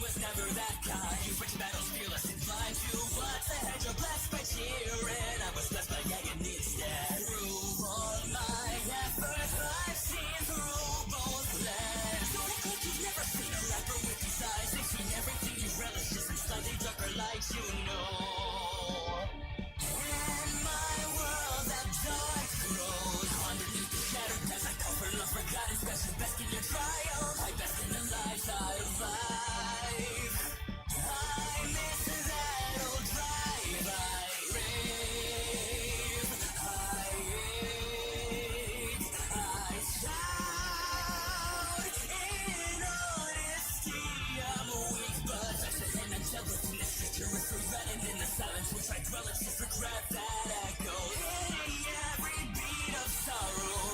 was never that guy. You bridge battles fearless and blind to what's ahead. You're blessed by cheering, I was blessed by gagging instead. Through all my efforts, I've seen through both lens. Don't act like you've never seen a rapper with these eyes. They've seen everything you relish, just in slightly darker lights, you know. In my world, that dark grows underneath the shattered past. I cover love forgotten, special best in your triumph. I best in the lives I live. I miss that old drive. I rave. I ache. I shout. In honesty, I'm weak, but that's an angelic in the treacherous running in the silence, which I dwell in just regret that echoes. Hitting every beat of sorrow.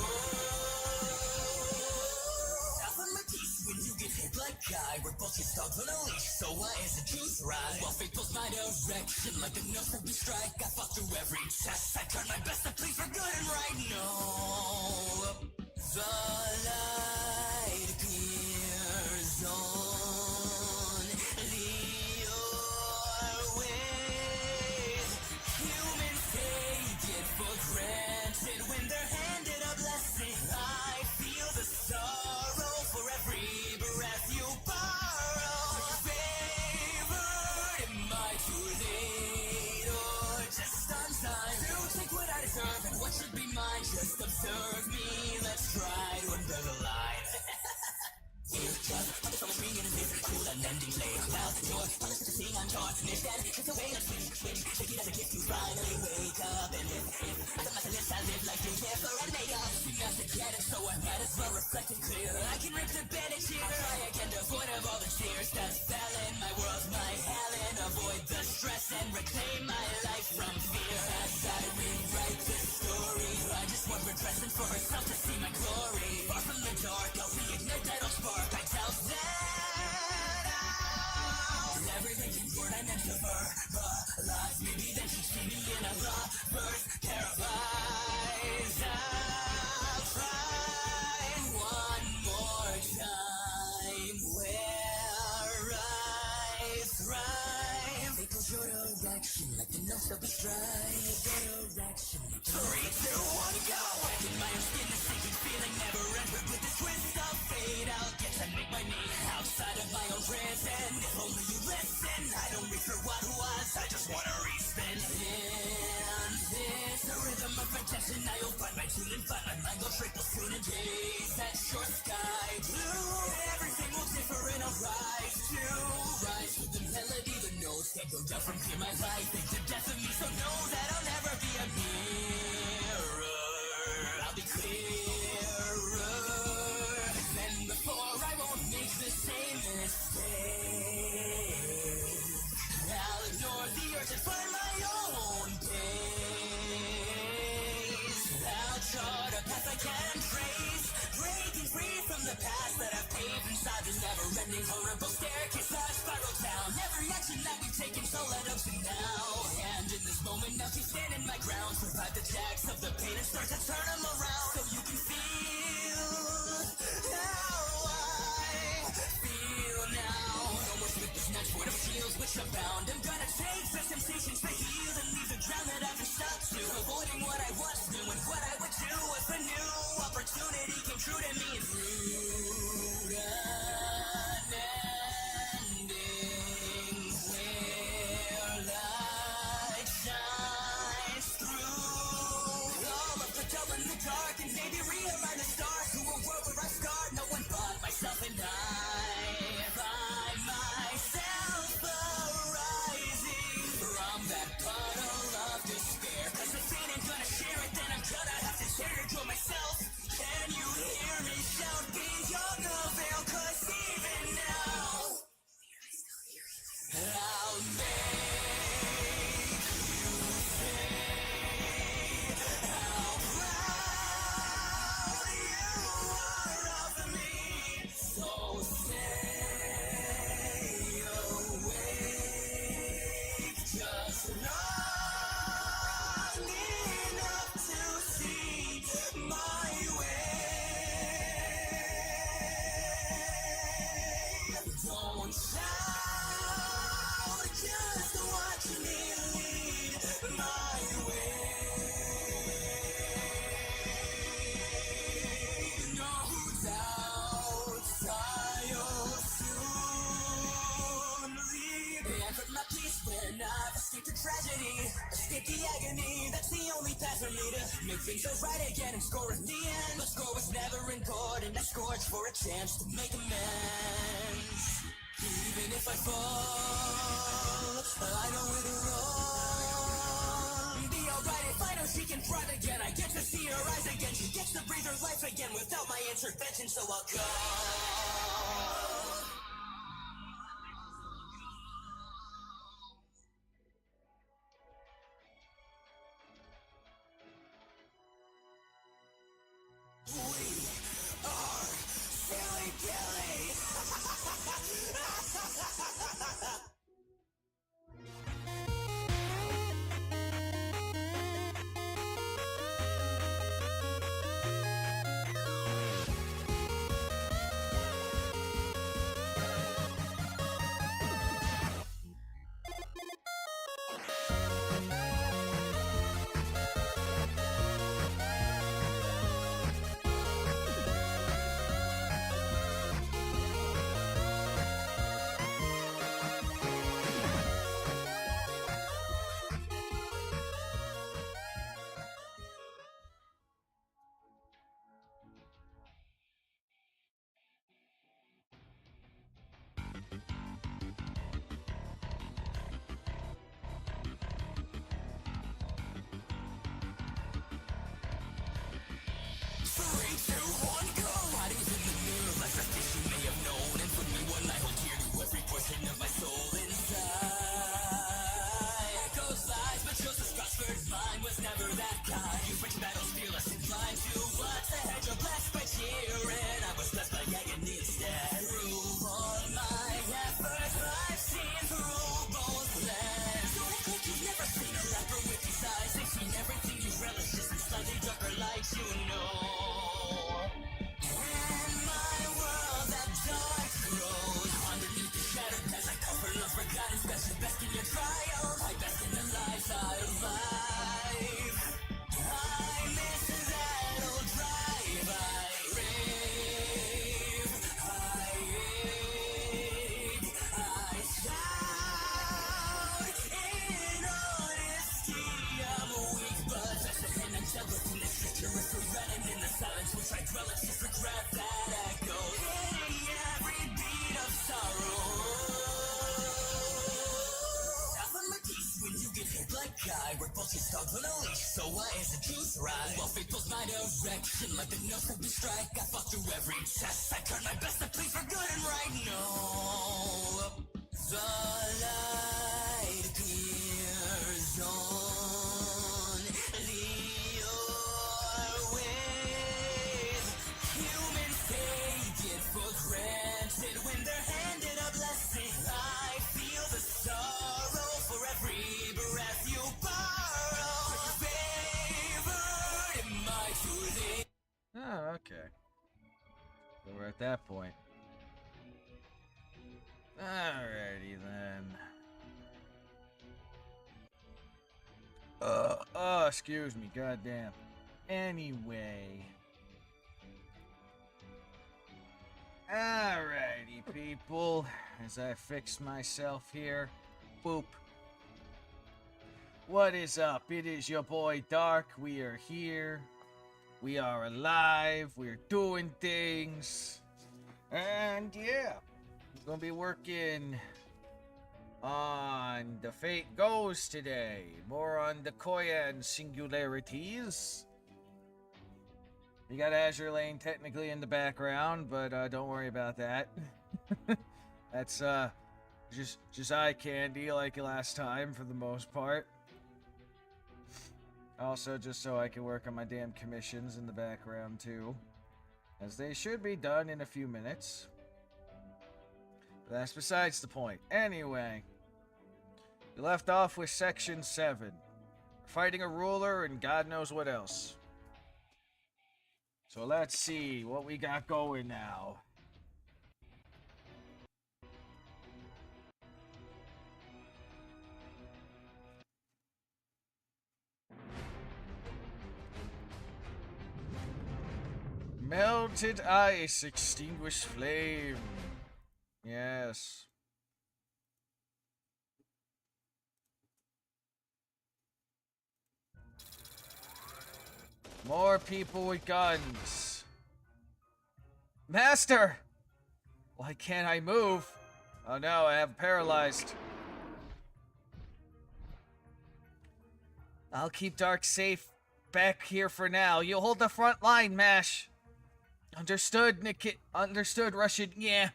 When you get hit like I, we're both just dogs on a leash, so why is the truth right? While fate pulls my direction like a no-stop strike, I fought through every test. I tried my best to please for good and right. No, the light appears only your way. Humans take it for granted when they're handed a blessing. I feel the sorrow for every breath you borrow. Favored, am I too late or just on time to take what I deserve and what should be mine? Just observe me, let's try to under the line. Just on the summer spring in his face, cool and ending play. Now you're on the sing on chart. Understand, it's the way I swing. Shake it as a gift, you finally wake up and live. As a masterless, I live like you care for and make up. We must get it, so I might as well reflect and clear. I can rip the bandage here. I'll try again to avoid of all the tears that fell in my world, my hell, and avoid the stress and reclaim my life from fear. As I rewrite this story, I just want redressing for herself to see my glory. Far from the dark, I'll reignite that old spark. I doubt that I'll never thinking word I meant to verbalize. Maybe then she'd see me in a lover's pair of eyes. I'll try one more time where I thrive. It goes your direction like the no-stop strive. Your direction. 3, 2, 1, go! In my own skin, the sinking feeling never ends. But with this twist of fate, I'll get to make my name outside of my own prison. If only you listen, I don't reach for what was, I just wanna respin. In this rhythm of protection, I'll find my tune and find my mind go triple soon and days. That short sky blue, everything will differ and I'll rise to rise with the melody. The notes can't go down from here. My life ain't the death of me, so know that I'll never be a mirror. I'll be clearer than before. I won't make the same mistake. I'll ignore the urge and find my own pace. I'll chart a path I can trace, breaking free from the past that I've paved inside this never-ending horrible staircase that I spiral down. Every action that we've taken so led up to now, and in this moment now keep standing my ground. Survive the jacks of the pain and start to turn them around, so you can feel how I feel now. No more sleepless nights, void of shields which abound. I'm gonna take the temptations to heal and leave the ground that I've been stuck to, avoiding what I was doing, what I would do if a new opportunity came true to me. And through unending where light shines through all of the dull and the dark, and maybe realign the stars to a world where I scarred no one but myself, and I find myself arising from that puddle of despair. Cause if it ain't gonna share it, then I'm gonna have to share it to myself. Can you hear me shout beyond the escape the agony, that's the only path for me to make things right again and score in the end. But score was never important, I scored for a chance to make amends. Even if I fall, I know it'll wrong. Be alright if I know she can run again. I get to see her eyes again. She gets to breathe her life again without my intervention, so I'll go. Silly Billy! We're both just dogs on a leash, so why is the truth right? Well, fate pulls my direction like the nose of the strike. I fought through every test, I tried my best to please for good and right. No, the light appears only your way. Humans take it for granted when they're handed a blessing. I feel the sorrow for every breath you borrow. Favored in my too late. Oh, okay. So we're at that point. Alrighty then. Oh, excuse me, goddamn. Anyway. Alrighty, people. As I fix myself here. Boop. What is up? It is your boy Dark. We are here. We are alive. We're doing things. And yeah. We're gonna be working on the Fate Goes today. More on the Koyan singularities. You got Azure Lane technically in the background, but don't worry about that. That's just eye candy like last time for the most part. Also, just so I can work on my damn commissions in the background too, as they should be done in a few minutes. But that's besides the point. Anyway, we left off with Section 7. Fighting a ruler and God knows what else. So let's see what we got going now. Melted ice, extinguished flame. Yes. More people with guns. Master! Why can't I move? Oh no, I have paralyzed. I'll keep Dark safe back here for now. You'll hold the front line, Mash. Understood, Nick. Understood, Russian. Yeah.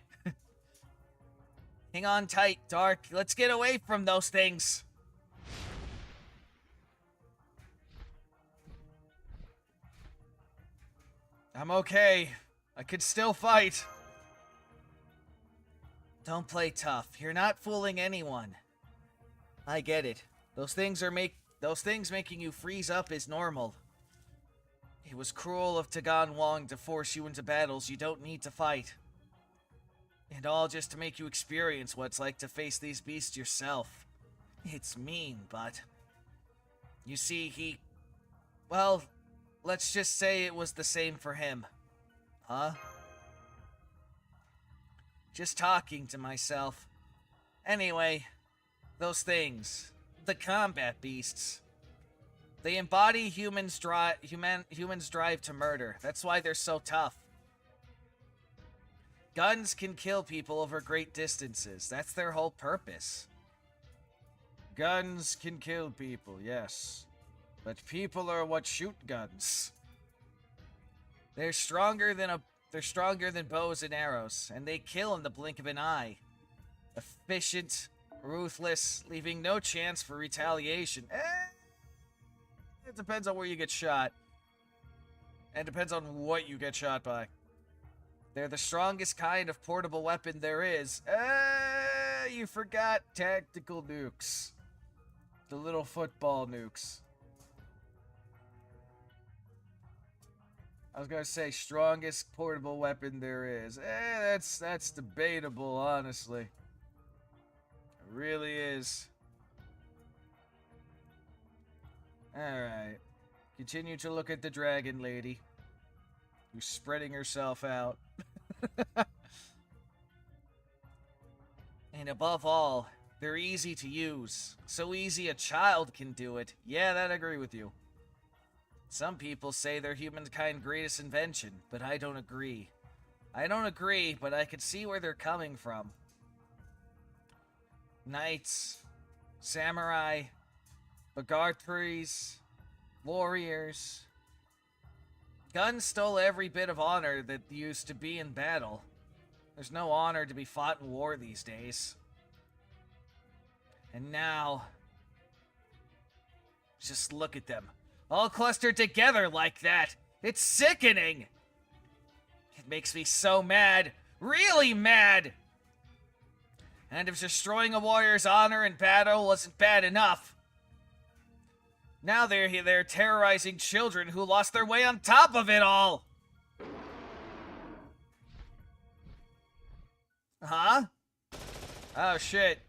Hang on tight, Dark. Let's get away from those things. I'm okay. I could still fight. Don't play tough. You're not fooling anyone. I get it. Those things making you freeze up is normal. It was cruel of Tagan Wong to force you into battles you don't need to fight. And all just to make you experience what it's like to face these beasts yourself. It's mean, but... You see, well, let's just say it was the same for him. Huh? Just talking to myself. Anyway, those things. The combat beasts. They embody humans' drive to murder. That's why they're so tough. Guns can kill people over great distances. That's their whole purpose. Guns can kill people, yes. But people are what shoot guns. They're stronger than bows and arrows, and they kill in the blink of an eye. Efficient, ruthless, leaving no chance for retaliation. It depends on where you get shot. And depends on what you get shot by. They're the strongest kind of portable weapon there is. You forgot tactical nukes. The little football nukes. I was gonna say strongest portable weapon there is. That's debatable, honestly. It really is. Alright. Continue to look at the dragon lady. Who's spreading herself out. And above all, they're easy to use. So easy a child can do it. Yeah, that I agree with you. Some people say they're humankind's greatest invention, but I don't agree. I don't agree, but I can see where they're coming from. Knights, samurai, Bagartris, warriors. Guns stole every bit of honor that used to be in battle. There's no honor to be fought in war these days. And now, just look at them. All clustered together like that. It's sickening. It makes me so mad. Really mad. And if destroying a warrior's honor in battle wasn't bad enough, now they're terrorizing children who lost their way on top of it all. Huh? Oh shit.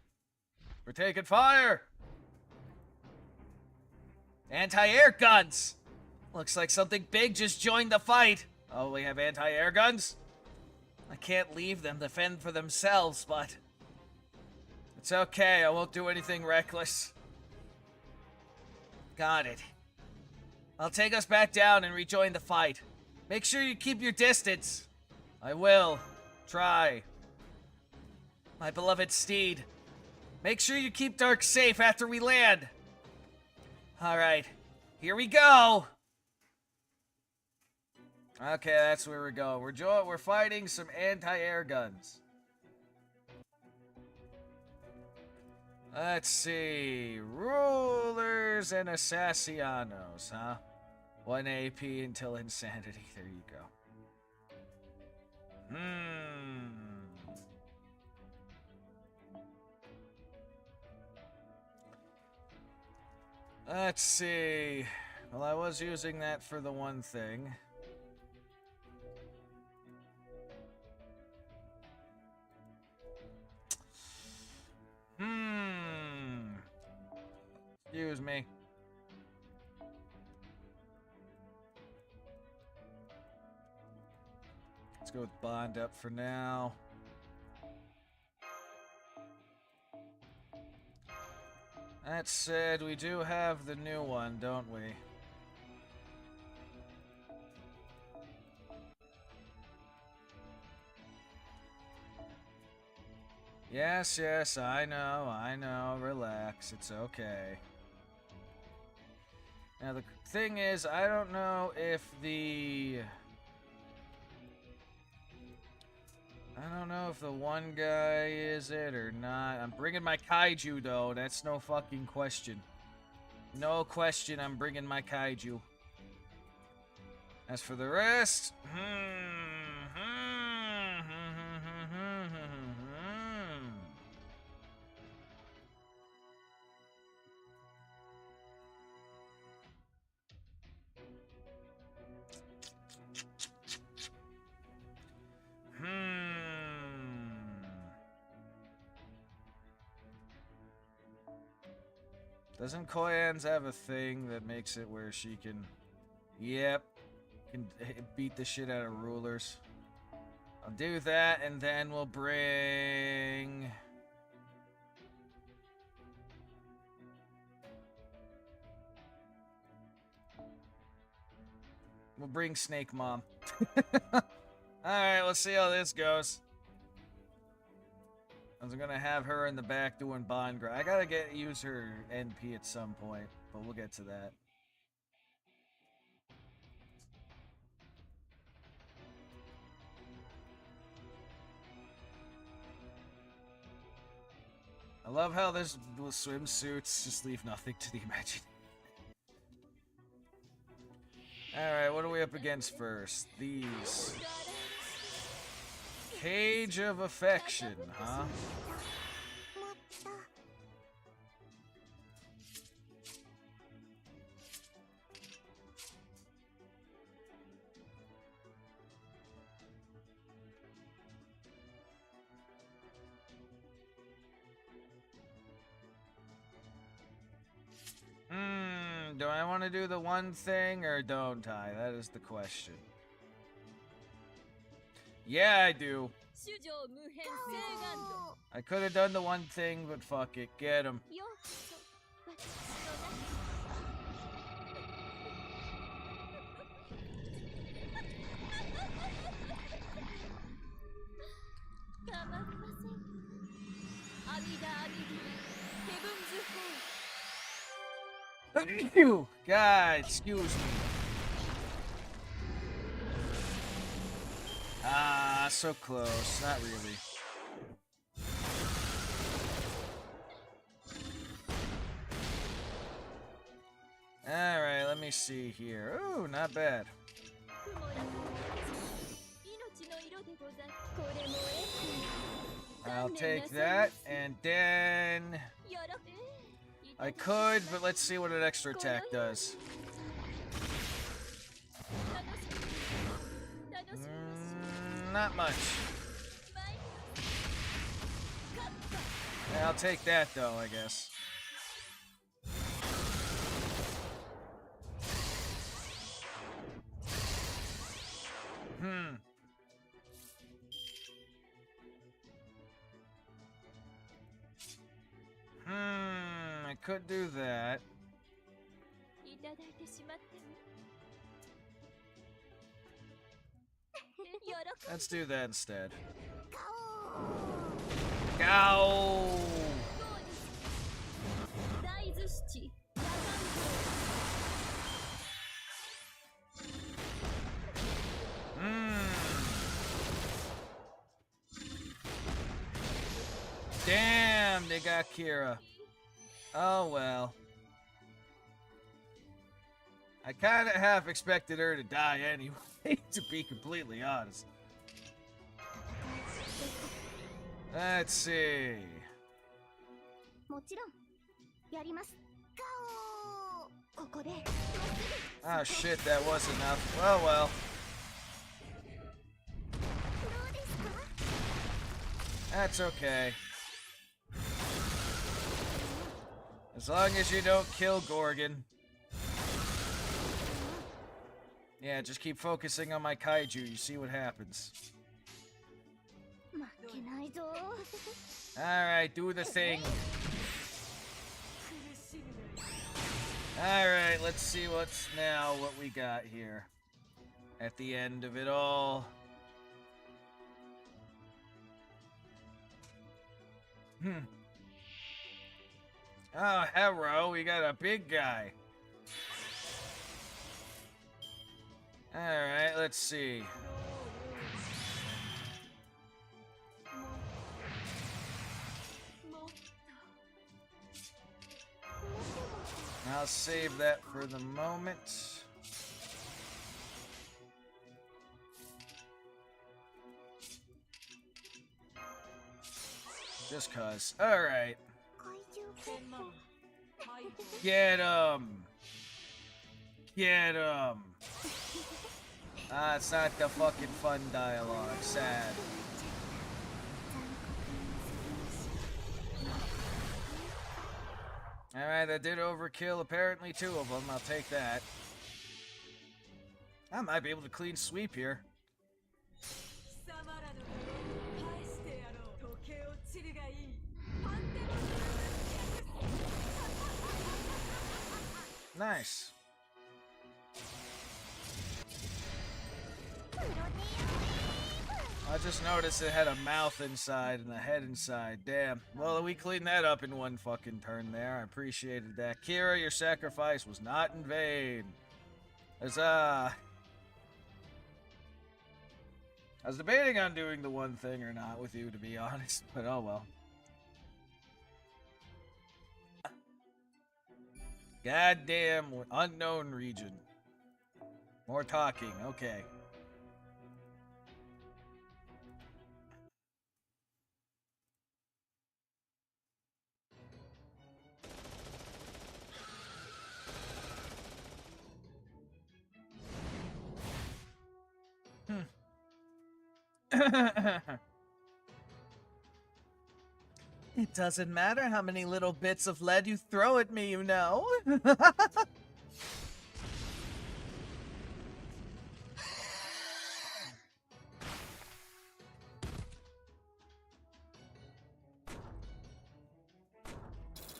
We're taking fire. Anti-air guns. Looks like something big just joined the fight. Oh, we have anti-air guns? I can't leave them to fend for themselves, but it's okay. I won't do anything reckless. Got it. I'll take us back down and rejoin the fight. Make sure you keep your distance. I will. Try. My beloved steed. Make sure you keep Dark safe after we land. Alright. Here we go! Okay, that's where we're going. We're fighting some anti-air guns. Let's see. Rulers and Assassianos, huh? 1 AP until insanity. There you go. Let's see. Well, I was using that for the one thing. Excuse me. Let's go with Bond up for now. That said, we do have the new one, don't we? Yes, yes, I know. Relax, it's okay. Now the thing is, I don't know if the one guy is it or not. I'm bringing my kaiju though. That's no fucking question. No question, I'm bringing my kaiju. As for the rest, Doesn't Koyan's have a thing that makes it where she can... Yep. Can beat the shit out of rulers. I'll do that, and then we'll bring... We'll bring Snake Mom. Alright, let's see how this goes. I was gonna have her in the back doing bond grind. I gotta use her NP at some point, but we'll get to that. I love how this swimsuits just leave nothing to the imagination. Alright, what are we up against first? These. Cage of Affection, huh? Do I want to do the one thing or don't I? That is the question. Yeah, I do. I could have done the one thing, but fuck it. Get him. God, excuse me. Ah, so close. Not really. Alright, let me see here. Ooh, not bad. I'll take that, and then... I could, but let's see what an extra attack does. Not much. Yeah, I'll take that, though, I guess. I could do that. Let's do that instead. Go! Damn, they got Kira. Oh well. I kind of half expected her to die anyway, to be completely honest. Let's see. Oh shit, that was enough. Oh well. That's okay. As long as you don't kill Gorgon. Yeah, just keep focusing on my kaiju, you see what happens. Alright, do the thing. Alright, let's see what we got here. At the end of it all. Oh, hello, we got a big guy. Alright, let's see. I'll save that for the moment. Just cause. Alright. Get him! Get him! Ah, it's not the fucking fun dialogue. Sad. Alright, that did overkill apparently 2 of them. I'll take that. I might be able to clean sweep here. Nice. I just noticed it had a mouth inside and a head inside. Damn. Well, we cleaned that up in one fucking turn there. I appreciated that. Kira, your sacrifice was not in vain. Huzzah. I was debating on doing the one thing or not with you, to be honest, but oh well. Goddamn unknown region. More talking, okay. It doesn't matter how many little bits of lead you throw at me, you know.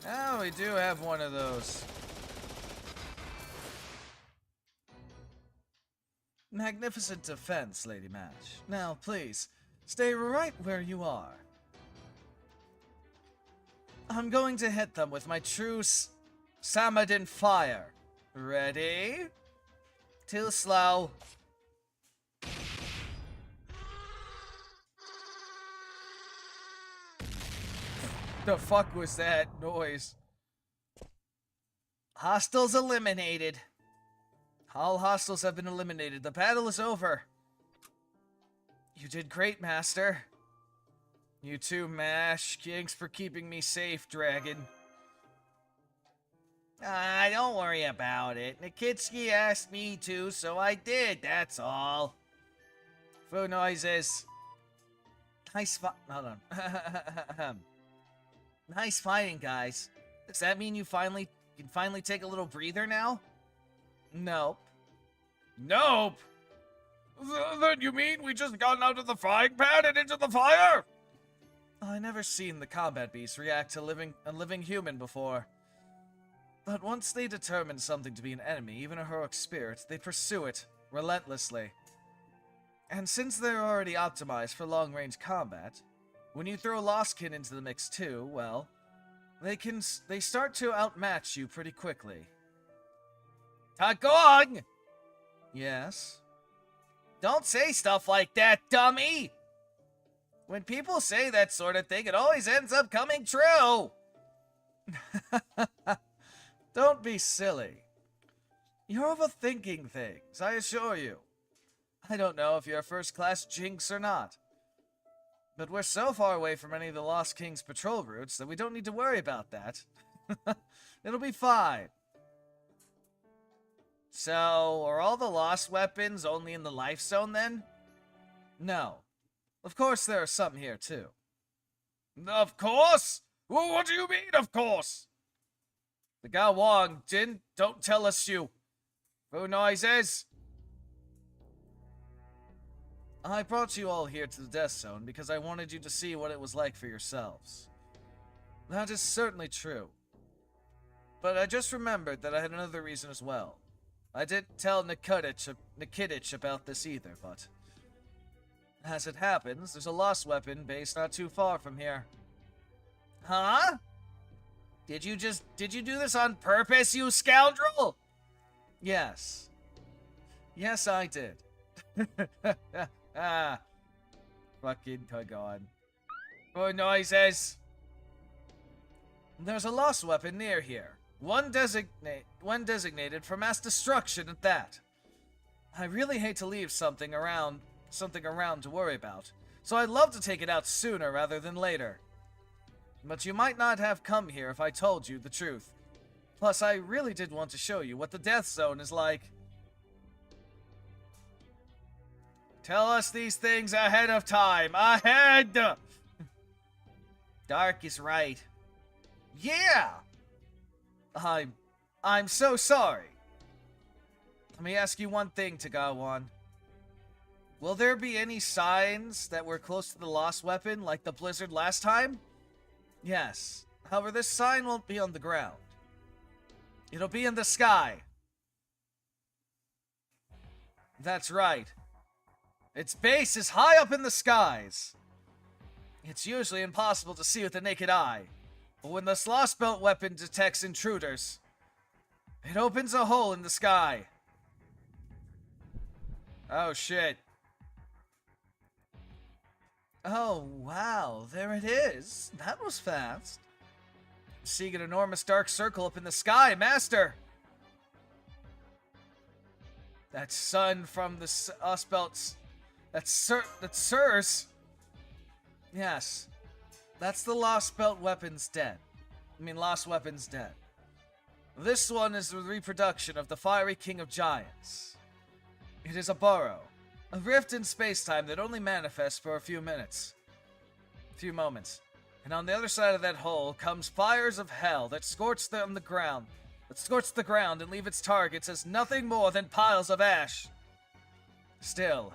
Oh, we do have one of those. Magnificent defense, Lady Match. Now, please, stay right where you are. I'm going to hit them with my true Samadin fire. Ready? Too slow. The fuck was that noise? Hostiles eliminated. All hostiles have been eliminated. The battle is over. You did great, Master. You too, Mash. Thanks for keeping me safe, Dragon. Don't worry about it. Nikitsky asked me to, so I did, that's all. Food noises. Nice hold on. Nice fighting, guys. Does that mean you can finally take a little breather now? Nope. Nope? Then you mean we just gotten out of the frying pan and into the fire? I never seen the combat beast react to a living human before. But once they determine something to be an enemy, even a heroic spirit, they pursue it relentlessly. And since they're already optimized for long-range combat, when you throw Lostkin into the mix too, well, they start to outmatch you pretty quickly. Tagong! Yes? Don't say stuff like that, dummy! When people say that sort of thing, it always ends up coming true! Don't be silly. You're overthinking things, I assure you. I don't know if you're a first-class jinx or not. But we're so far away from any of the Lost King's patrol routes that we don't need to worry about that. It'll be fine. So, are all the lost weapons only in the life zone then? No. Of course there are some here too. Of course? Well, what do you mean, of course? The Gao Wang, Jin, don't tell us you. Who noises? I brought you all here to the Death Zone because I wanted you to see what it was like for yourselves. That is certainly true. But I just remembered that I had another reason as well. I didn't tell Nikitich about this either, but... as it happens, there's a lost weapon base not too far from here. Huh? Did you do this on purpose, you scoundrel? Yes. Yes, I did. Ah, fucking Koyan. More noises. There's a lost weapon near here. One designated for mass destruction at that. I really hate to leave something around to worry about, so I'd love to take it out sooner rather than later. But you might not have come here if I told you the truth. Plus, I really did want to show you what the death zone is like. Tell us these things ahead of time. Ahead! Dark is right. Yeah! I'm so sorry. Let me ask you one thing, Tagawan. Will there be any signs that we're close to the lost weapon, like the blizzard last time? Yes. However, this sign won't be on the ground. It'll be in the sky. That's right. Its base is high up in the skies. It's usually impossible to see with the naked eye, but when this lost belt weapon detects intruders, it opens a hole in the sky. Oh shit. Oh wow, there it is. That was fast. Seeing an enormous dark circle up in the sky, Master! That sun from the Osbelts. That's Sirs. Yes. That's the Lost Belt Weapon's dead. Lost Weapon's dead. This one is the reproduction of the Fiery King of Giants. It is a burrow. A rift in space-time that only manifests for a few moments. And on the other side of that hole comes fires of hell that scorch the ground and leave its targets as nothing more than piles of ash. Still,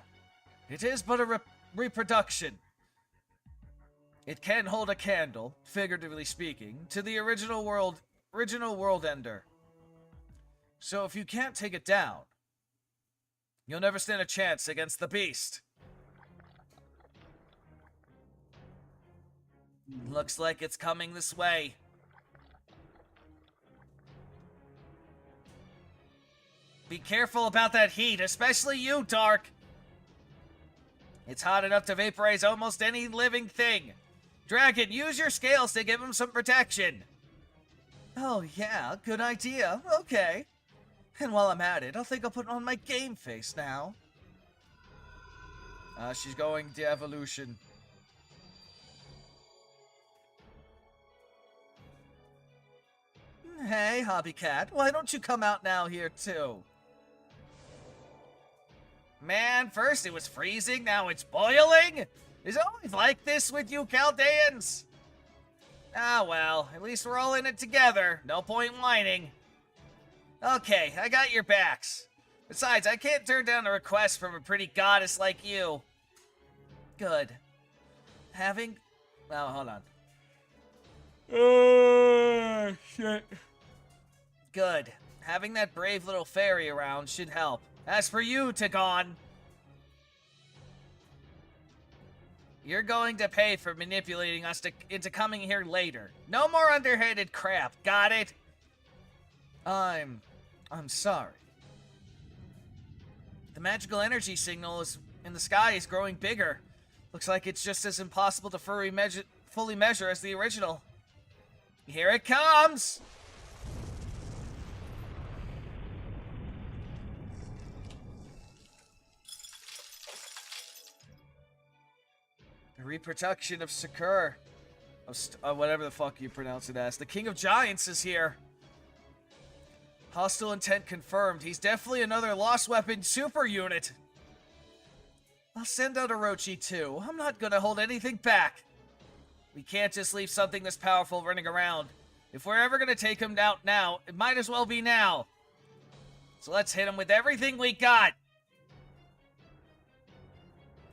it is but a reproduction. It can hold a candle, figuratively speaking, to the original world ender. So if you can't take it down, you'll never stand a chance against the beast. Looks like it's coming this way. Be careful about that heat, especially you, Dark. It's hot enough to vaporize almost any living thing. Dragon, use your scales to give him some protection. Oh yeah, good idea. Okay. And while I'm at it, I think I'll put on my game face now. She's going to evolution. Hey, Hobbycat, why don't you come out now here too? Man, first it was freezing, now it's boiling? Is it always like this with you Chaldeans? Ah well, at least we're all in it together. No point whining. Okay, I got your backs. Besides, I can't turn down a request from a pretty goddess like you. Good. Oh, hold on. Shit. Good. Having that brave little fairy around should help. As for you, Tagon, you're going to pay for manipulating us into coming here later. No more underhanded crap, got it? I'm sorry. The magical energy signal in the sky is growing bigger. Looks like it's just as impossible to fully measure as the original. Here it comes! The reproduction of Sakura. Whatever the fuck you pronounce it as. The King of Giants is here. Hostile intent confirmed. He's definitely another Lost Weapon super unit. I'll send out a Roshi too. I'm not gonna hold anything back. We can't just leave something this powerful running around. If we're ever gonna take him out now, it might as well be now. So let's hit him with everything we got.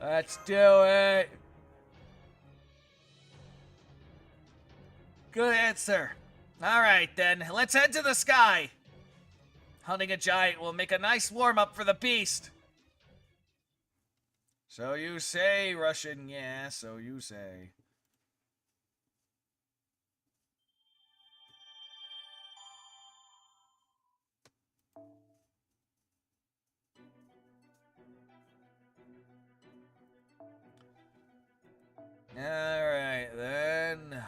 Let's do it. Good answer. Alright then, let's head to the sky. Hunting a giant will make a nice warm-up for the beast. So you say, Russian. Yeah, so you say. Alright, then.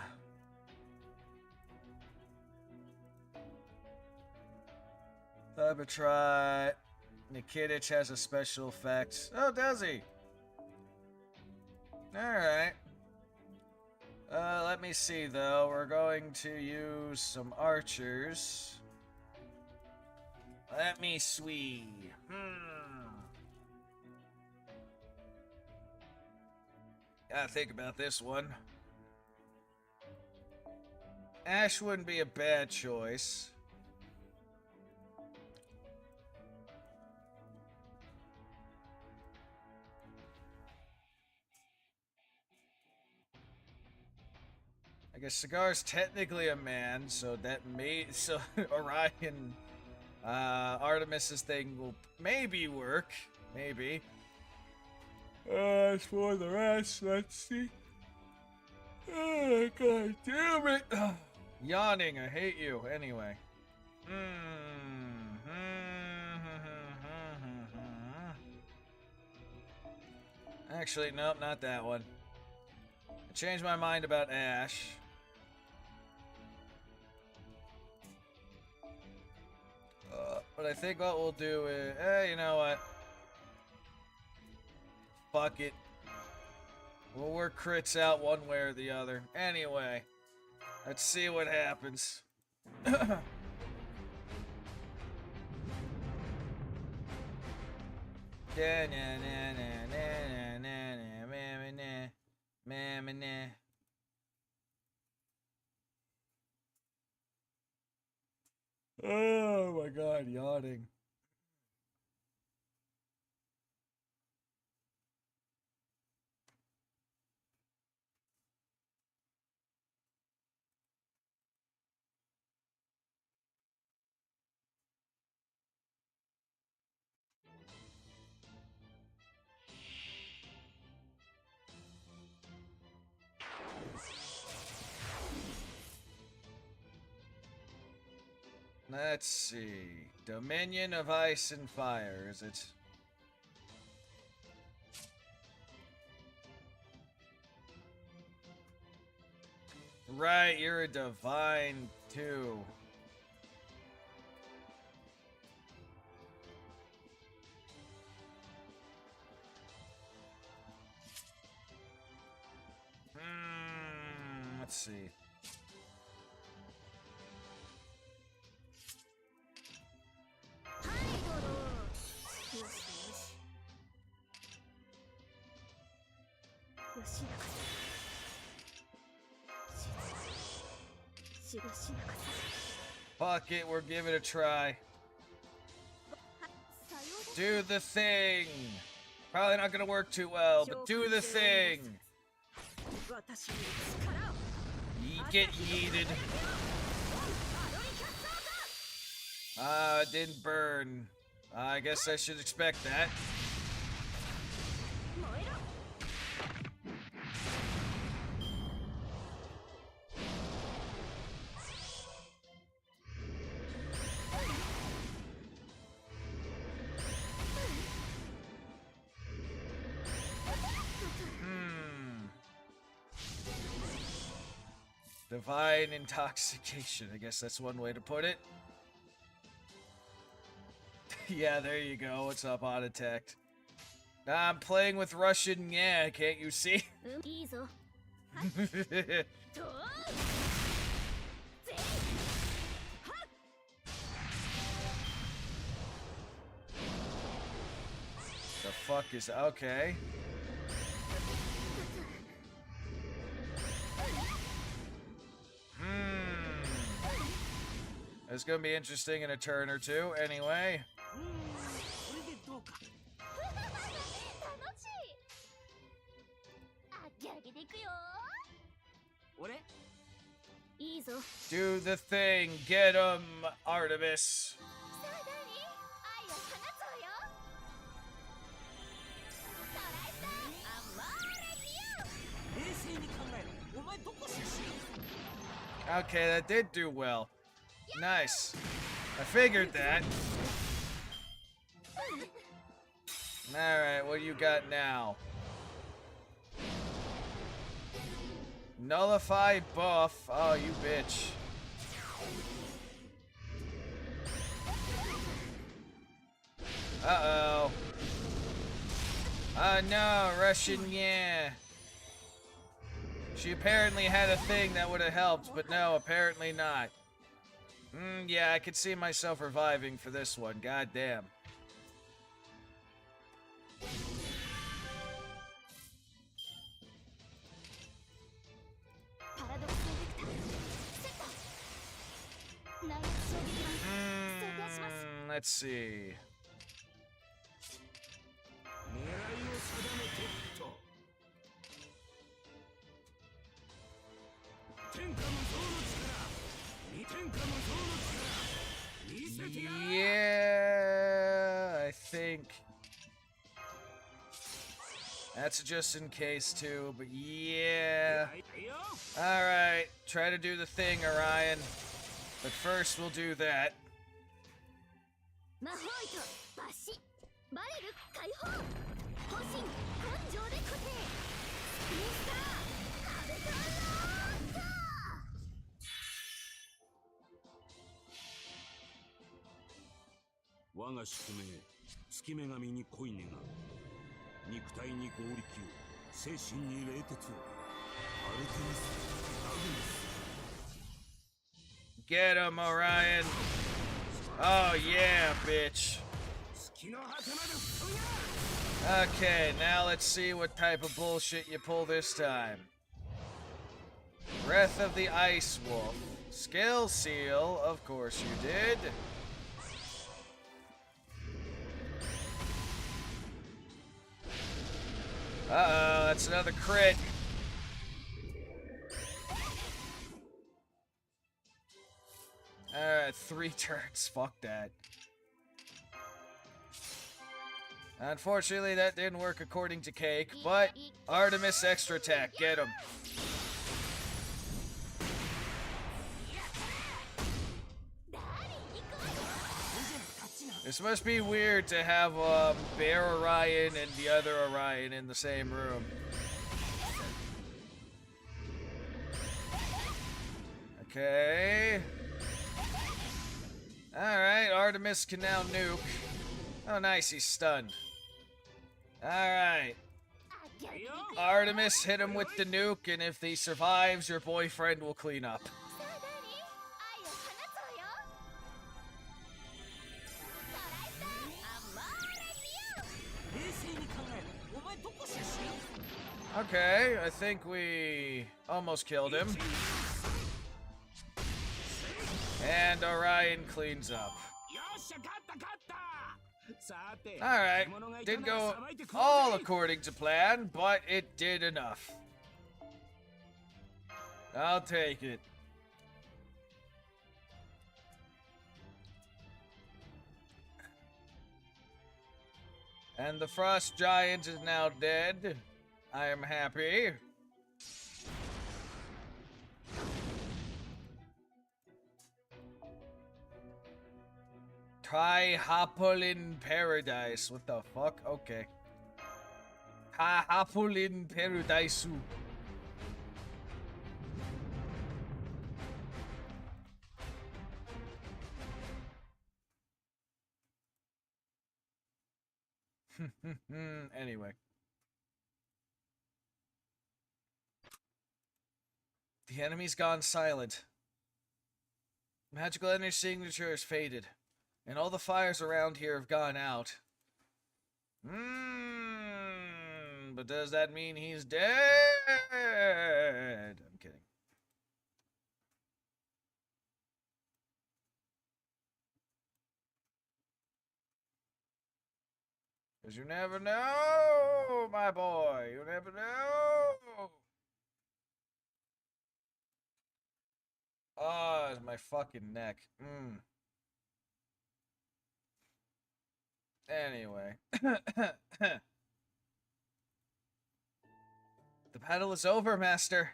Cybertrot. Nikitich has a special effect. Oh, does he? Alright. Let me see, though. We're going to use some archers. Let me see. Gotta think about this one. Ash wouldn't be a bad choice. I guess Cigar's technically a man, so that may... So Orion, Artemis's thing will maybe work. Maybe. As for the rest, let's see. Oh, God damn it. Yawning, I hate you. Anyway. Actually, nope, not that one. I changed my mind about Ash. But I think what we'll do is... you know what? Fuck it. We'll work crits out one way or the other. Anyway, let's see what happens. Oh my God, yawning. Let's see. Dominion of Ice and Fire, is it? Right, you're a divine too. Let's see. Fuck it, we're giving it a try. Do the thing! Probably not gonna work too well, but do the thing! Get yeeted. It didn't burn. I guess I should expect that. Divine intoxication. I guess that's one way to put it. Yeah, there you go. What's up, Autotect? I'm playing with Russian, yeah, can't you see? The fuck is... Okay. It's gonna be interesting in a turn or two, anyway. Do the thing, get him, Artemis. Okay, that did do well. Nice. I figured that. Alright, what do you got now? Nullify buff. Oh, you bitch. Uh-oh. Oh no, Russian, yeah. She apparently had a thing that would have helped, but no, apparently not. Yeah, I could see myself reviving for this one, goddamn. Let's see. Yeah, I think that's just in case too, but yeah. Alright, try to do the thing, Orion. But first we'll do that. Get him, Orion. Oh yeah, bitch. Okay, now let's see what type of bullshit you pull this time. Breath of the Ice Wolf. Skill Seal, of course you did. Uh-oh, that's another crit. Alright, 3 turns. Fuck that. Unfortunately, that didn't work according to Cake, but Artemis extra attack. Get him. This must be weird to have Bear Orion and the other Orion in the same room. Okay. Alright, Artemis can now nuke. Oh, nice, he's stunned. Alright. Artemis, hit him with the nuke, and if he survives, your boyfriend will clean up. Okay, I think we almost killed him. And Orion cleans up. Alright, didn't go all according to plan, but it did enough. I'll take it. And the Frost Giant is now dead. I am happy. Trihapolin Paradise. What the fuck? Okay. Trihapolin Paradise. Anyway. The enemy's gone silent. Magical energy signature has faded. And all the fires around here have gone out. But does that mean he's dead? I'm kidding. Because you never know, my boy. You never know. Oh, it's my fucking neck. Anyway. The battle is over, Master.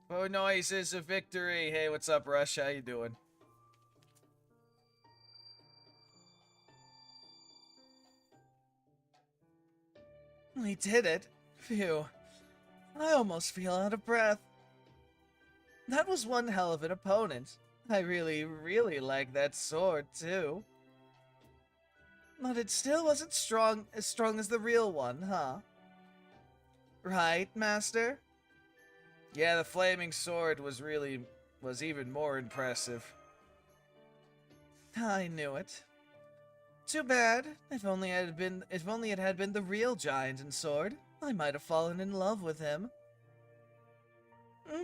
Oh, noises of victory. Hey, what's up, Rush? How you doing? We did it. Phew. I almost feel out of breath. That was one hell of an opponent. I really, really like that sword, too. But it still wasn't as strong as the real one, huh? Right, Master? Yeah, the flaming sword was even more impressive. I knew it. Too bad. If only it had been the real giant and sword, I might have fallen in love with him.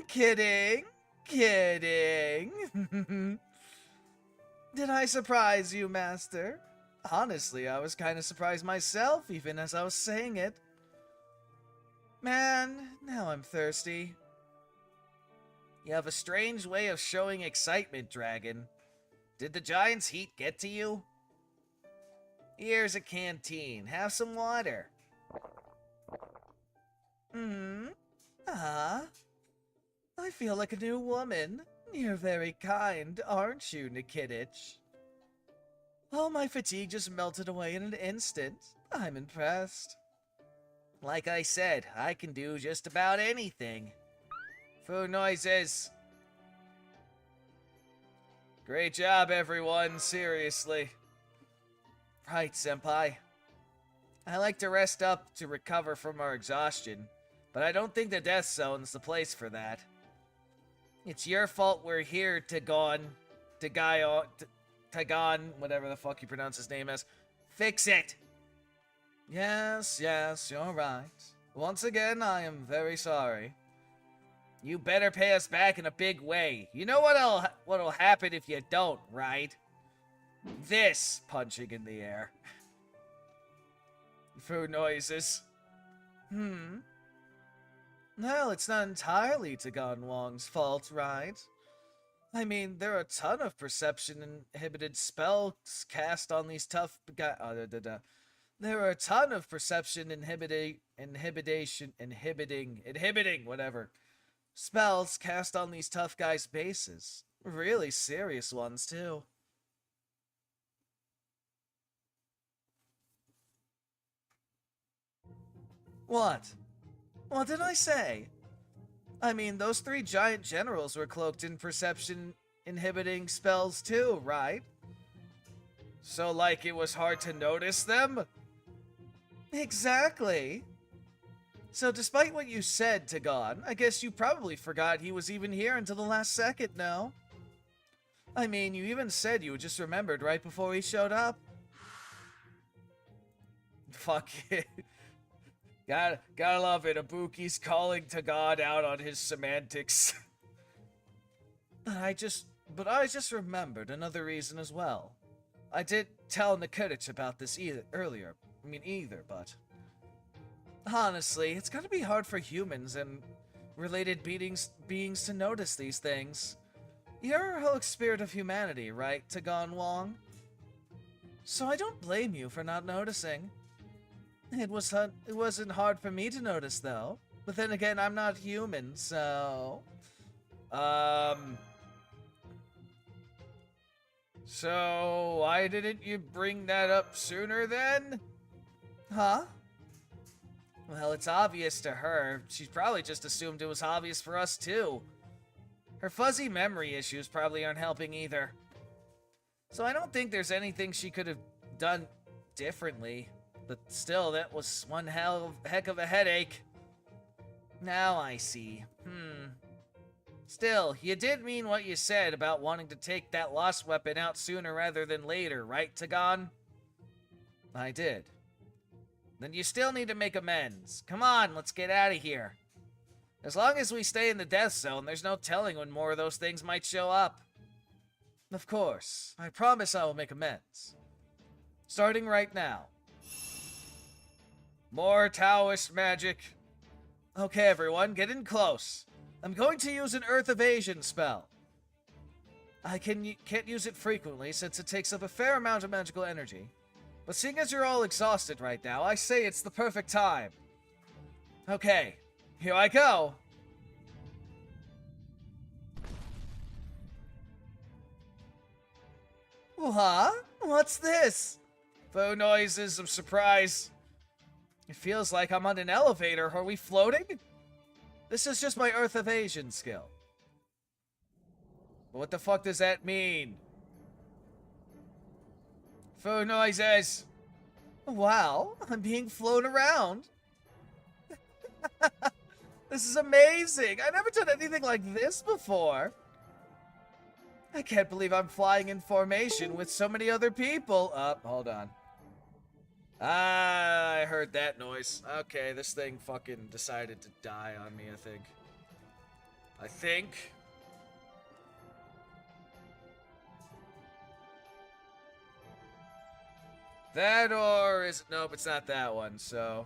Kidding. Kidding. Did I surprise you, Master? Honestly, I was kind of surprised myself, even as I was saying it. Man, now I'm thirsty. You have a strange way of showing excitement, Dragon. Did the giant's heat get to you? Here's a canteen. Have some water. Ah. I feel like a new woman. You're very kind, aren't you, Nikitich? All my fatigue just melted away in an instant. I'm impressed. Like I said, I can do just about anything. Food noises. Great job, everyone. Seriously. Right, Senpai. I like to rest up to recover from our exhaustion, but I don't think the death zone's the place for that. It's your fault we're here, Tagon, whatever the fuck you pronounce his name as. Fix it! Yes, you're right. Once again, I am very sorry. You better pay us back in a big way. You know what'll happen if you don't, right? This, punching in the air. Food noises. Well, it's not entirely Tagon Wong's fault, right? I mean, there are a ton of perception-inhibited spells cast on these tough There are a ton of perception-inhibiting spells cast on these tough guys' bases. Really serious ones, too. What? What did I say? I mean, those 3 giant generals were cloaked in perception-inhibiting spells too, right? So, like, it was hard to notice them? Exactly. So, despite what you said, Tagon, I guess you probably forgot he was even here until the last second, no? I mean, you even said you just remembered right before he showed up. Fuck it. Gotta love it. Ibuki's calling Tagon out on his semantics. But I just remembered another reason as well. I did tell Nikitich about this earlier, but... Honestly, it's gotta be hard for humans and related beings to notice these things. You're a heroic spirit of humanity, right, Tagon Wong? So I don't blame you for not noticing. It wasn't hard for me to notice, though. But then again, I'm not human, so... So, why didn't you bring that up sooner, then? Huh? Well, it's obvious to her. She probably just assumed it was obvious for us, too. Her fuzzy memory issues probably aren't helping either. So I don't think there's anything she could have done differently. But still, that was one heck of a headache. Now I see. Still, you did mean what you said about wanting to take that lost weapon out sooner rather than later, right, Tagon? I did. Then you still need to make amends. Come on, let's get out of here. As long as we stay in the death zone, there's no telling when more of those things might show up. Of course. I promise I will make amends. Starting right now. More Taoist magic. Okay, everyone, get in close. I'm going to use an Earth Evasion spell. I can't use it frequently since it takes up a fair amount of magical energy. But seeing as you're all exhausted right now, I say it's the perfect time. Okay, here I go. What? What's this? Faux noises of surprise. It feels like I'm on an elevator. Are we floating? This is just my Earth Evasion skill. What the fuck does that mean? Food noises! Wow, I'm being flown around. This is amazing! I've never done anything like this before. I can't believe I'm flying in formation with so many other people. Hold on. Ah, I heard that noise. Okay, this thing fucking decided to die on me, I think. That or is... Nope, it's not that one, so...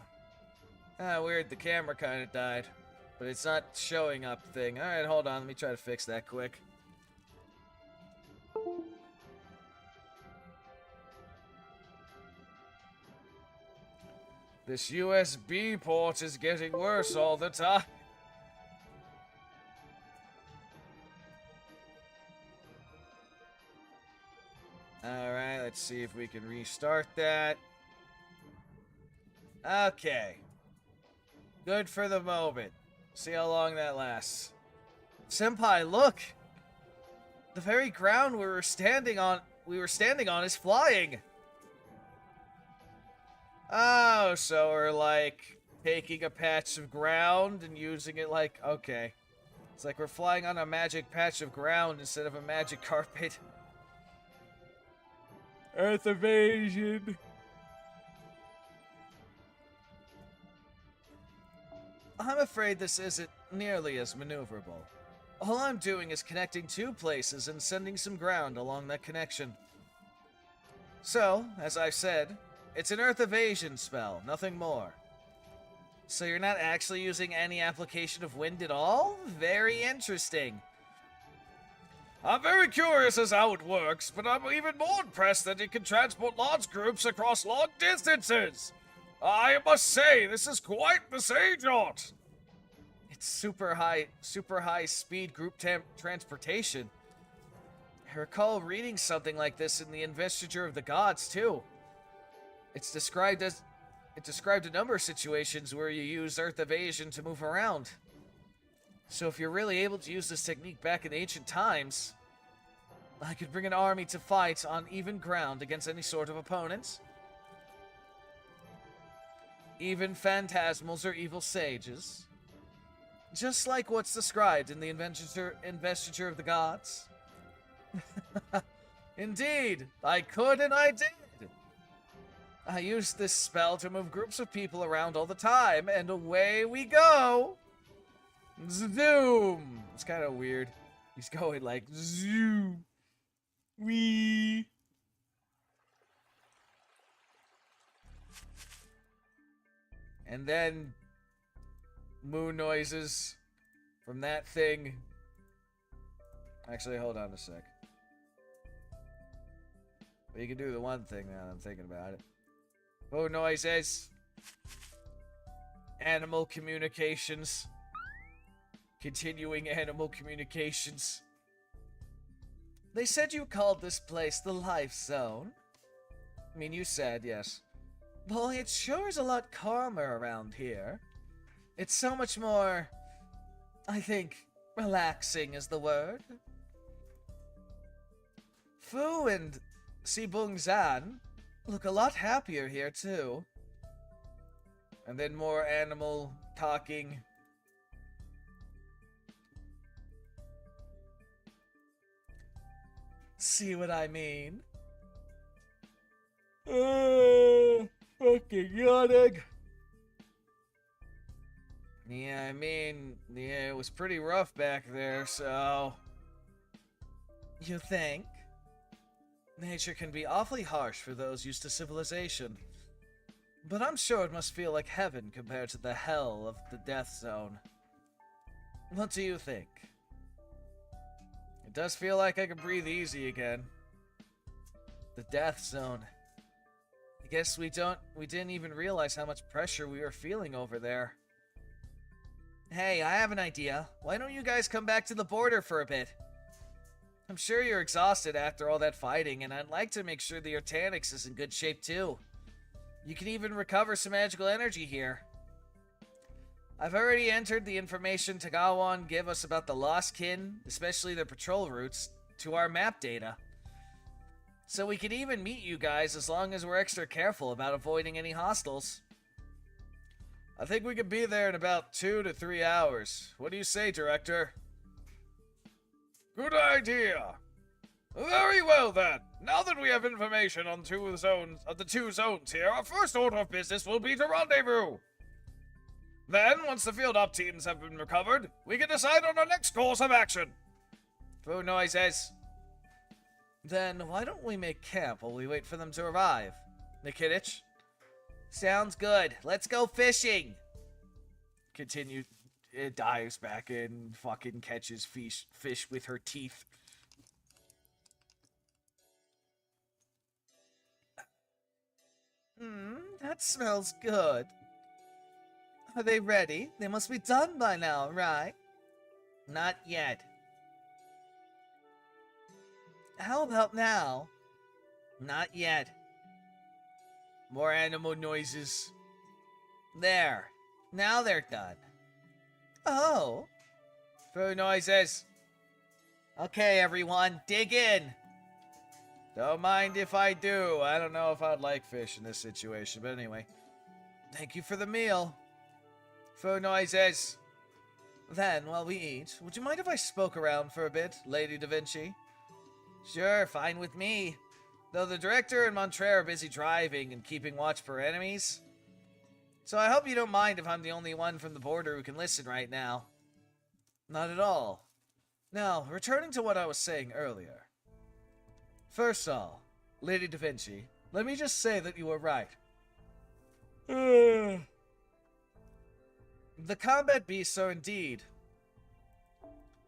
weird, the camera kind of died. But it's not showing up thing. Alright, hold on, let me try to fix that quick. This USB port is getting worse all the time. Alright, let's see if we can restart that. Okay. Good for the moment. See how long that lasts. Senpai, look! The very ground we were standing on is flying! Oh, so we're like taking a patch of ground and using it like, okay. It's like we're flying on a magic patch of ground instead of a magic carpet. Earth evasion. I'm afraid this isn't nearly as maneuverable. All I'm doing is connecting two places and sending some ground along that connection. So, as I said, it's an Earth evasion spell, nothing more. So you're not actually using any application of wind at all? Very interesting. I'm very curious as how it works, but I'm even more impressed that it can transport large groups across long distances. I must say, this is quite the sage art. It's super high speed group transportation. I recall reading something like this in the Investiture of the Gods, too. It described a number of situations where you use Earth evasion to move around. So if you're really able to use this technique back in ancient times, I could bring an army to fight on even ground against any sort of opponents. Even phantasmals or evil sages. Just like what's described in the Investiture of the Gods. Indeed, I could and I did. I used this spell to move groups of people around all the time, and away we go! Zoom! It's kind of weird. He's going like, zoom! Wee! And then, moon noises from that thing. Actually, hold on a sec. But you can do the one thing now that I'm thinking about it. Moon noises. Animal communications. Continuing animal communications. They said you called this place the Life Zone. I mean, you said, yes. Boy, it sure is a lot calmer around here. It's so much more, I think, relaxing is the word. Fu and Sibung Zan look a lot happier here, too. And then more animal talking. See what I mean? Fucking yawning. Yeah, I mean, yeah, it was pretty rough back there, so... You think? Nature can be awfully harsh for those used to civilization. But I'm sure it must feel like heaven compared to the hell of the Death Zone. What do you think? It does feel like I can breathe easy again. The Death Zone. I guess we didn't even realize how much pressure we were feeling over there. Hey, I have an idea. Why don't you guys come back to the border for a bit? I'm sure you're exhausted after all that fighting, and I'd like to make sure the Ortanix is in good shape too. You can even recover some magical energy here. I've already entered the information Tagawan give us about the Lost Kin, especially their patrol routes, to our map data. So we can even meet you guys as long as we're extra careful about avoiding any hostiles. I think we could be there in about 2 to 3 hours. What do you say, Director? Good idea. Very well then. Now that we have information on the two zones here, our first order of business will be to rendezvous. Then, once the field op teams have been recovered, we can decide on our next course of action. Food noises. Then why don't we make camp while we wait for them to arrive? Nikitich? Sounds good. Let's go fishing. Continue. It dives back in, fucking catches fish with her teeth. That smells good. Are they ready? They must be done by now, right? Not yet. How about now? Not yet. More animal noises. There. Now they're done. Oh. Food noises. Okay, everyone, dig in. Don't mind if I do. I don't know if I'd like fish in this situation, but anyway. Thank you for the meal. Food noises. Then, while we eat, would you mind if I spoke around for a bit, Lady Da Vinci? Sure, fine with me. Though the director and Montreux are busy driving and keeping watch for enemies. So I hope you don't mind if I'm the only one from the border who can listen right now. Not at all. Now, returning to what I was saying earlier. First of all, Lady Da Vinci, let me just say that you were right. The combat beasts are indeed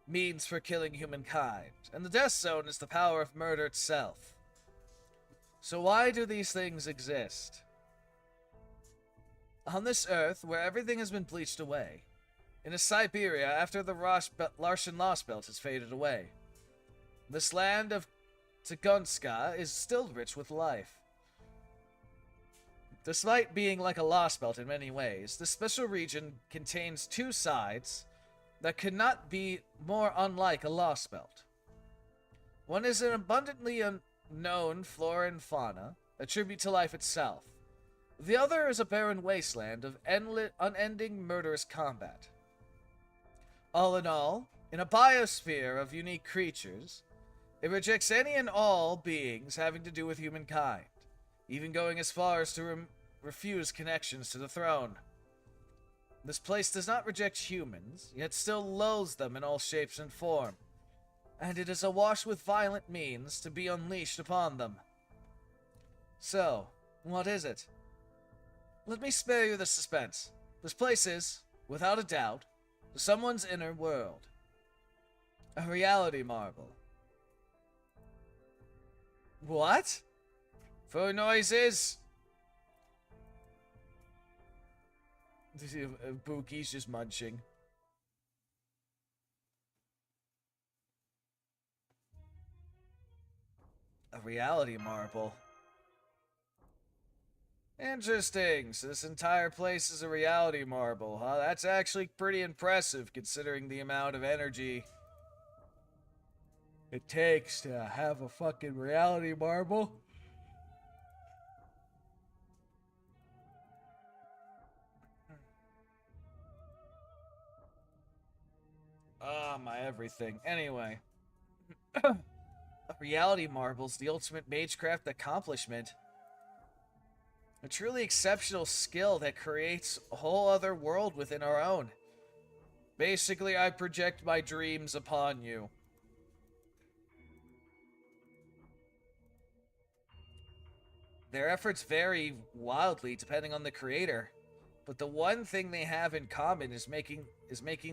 means for killing humankind, and the death zone is the power of murder itself. So why do these things exist? On this earth, where everything has been bleached away, in a Siberia after the Larsen Lost Belt has faded away, this land of Tugunska is still rich with life. Despite being like a Lost Belt in many ways, this special region contains two sides that could not be more unlike a Lost Belt. One is an abundantly unknown flora and fauna, a tribute to life itself. The other is a barren wasteland of unending murderous combat. All in all, in a biosphere of unique creatures, it rejects any and all beings having to do with humankind, even going as far as to refuse connections to the throne. This place does not reject humans, yet still loathes them in all shapes and form, and it is awash with violent means to be unleashed upon them. So, what is it? Let me spare you the suspense. This place is, without a doubt, someone's inner world. A reality marble. What? For noises? Bookie's just munching. A reality marble. Interesting. So this entire place is a reality marble, huh? That's actually pretty impressive considering the amount of energy it takes to have a fucking reality marble. Ah, my everything. Anyway. A reality marble's the ultimate magecraft accomplishment. A truly exceptional skill that creates a whole other world within our own. Basically, I project my dreams upon you. Their efforts vary wildly depending on the creator, but the one thing they have in common is making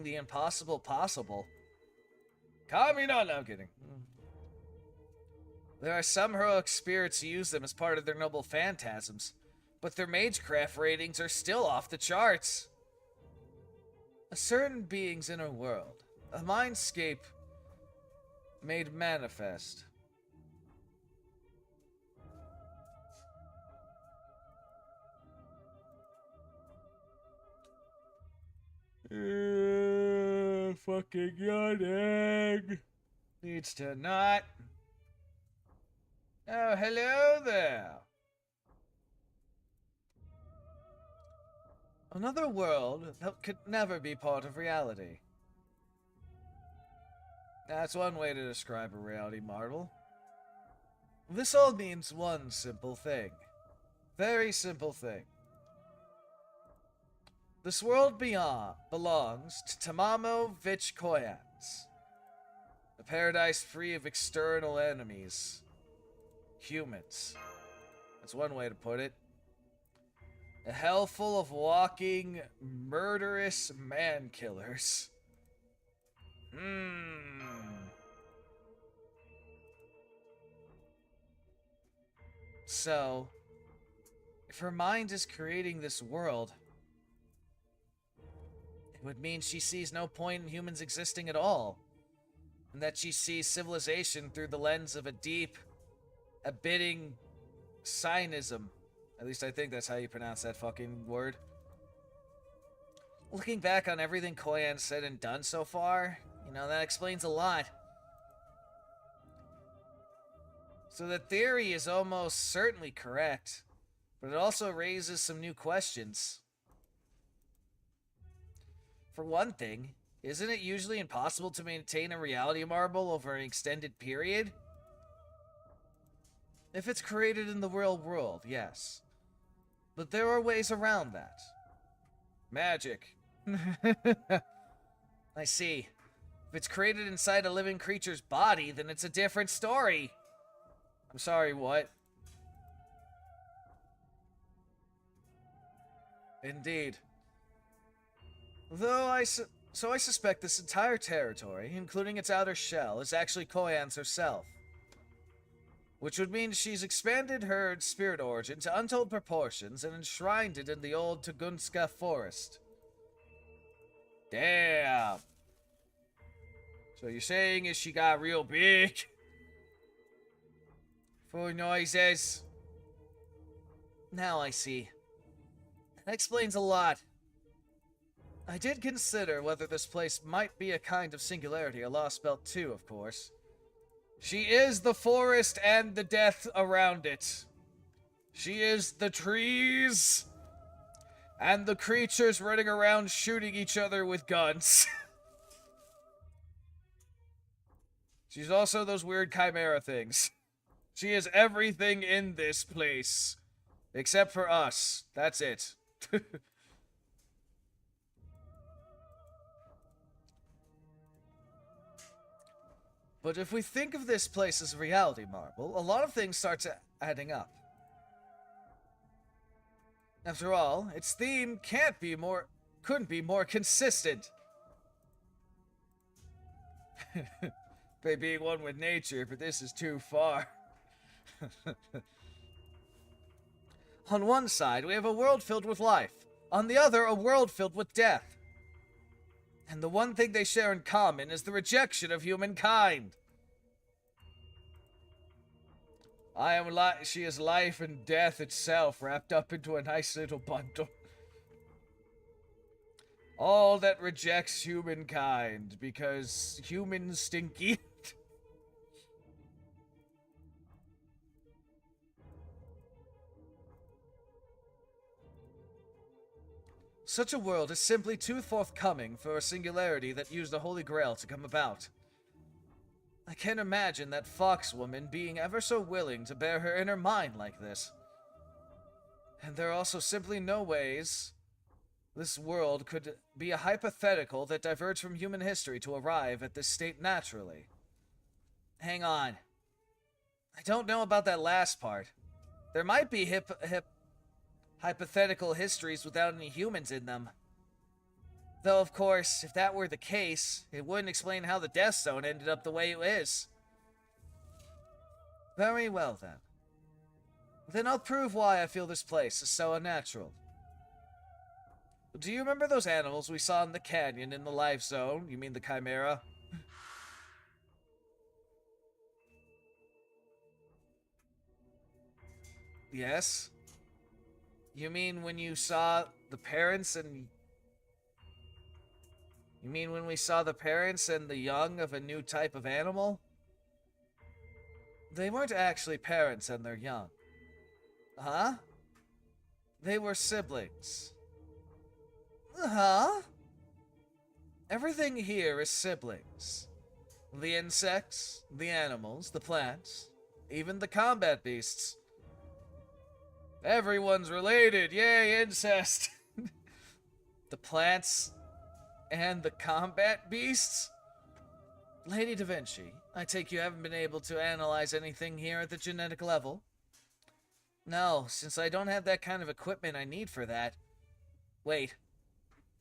the impossible possible. No, I'm kidding. There are some heroic spirits who use them as part of their noble phantasms, but their magecraft ratings are still off the charts. A certain being's inner world, a mindscape made manifest. Fucking yawning. Needs to not. Oh, hello there. Another world that could never be part of reality. That's one way to describe a reality marvel. This all means one simple thing. Very simple thing. This world beyond belongs to Tamamo Vich Koyans. A paradise free of external enemies. Humans. That's one way to put it. A hell full of walking, murderous man-killers. So, if her mind is creating this world, it would mean she sees no point in humans existing at all. And that she sees civilization through the lens of a deep, abiding Sainism. At least I think that's how you pronounce that fucking word. Looking back on everything Koyan said and done so far, that explains a lot. So the theory is almost certainly correct, but it also raises some new questions. For one thing, isn't it usually impossible to maintain a reality marble over an extended period? If it's created in the real world, yes. But there are ways around that. Magic. I see. If it's created inside a living creature's body, then it's a different story. I'm sorry, what? Indeed. Though I suspect this entire territory, including its outer shell, is actually Koyan's herself. Which would mean she's expanded her spirit origin to untold proportions and enshrined it in the old Tugunska forest. Damn. So you're saying is she got real big? For noises. Now I see. That explains a lot. I did consider whether this place might be a kind of singularity, a lost belt too, of course. She is the forest and the death around it. She is the trees and the creatures running around shooting each other with guns. She's also those weird chimera things. She is everything in this place. Except for us. That's it. But if we think of this place as a reality marble, a lot of things start adding up. After all, its theme couldn't be more consistent. By being one with nature, but this is too far. On one side, we have a world filled with life. On the other, a world filled with death. And the one thing they share in common is the rejection of humankind. She is life and death itself wrapped up into a nice little bundle. All that rejects humankind because humans stinky. Such a world is simply too forthcoming for a singularity that used the Holy Grail to come about. I can't imagine that fox woman being ever so willing to bear her inner mind like this. And there are also simply no ways this world could be a hypothetical that diverged from human history to arrive at this state naturally. Hang on. I don't know about that last part. There might be hypothetical histories without any humans in them. Though, of course, if that were the case, it wouldn't explain how the Death Zone ended up the way it is. Very well, then. Then I'll prove why I feel this place is so unnatural. Do you remember those animals we saw in the canyon in the life zone? You mean the Chimera? Yes? You mean when you saw the parents and... You mean when we saw the parents and the young of a new type of animal? They weren't actually parents and they're young. Huh? They were siblings. Huh? Everything here is siblings. The insects, the animals, the plants, even the combat beasts. Everyone's related. Yay, incest. The plants and the combat beasts? Lady Da Vinci, I take you haven't been able to analyze anything here at the genetic level? No, since I don't have that kind of equipment I need for that. Wait.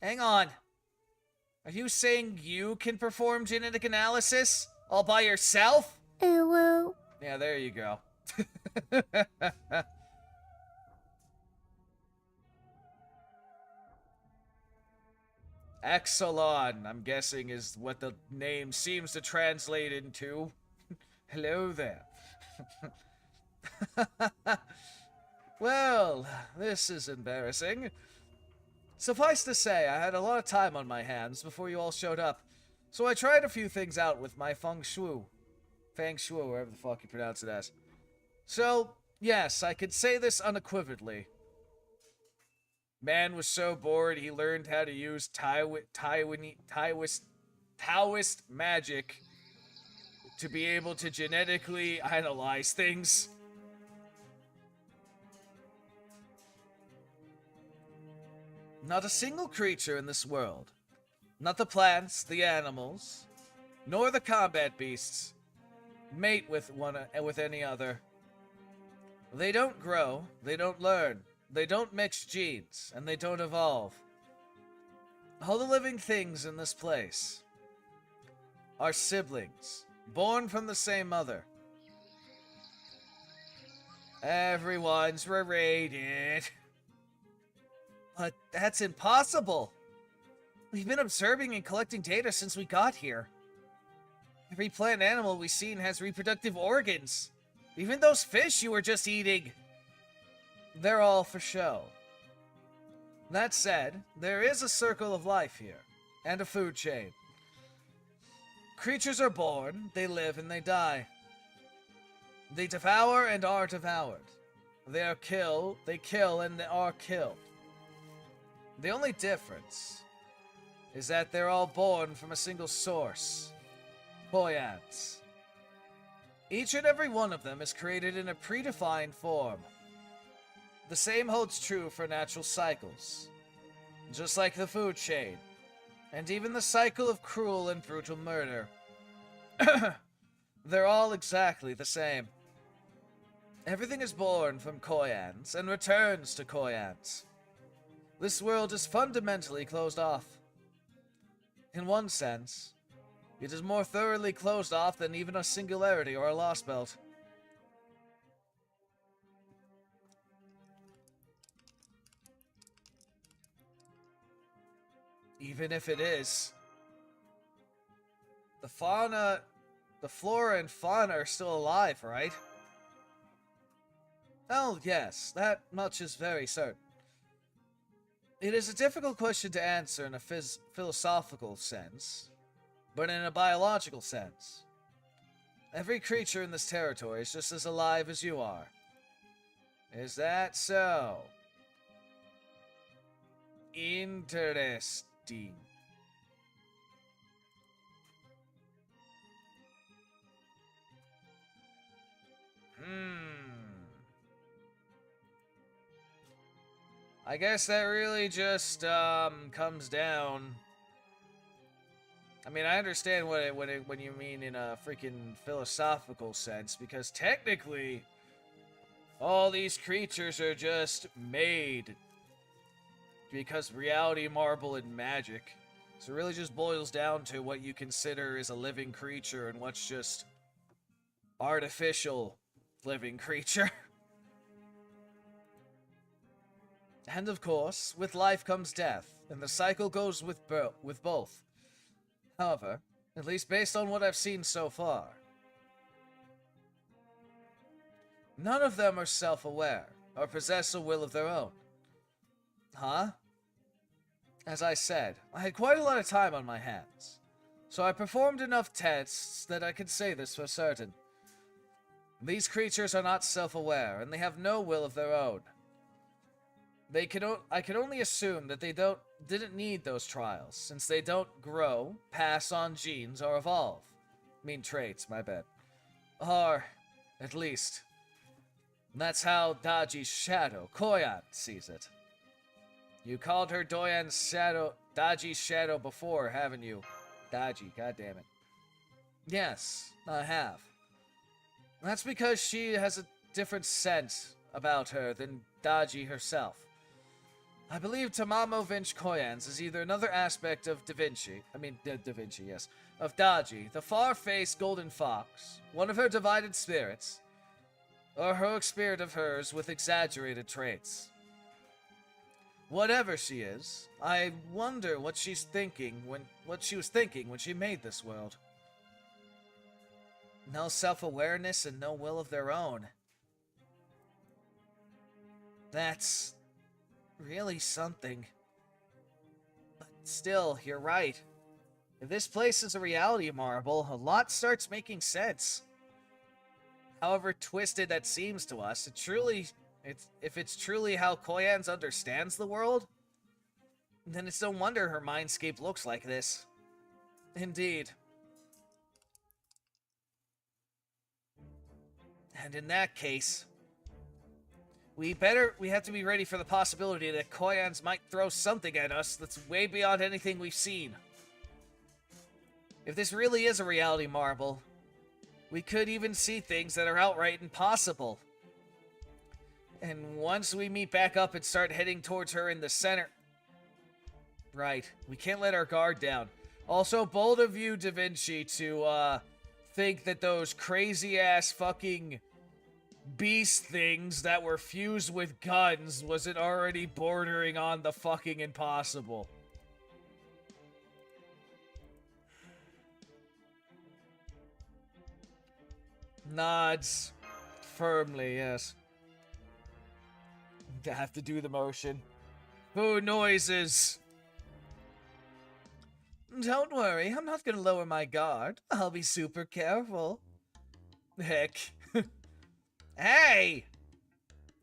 Hang on. Are you saying you can perform genetic analysis? All by yourself? Ooh. Yeah, there you go. Exelon, I'm guessing, is what the name seems to translate into. Hello there. Well, this is embarrassing. Suffice to say, I had a lot of time on my hands before you all showed up, so I tried a few things out with my feng shui, wherever the fuck you pronounce it as. So, yes, I could say this unequivocally. Man was so bored he learned how to use Taoist magic to be able to genetically analyze things. Not a single creature in this world, not the plants, the animals, nor the combat beasts, mate with any other. They don't grow, they don't learn, they don't mix genes, and they don't evolve. All the living things in this place are siblings, born from the same mother. Everyone's related. But that's impossible. We've been observing and collecting data since we got here. Every plant animal we've seen has reproductive organs. Even those fish you were just eating. They're all for show. That said, there is a circle of life here, and a food chain. Creatures are born, they live, and they die. They devour and are devoured. They kill, and they are killed. The only difference is that they're all born from a single source. Koyans. Each and every one of them is created in a predefined form. The same holds true for natural cycles, just like the food chain, and even the cycle of cruel and brutal murder. They're all exactly the same. Everything is born from Koyans and returns to Koyans. This world is fundamentally closed off. In one sense, it is more thoroughly closed off than even a Singularity or a Lost Belt. Even if it is, the flora and fauna are still alive, right? Oh, yes, that much is very certain. It is a difficult question to answer in a philosophical sense, but in a biological sense. Every creature in this territory is just as alive as you are. Is that so? Interesting. I guess that really just comes down. I mean, I understand when you mean in a freaking philosophical sense, because technically, all these creatures are just made because reality, marble, and magic. So it really just boils down to what you consider is a living creature and what's just artificial living creature. And of course, with life comes death, and the cycle goes with both. However, at least based on what I've seen so far, none of them are self-aware, or possess a will of their own. Huh? As I said, I had quite a lot of time on my hands, so I performed enough tests that I could say this for certain. These creatures are not self-aware, and they have no will of their own. I can only assume that they didn't need those trials, since they don't grow, pass on genes, or evolve. I mean traits, my bad. Or, at least, that's how Daji's shadow, Koyan, sees it. You called her Daji's shadow before, haven't you? Daji, goddammit. Yes, I have. That's because she has a different sense about her than Daji herself. I believe Tamamo Vinci Koyans is either another aspect of Da Vinci, yes, of Daji, the far-faced golden fox, one of her divided spirits, or a heroic spirit of hers with exaggerated traits. Whatever she is, I wonder what she was thinking when she made this world. No self-awareness and no will of their own. That's really something. But still, you're right. If this place is a reality marble, a lot starts making sense. However twisted that seems to us, if it's truly how Koyans understands the world, then it's no wonder her mindscape looks like this. Indeed. And in that case, we have to be ready for the possibility that Koyans might throw something at us that's way beyond anything we've seen. If this really is a reality marble, we could even see things that are outright impossible. And once we meet back up and start heading towards her in the center... Right, we can't let our guard down. Also, bold of you, Da Vinci, to, think that those crazy-ass fucking beast things that were fused with guns wasn't already bordering on the fucking impossible. Nods. Firmly, yes. I have to do the motion. Boo noises. Don't worry, I'm not gonna lower my guard. I'll be super careful. Heck. Hey!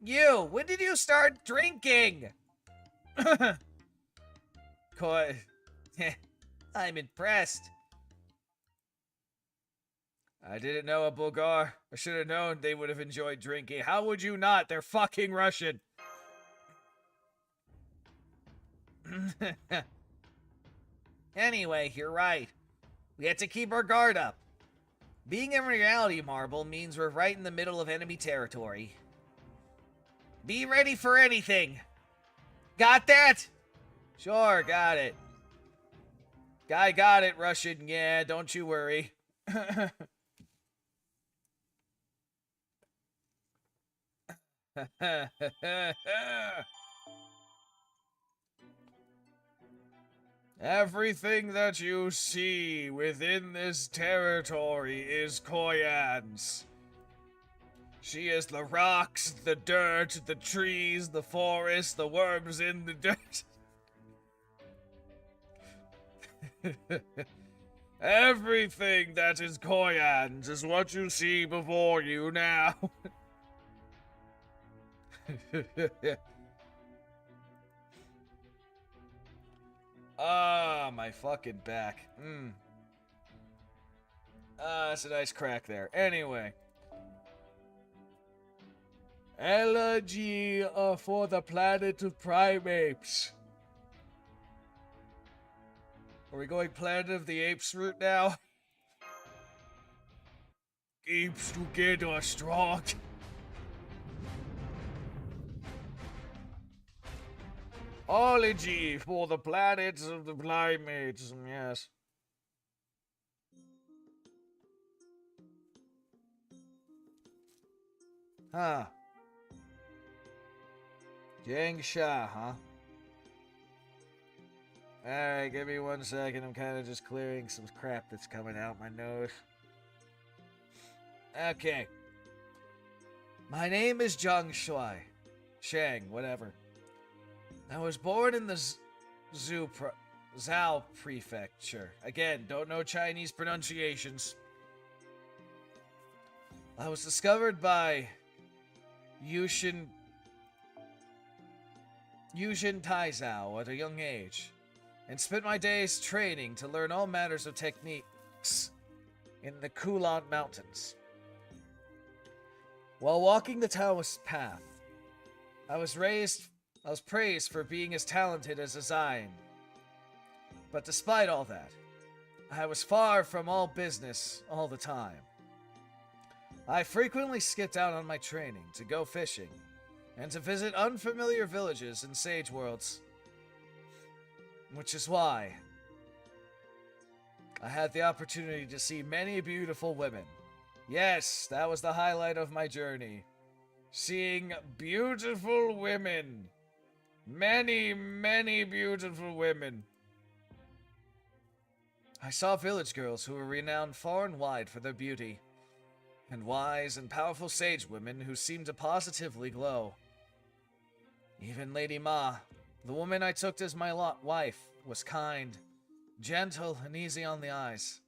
You, when did you start drinking? Koi. I'm impressed. I didn't know a Bulgar. I should have known they would have enjoyed drinking. How would you not? They're fucking Russian. Anyway, you're right. We have to keep our guard up. Being a reality marble means we're right in the middle of enemy territory. Be ready for anything. Got that? Sure, got it. Guy got it, Russian. Yeah, don't you worry. Everything that you see within this territory is Koyan's. She is the rocks, the dirt, the trees, the forest, the worms in the dirt. Everything that is Koyan's is what you see before you now. Ah, my fucking back. That's a nice crack there. Anyway. Elegy for the planet of primates. Are we going Planet of the Apes route now? Apes together strong. Ology for the planets of the primates, yes. Huh. Jiangsha, huh? Alright, give me 1 second. I'm kind of just clearing some crap that's coming out my nose. Okay. My name is Zhang Shui. Shang, whatever. I was born in the Zhao Prefecture. Again, don't know Chinese pronunciations. I was discovered by Yushin Taizao at a young age, and spent my days training to learn all matters of techniques in the Kulan Mountains. While walking the Taoist path, I was praised for being as talented as a Zain. But despite all that, I was far from all business all the time. I frequently skipped out on my training to go fishing and to visit unfamiliar villages and sage worlds. Which is why I had the opportunity to see many beautiful women. Yes, that was the highlight of my journey. Seeing beautiful women. Many, many beautiful women. I saw village girls who were renowned far and wide for their beauty, and wise and powerful sage women who seemed to positively glow. Even Lady Ma, the woman I took as my wife, was kind, gentle, and easy on the eyes.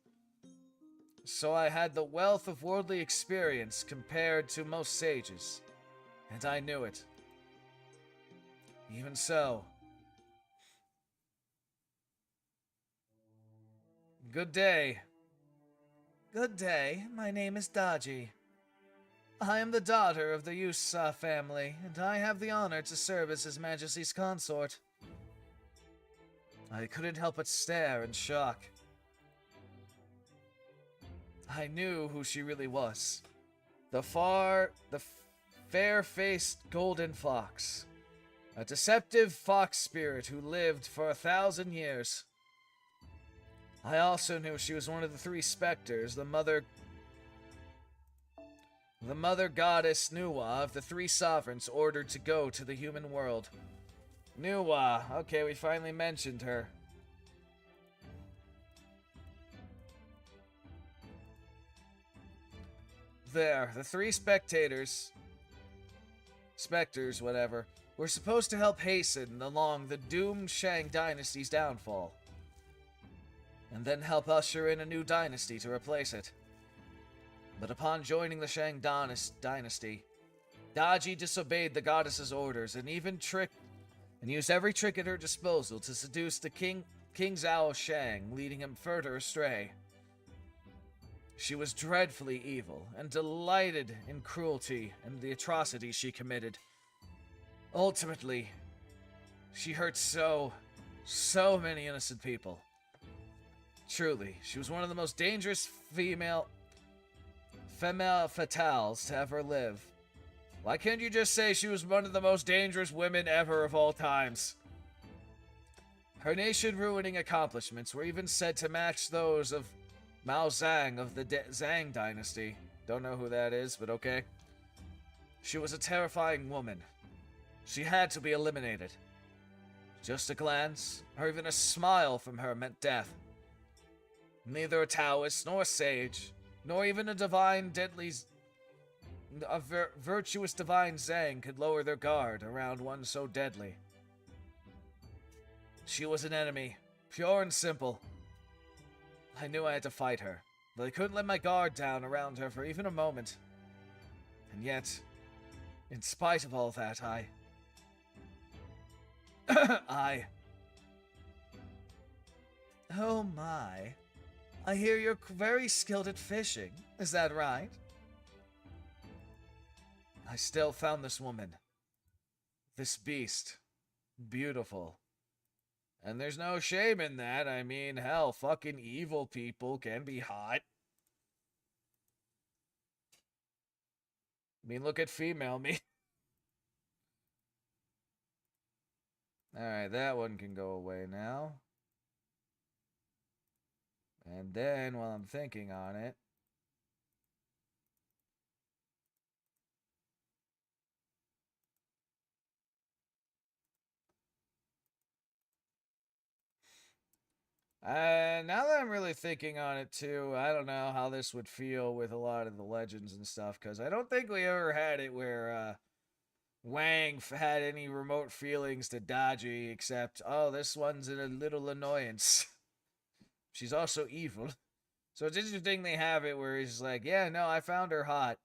So I had the wealth of worldly experience compared to most sages, and I knew it. Even so, good day. Good day, my name is Daji. I am the daughter of the Yusa family, and I have the honor to serve as His Majesty's consort. I couldn't help but stare in shock. I knew who she really was. The fair-faced golden fox. A deceptive fox spirit who lived for 1,000 years. I also knew she was one of the three specters, the mother goddess Nuwa of the three sovereigns ordered to go to the human world. Nuwa, okay, we finally mentioned her. There, the three spectors, whatever, were supposed to help hasten along the doomed Shang dynasty's downfall, and then help usher in a new dynasty to replace it. But upon joining the Shang dynasty, Daji disobeyed the goddess's orders and used every trick at her disposal to seduce the King Zhao Shang, leading him further astray. She was dreadfully evil and delighted in cruelty and the atrocities she committed. Ultimately, she hurt so many innocent people. Truly, she was one of the most dangerous female fatales to ever live. Why can't you just say she was one of the most dangerous women ever of all times? Her nation-ruining accomplishments were even said to match those of Mao Zhang of the Zhang dynasty. Don't know who that is, but okay. She was a terrifying woman. She had to be eliminated. Just a glance, or even a smile from her meant death. Neither a Taoist, nor a sage, nor even a virtuous divine Zhang could lower their guard around one so deadly. She was an enemy, pure and simple. I knew I had to fight her, but I couldn't let my guard down around her for even a moment. And yet, in spite of all that, Oh my. I hear you're very skilled at fishing. Is that right? I still found this woman. This beast. Beautiful. And there's no shame in that. I mean, hell, fucking evil people can be hot. I mean, look at female me. Alright, that one can go away now. And then, while I'm thinking on it, now that I'm really thinking on it too, I don't know how this would feel with a lot of the legends and stuff, because I don't think we ever had it where Wang had any remote feelings to Daji, except, oh, this one's a little annoyance. She's also evil. So it's interesting they have it where he's like, yeah, no, I found her hot.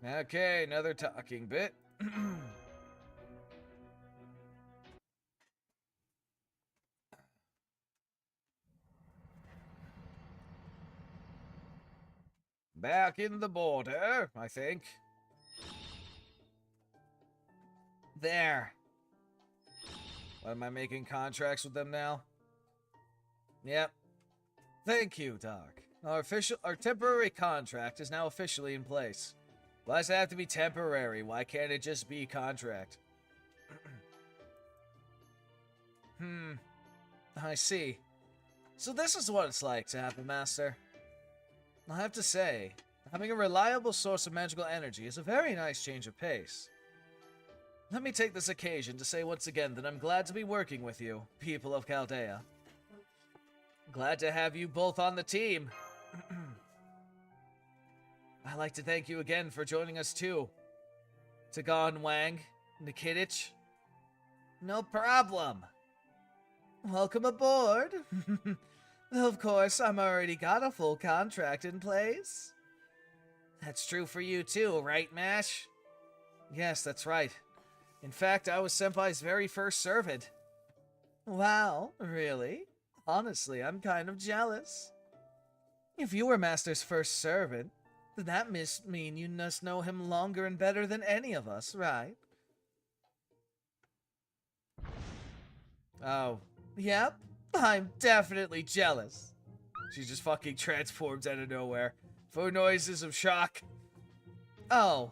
Okay, another talking bit. Back in the border, I think. There. What, am I making contracts with them now? Yep. Thank you, Doc. Our temporary contract is now officially in place. Why does it have to be temporary? Why can't it just be contract? I see. So this is what it's like to have a master. I have to say, having a reliable source of magical energy is a very nice change of pace. Let me take this occasion to say once again that I'm glad to be working with you, people of Chaldea. Glad to have you both on the team. I'd like to thank you again for joining us too. Tagon Wang, Nikitich. No problem. Welcome aboard. Of course, I'm already got a full contract in place. That's true for you too, right, Mash? Yes, that's right. In fact, I was Senpai's very first servant. Wow, really? Honestly, I'm kind of jealous. If you were Master's first servant, then that must mean you must know him longer and better than any of us, right? Oh, yep. I'm definitely jealous. She just fucking transforms out of nowhere. For noises of shock. Oh.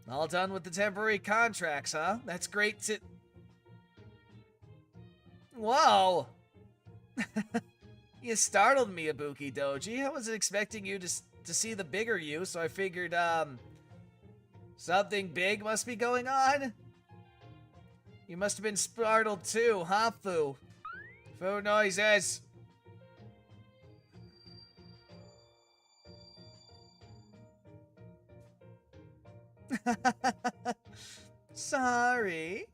All done with the temporary contracts, huh? That's great to... Whoa! You startled me, Ibuki Doji. I wasn't expecting you to see the bigger you, so I figured, something big must be going on? You must have been startled too, huh, Fu? Fu noises. Sorry.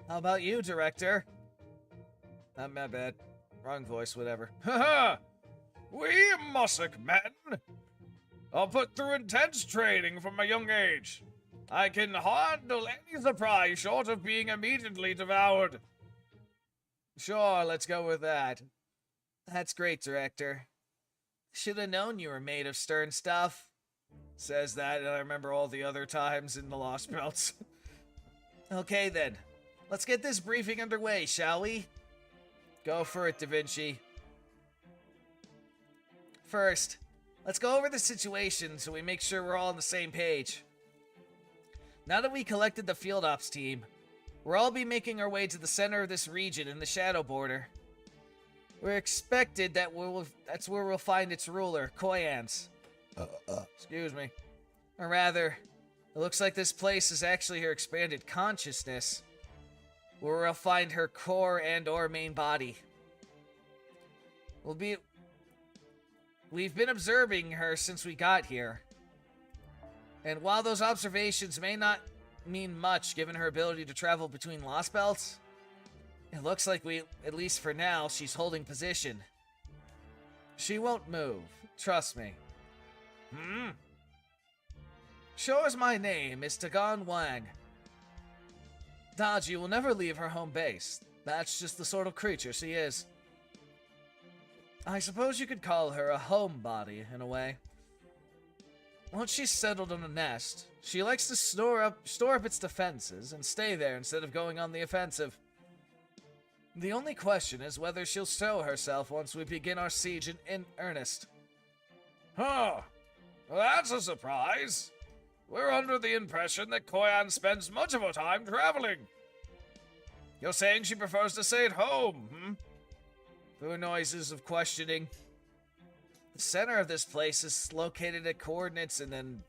How about you, director? Not my bad. Wrong voice, whatever. Haha! We Mossack men are put through intense training from a young age. I can handle any surprise short of being immediately devoured. Sure, let's go with that. That's great, director. Should have known you were made of stern stuff. Says that, and I remember all the other times in the Lost Belts. Okay, then. Let's get this briefing underway, shall we? Go for it, Da Vinci. First, let's go over the situation so we make sure we're all on the same page. Now that we collected the field ops team, we'll all be making our way to the center of this region in the Shadow Border. We're expected that that's where we'll find its ruler, Koyan's. Excuse me. Or rather, it looks like this place is actually her expanded consciousness, where we'll find her core and or main body. We've been observing her since we got here. And while those observations may not mean much given her ability to travel between Lost Belts, it looks like at least for now, she's holding position. She won't move, trust me. Sure as my name is Tagon Wang. Daji will never leave her home base. That's just the sort of creature she is. I suppose you could call her a homebody, in a way. Once she's settled in a nest, she likes to store up its defenses and stay there instead of going on the offensive. The only question is whether she'll show herself once we begin our siege in earnest. Huh. That's a surprise. We're under the impression that Koyan spends much of her time traveling. You're saying she prefers to stay at home, Through noises of questioning. The center of this place is located at coordinates and then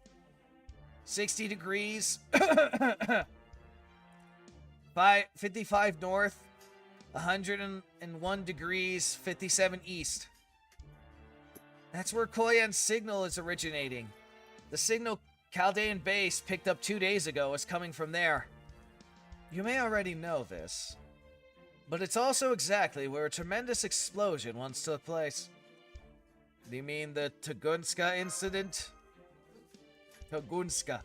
60 degrees, 55 north, 101 degrees, 57 east. That's where Koyan's signal is originating. The signal Chaldean base picked up 2 days ago is coming from there. You may already know this, but it's also exactly where a tremendous explosion once took place. Do you mean the Tugunska incident? Tugunska.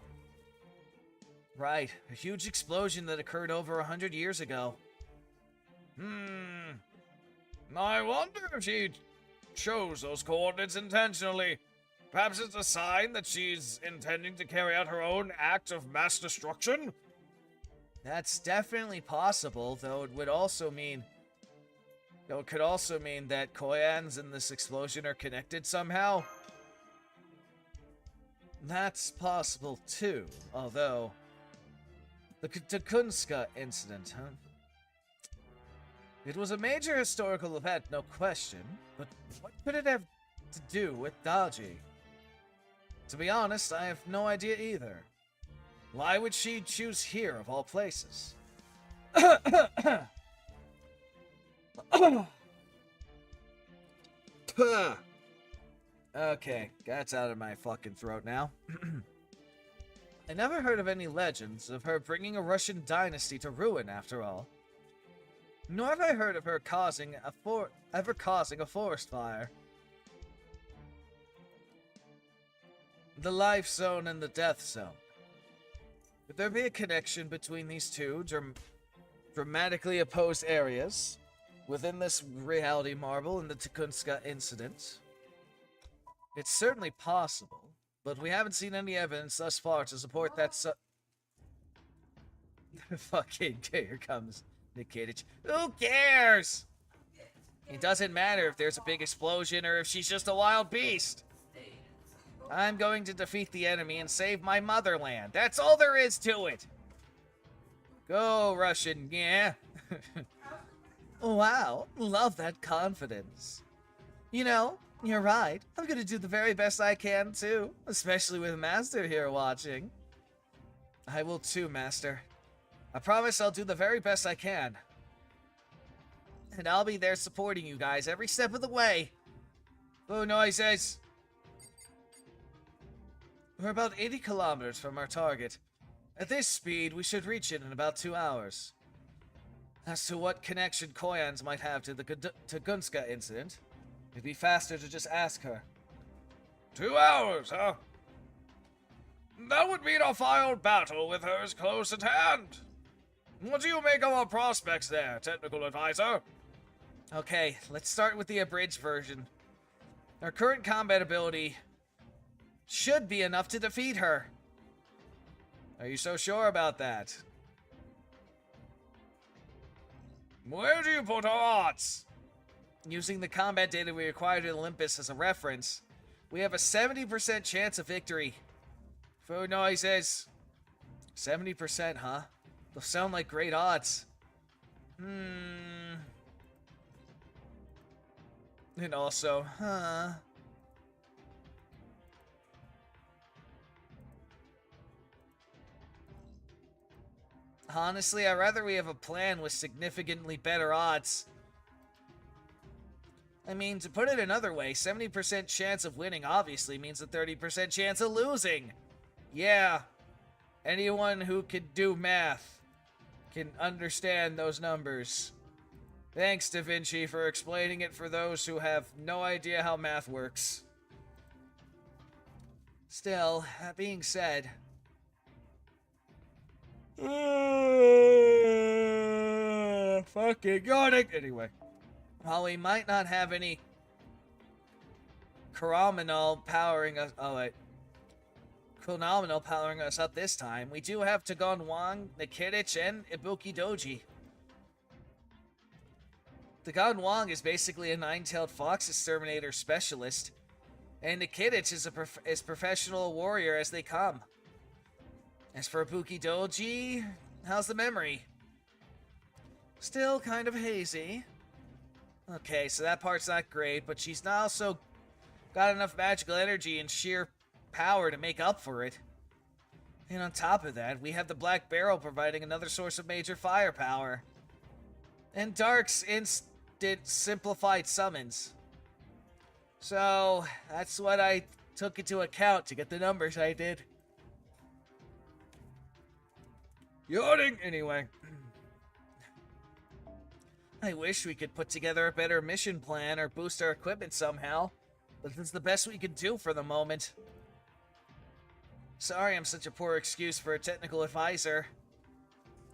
Right, a huge explosion that occurred over 100 years ago. I wonder if she chose those coordinates intentionally. Perhaps it's a sign that she's intending to carry out her own act of mass destruction? That's definitely possible, though it could also mean that Koyans and this explosion are connected somehow. That's possible too, although the Tukunska incident, huh? It was a major historical event, no question, but what could it have to do with Daji? To be honest, I have no idea either. Why would she choose here, of all places? Okay, that's out of my fucking throat now. I never heard of any legends of her bringing a Russian dynasty to ruin, after all. Nor have I heard of her ever causing a forest fire. The life zone and the death zone. Could there be a connection between these two dramatically opposed areas within this reality marble and the Tukunska incident? It's certainly possible, but we haven't seen any evidence thus far to support that Fucking, here comes Nikitich. Who cares? It doesn't matter if there's a big explosion or if she's just a wild beast. I'm going to defeat the enemy and save my motherland. That's all there is to it. Go, Russian, yeah. Wow, love that confidence. You know, you're right. I'm gonna do the very best I can, too. Especially with Master here watching. I will too, Master. I promise I'll do the very best I can. And I'll be there supporting you guys every step of the way. Boo noises. We're about 80 kilometers from our target. At this speed, we should reach it in about 2 hours. As to what connection Koyans might have to the Tugunska incident, it'd be faster to just ask her. 2 hours, huh? That would mean a final battle with her is close at hand. What do you make of our prospects there, technical advisor? Okay, let's start with the abridged version. Our current combat ability should be enough to defeat her. Are you so sure about that? Where do you put our odds? Using the combat data we acquired at Olympus as a reference, we have a 70% chance of victory. Food noises. 70%, huh? Those sound like great odds. And also, honestly, I'd rather we have a plan with significantly better odds. I mean, to put it another way, 70% chance of winning obviously means a 30% chance of losing. Yeah, anyone who can do math can understand those numbers. Thanks, Da Vinci, for explaining it for those who have no idea how math works. Still, that being said... fucking yawning! Anyway. While we might not have any Chronomenal powering us... Oh, wait. Chronomenal powering us up this time, we do have Tagon Wang, Nikitich, and Ibuki Doji. Tagon Wang is basically a nine-tailed fox exterminator specialist, and Nikitich is professional warrior as they come. As for Ibuki Doji, how's the memory? Still kind of hazy. Okay, so that part's not great, but she's also got enough magical energy and sheer power to make up for it. And on top of that, we have the Black Barrel providing another source of major firepower. And Dark's instant simplified summons. So, that's what I took into account to get the numbers I did. Yawning anyway. I wish we could put together a better mission plan or boost our equipment somehow, but that's the best we can do for the moment. Sorry I'm such a poor excuse for a technical advisor.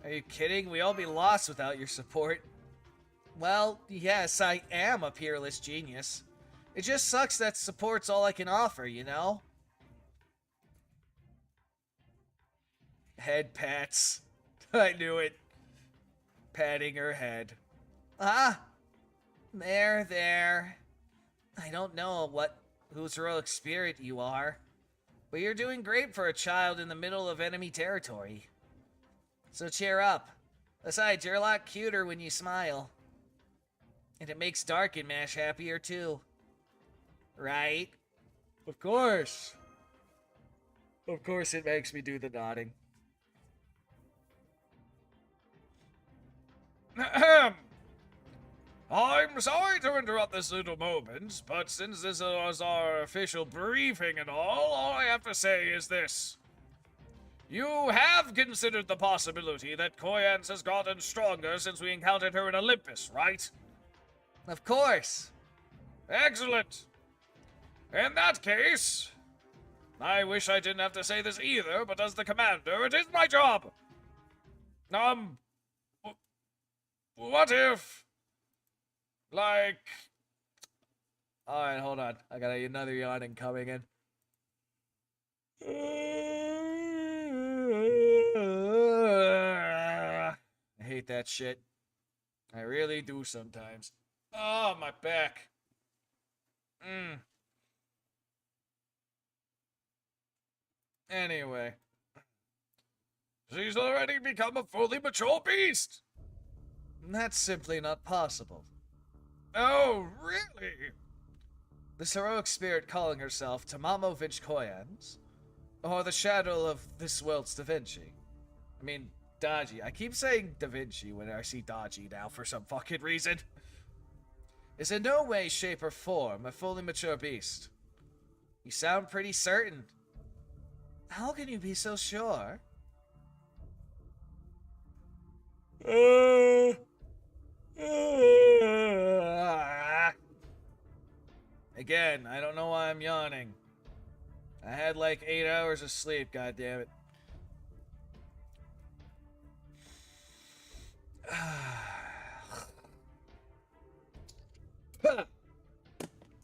Are you kidding? We'd all be lost without your support. Well, yes, I am a peerless genius. It just sucks that support's all I can offer, you know? Head pats. I knew it. Patting her head. Ah! There. I don't know whose heroic spirit you are, but you're doing great for a child in the middle of enemy territory. So cheer up. Besides, you're a lot cuter when you smile. And it makes Dark and Mash happier too. Right? Of course. Of course it makes me do the nodding. Ahem. I'm sorry to interrupt this little moment, but since this was our official briefing and all I have to say is this. You have considered the possibility that Koyan has gotten stronger since we encountered her in Olympus, right? Of course. Excellent. In that case, I wish I didn't have to say this either, but as the commander, it is my job. What if, like... Alright, hold on. I got another yawning coming in. I hate that shit. I really do sometimes. Oh, my back. Anyway. She's already become a fully mature beast. That's simply not possible. Oh, really? This heroic spirit calling herself Tamamovich Koyans, or the shadow of this world's Da Vinci. I mean, Daji. I keep saying Da Vinci when I see Daji now for some fucking reason. Is in no way, shape, or form a fully mature beast. You sound pretty certain. How can you be so sure? Again, I don't know why I'm yawning. I had like 8 hours of sleep, goddammit.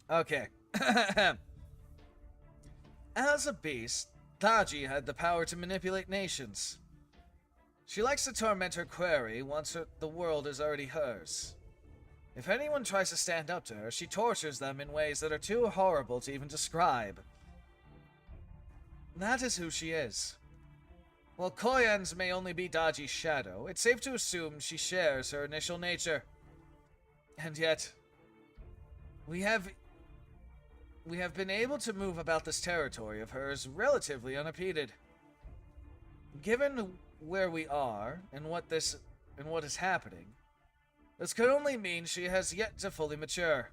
Okay. As a beast, Daji had the power to manipulate nations. She likes to torment her quarry once the world is already hers. If anyone tries to stand up to her, she tortures them in ways that are too horrible to even describe. That is who she is. While Koyan's may only be Daji's shadow, it's safe to assume she shares her initial nature. And yet, we have been able to move about this territory of hers relatively unimpeded. Given where we are and what is happening, this could only mean she has yet to fully mature.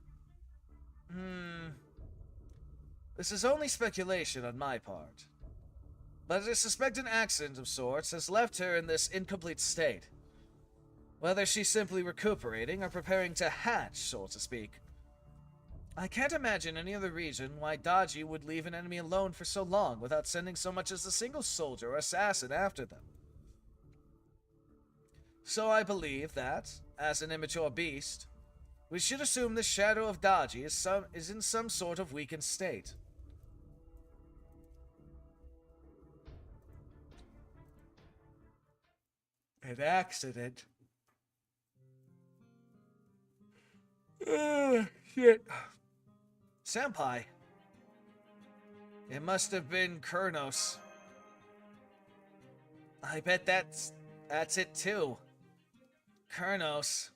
This is only speculation on my part, but I suspect an accident of sorts has left her in this incomplete state. Whether she's simply recuperating or preparing to hatch, so to speak. I can't imagine any other reason why Daji would leave an enemy alone for so long without sending so much as a single soldier or assassin after them. So I believe that, as an immature beast, we should assume the shadow of Daji is in some sort of weakened state. An accident? Shit. Senpai. It must have been Kurnos. I bet that's it too. Kurnos.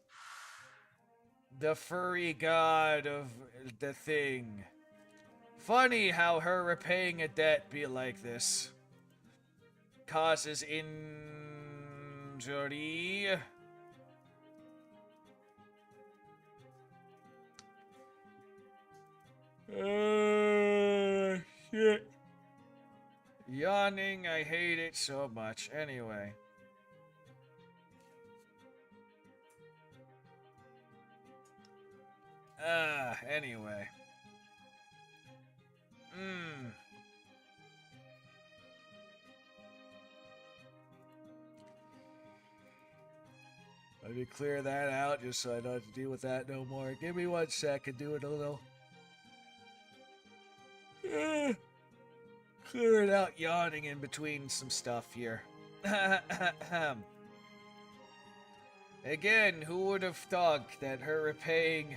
The furry god of the thing. Funny how her repaying a debt be like this. Causes injury. Shit. Yawning, I hate it so much. Anyway. Anyway. Let me clear that out just so I don't have to deal with that no more. Give me 1 second, do it a little. Clear it out, yawning in between some stuff here. Again, who would have thought that her repaying...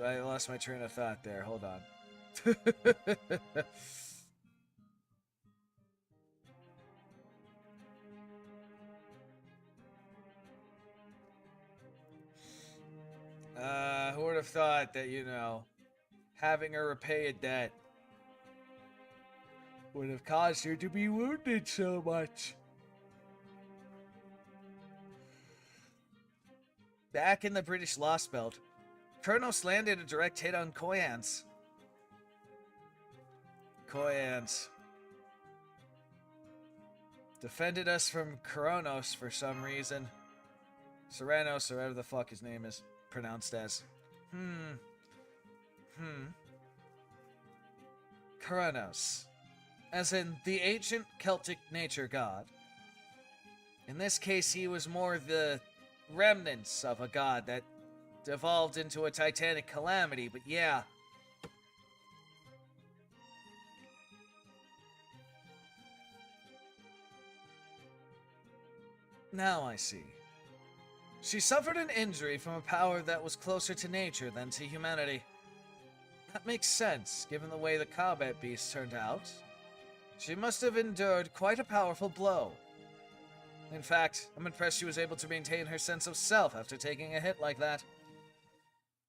I lost my train of thought there. Hold on. Who would have thought that, you know, having her repay a debt would have caused her to be wounded so much? Back in the British Lost Belt, Kronos landed a direct hit on Koyans. Koyans defended us from Kronos for some reason. Serranos, or whatever the fuck his name is pronounced as. Kronos, as in the ancient Celtic nature god. In this case, he was more the remnants of a god that devolved into a titanic calamity, but yeah. Now I see. She suffered an injury from a power that was closer to nature than to humanity. That makes sense, given the way the combat beast turned out. She must have endured quite a powerful blow. In fact, I'm impressed she was able to maintain her sense of self after taking a hit like that.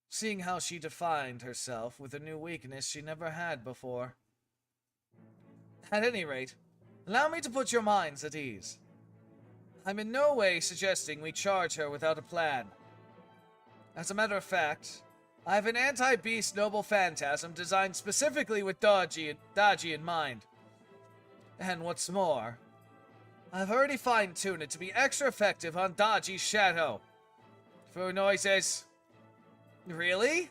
Seeing how she defined herself with a new weakness she never had before. At any rate, allow me to put your minds at ease. I'm in no way suggesting we charge her without a plan. As a matter of fact, I have an anti-beast noble phantasm designed specifically with Dodgy in mind. And what's more, I've already fine-tuned it to be extra effective on Dodgy's shadow. Foo noises. Really?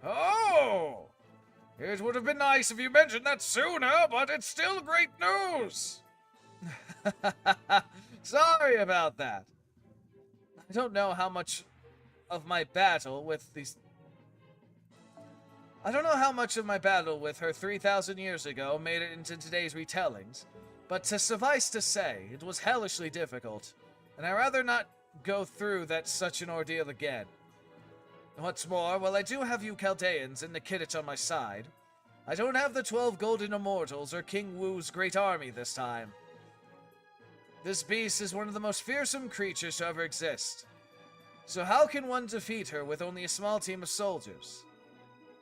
Oh! It would have been nice if you mentioned that sooner, but it's still great news! Sorry about that. I don't know how much of my battle with these... I don't know how much of my battle with her 3,000 years ago made it into today's retellings, but to suffice to say, it was hellishly difficult, and I'd rather not go through such an ordeal again. What's more, while I do have you Chaldeans and the Kidditch on my side, I don't have the 12 Golden Immortals or King Wu's great army this time. This beast is one of the most fearsome creatures to ever exist. So how can one defeat her with only a small team of soldiers?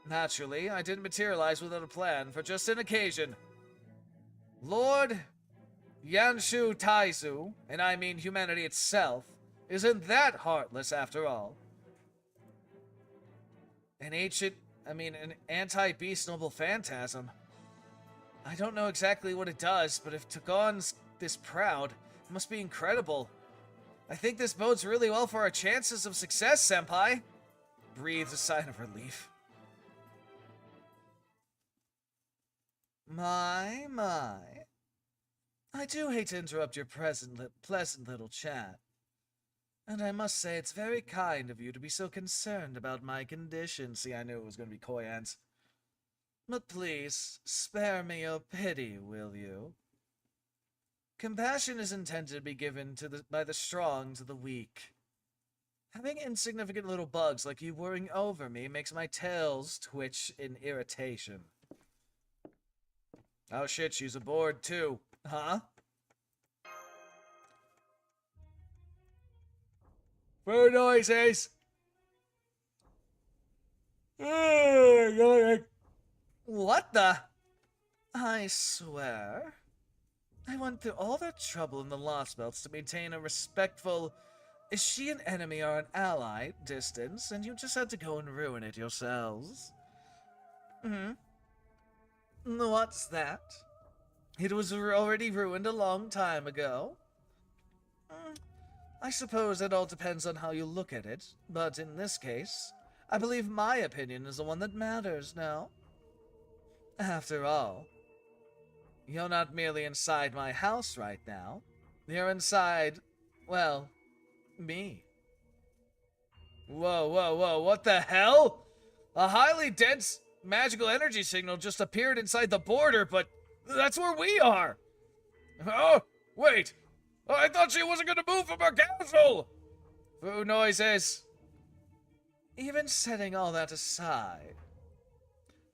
Naturally, I didn't materialize without a plan for just an occasion. Lord Yanshu Taizu, and I mean humanity itself, isn't that heartless after all. An anti-beast noble phantasm. I don't know exactly what it does, but if Tagon's this proud, it must be incredible. I think this bodes really well for our chances of success, Senpai. Breathes a sigh of relief. My. I do hate to interrupt your pleasant little chat. And I must say, it's very kind of you to be so concerned about my condition. See, I knew it was going to be Koyan's. But please, spare me your pity, will you? Compassion is intended to be given by the strong to the weak. Having insignificant little bugs like you worrying over me makes my tails twitch in irritation. Oh shit, she's aboard too. Huh? Foo noises! What the? I swear. I went through all that trouble in the Lost Belts to maintain a respectful, is she an enemy or an ally distance, and you just had to go and ruin it yourselves. What's that? It was already ruined a long time ago. I suppose it all depends on how you look at it, but in this case, I believe my opinion is the one that matters now. After all, you're not merely inside my house right now. You're inside, well, me. Whoa, what the hell? A highly dense magical energy signal just appeared inside the border, but that's where we are. Oh, wait. I thought she wasn't gonna move from her castle. Foo noises. Even setting all that aside,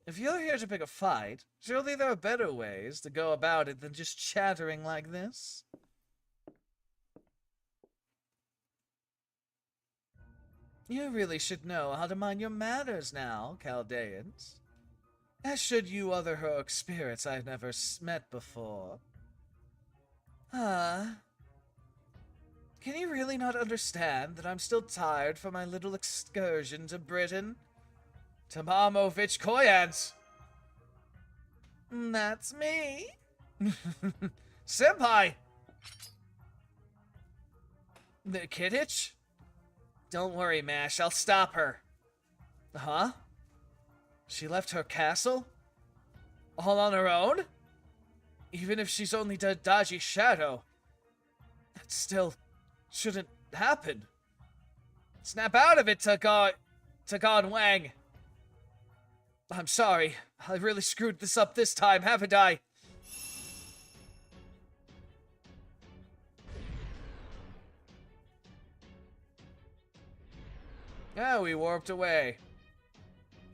if you're here to pick a fight, surely there are better ways to go about it than just chattering like this. You really should know how to mind your manners now, Chaldeans. As should you other heroic spirits I've never met before. Can you really not understand that I'm still tired from my little excursion to Britain? To Mamovich Koyans. That's me. Senpai! The Kidditch? Don't worry, Mash, I'll stop her. Huh? She left her castle? All on her own? Even if she's only a dodgy shadow, that still shouldn't happen. Snap out of it, Tagon Wang. I'm sorry. I really screwed this up this time, haven't I? Yeah, we warped away.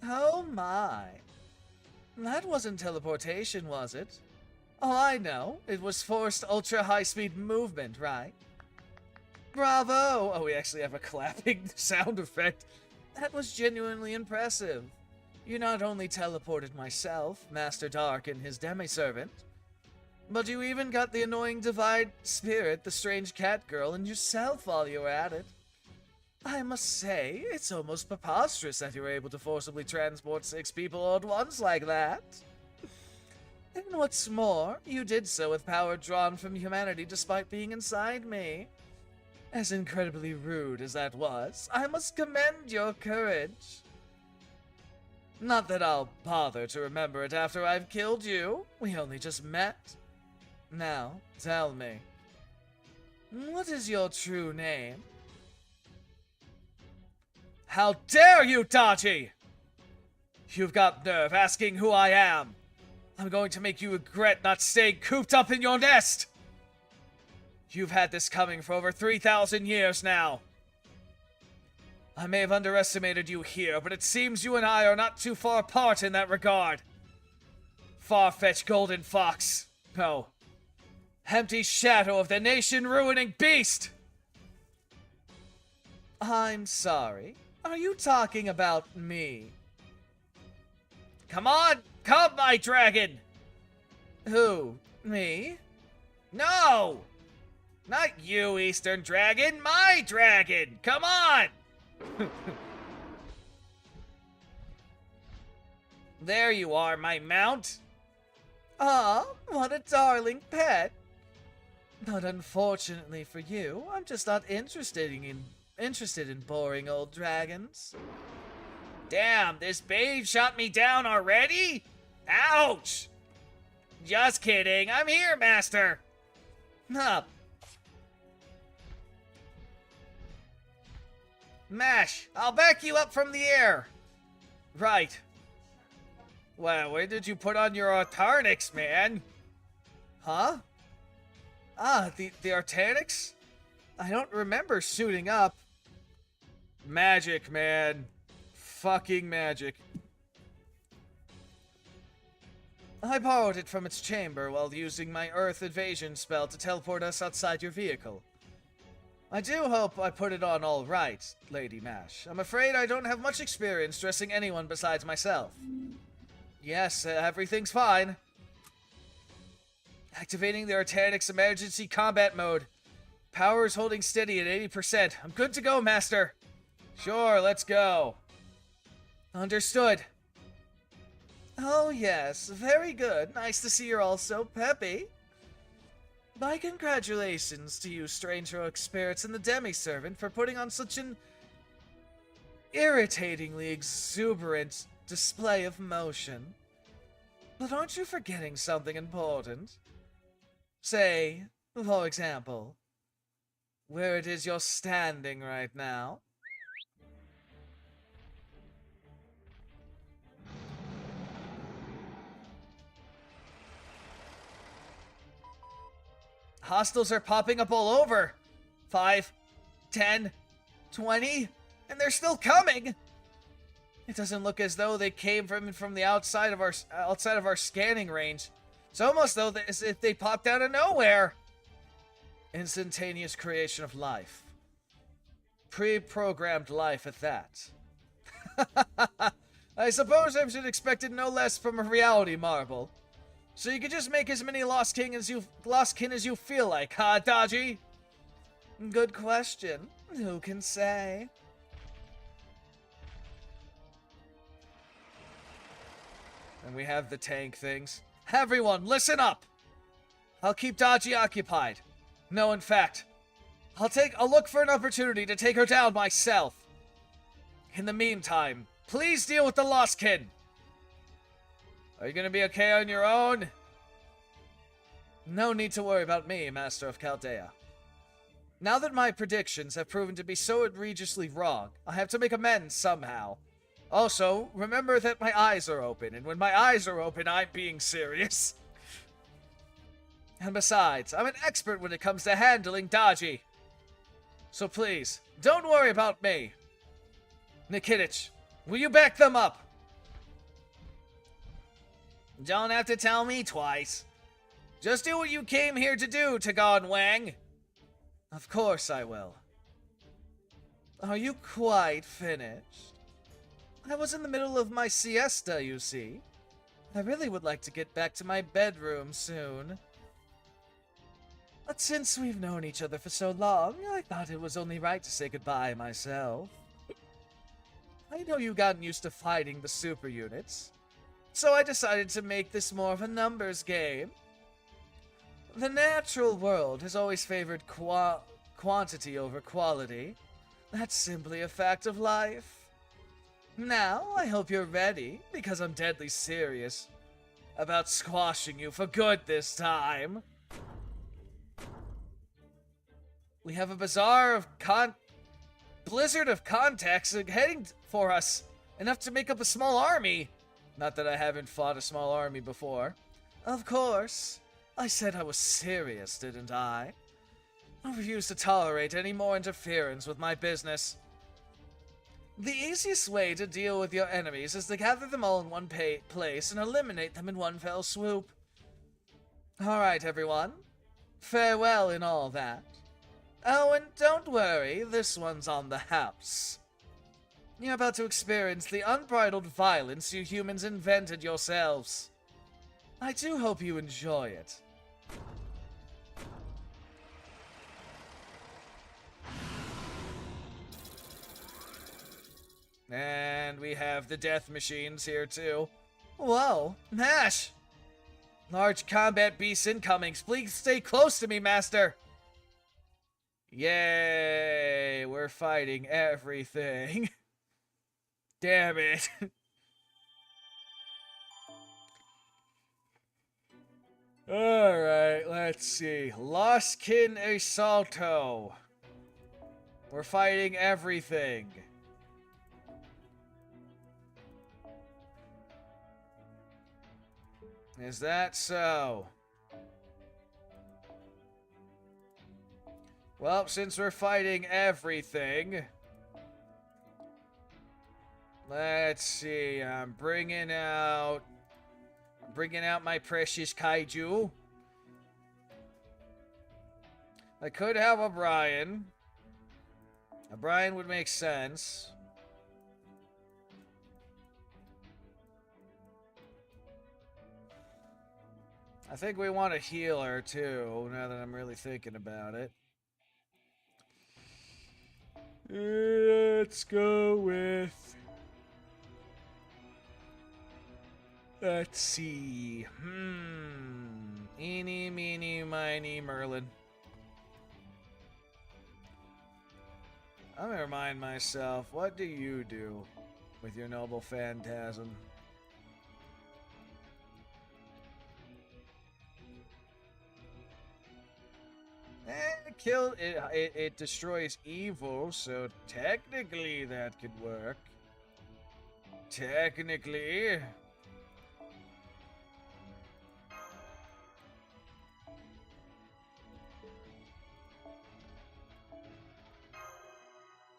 Oh my. That wasn't teleportation, was it? Oh, I know. It was forced ultra-high-speed movement, right? Bravo! Oh, we actually have a clapping sound effect. That was genuinely impressive. You not only teleported myself, Master Dark, and his demi-servant, but you even got the annoying divine spirit, the strange cat girl, and yourself while you were at it. I must say, it's almost preposterous that you were able to forcibly transport 6 people all at once like that. And what's more, you did so with power drawn from humanity despite being inside me. As incredibly rude as that was, I must commend your courage. Not that I'll bother to remember it after I've killed you. We only just met. Now, tell me, what is your true name? How dare you, Dachi! You've got nerve asking who I am. I'm going to make you regret not staying cooped up in your nest. You've had this coming for over 3,000 years now. I may have underestimated you here, but it seems you and I are not too far apart in that regard. Far-fetched golden fox. No. Empty shadow of the nation-ruining beast! I'm sorry. Are you talking about me? Come on! Come, my dragon! Who? Me? No! Not you, Eastern Dragon! My dragon! Come on! There you are, my mount! Ah, what a darling pet! But unfortunately for you, I'm just not interested in boring old dragons. Damn, this babe shot me down already? Ouch! Just kidding, I'm here, Master! Up. Mash, I'll back you up from the air! Right. Well, when did you put on your Artarnix, man? Huh? Ah, the Artarnix? I don't remember suiting up. Magic, man. Fucking magic. I borrowed it from its chamber while using my Earth evasion spell to teleport us outside your vehicle. I do hope I put it on all right, Lady Mash. I'm afraid I don't have much experience dressing anyone besides myself. Yes, everything's fine. Activating the Artanix emergency combat mode. Power is holding steady at 80%. I'm good to go, Master. Sure, let's go. Understood. Oh, yes. Very good. Nice to see you're all so peppy. My congratulations to you, strange heroic spirits and the demi-servant, for putting on such an irritatingly exuberant display of motion. But aren't you forgetting something important? Say, for example, where it is you're standing right now. Hostiles are popping up all over. 5, 10, 20, and they're still coming. It doesn't look as though they came from the outside of our scanning range. It's almost as if they popped out of nowhere. Instantaneous creation of life. Pre-programmed life at that. I suppose I should expect it no less from a reality marble. So you can just make as many lost kin as you feel like, huh, Dodgy? Good question. Who can say? And we have the tank things. Everyone, listen up! I'll keep Dodgy occupied. No, in fact, I'll look for an opportunity to take her down myself. In the meantime, please deal with the lost kin. Are you gonna be okay on your own? No need to worry about me, Master of Chaldea. Now that my predictions have proven to be so egregiously wrong, I have to make amends somehow. Also, remember that my eyes are open, and when my eyes are open, I'm being serious. And besides, I'm an expert when it comes to handling Dodgy. So please, don't worry about me. Nikitich, will you back them up? Don't have to tell me twice. Just do what you came here to do, Tagon Wang. Of course I will. Are you quite finished? I was in the middle of my siesta, you see. I really would like to get back to my bedroom soon. But since we've known each other for so long, I thought it was only right to say goodbye myself. I know you've gotten used to fighting the super units, so I decided to make this more of a numbers game. The natural world has always favored quantity over quality. That's simply a fact of life. Now, I hope you're ready, because I'm deadly serious about squashing you for good this time. We have a blizzard of contacts heading for us, enough to make up a small army. Not that I haven't fought a small army before. Of course. I said I was serious, didn't I? I refuse to tolerate any more interference with my business. The easiest way to deal with your enemies is to gather them all in one place and eliminate them in one fell swoop. Alright, everyone. Farewell in all that. Oh, and don't worry, this one's on the house. You're about to experience the unbridled violence you humans invented yourselves. I do hope you enjoy it. And we have the death machines here too. Whoa, Nash! Large combat beasts incoming. Please stay close to me, Master. Yay, we're fighting everything. Damn it. Alright, let's see. Lost Kin Assalto. We're fighting everything. Is that so? Well, since we're fighting everything, let's see. I'm bringing out my precious kaiju. I could have O'Brien. O'Brien would make sense. I think we want a healer too, now that I'm really thinking about it. Let's go with... Let's see. Eeny, meeny, miny, Merlin. I'm gonna remind myself, what do you do with your noble phantasm? It destroys evil, so technically that could work. Technically.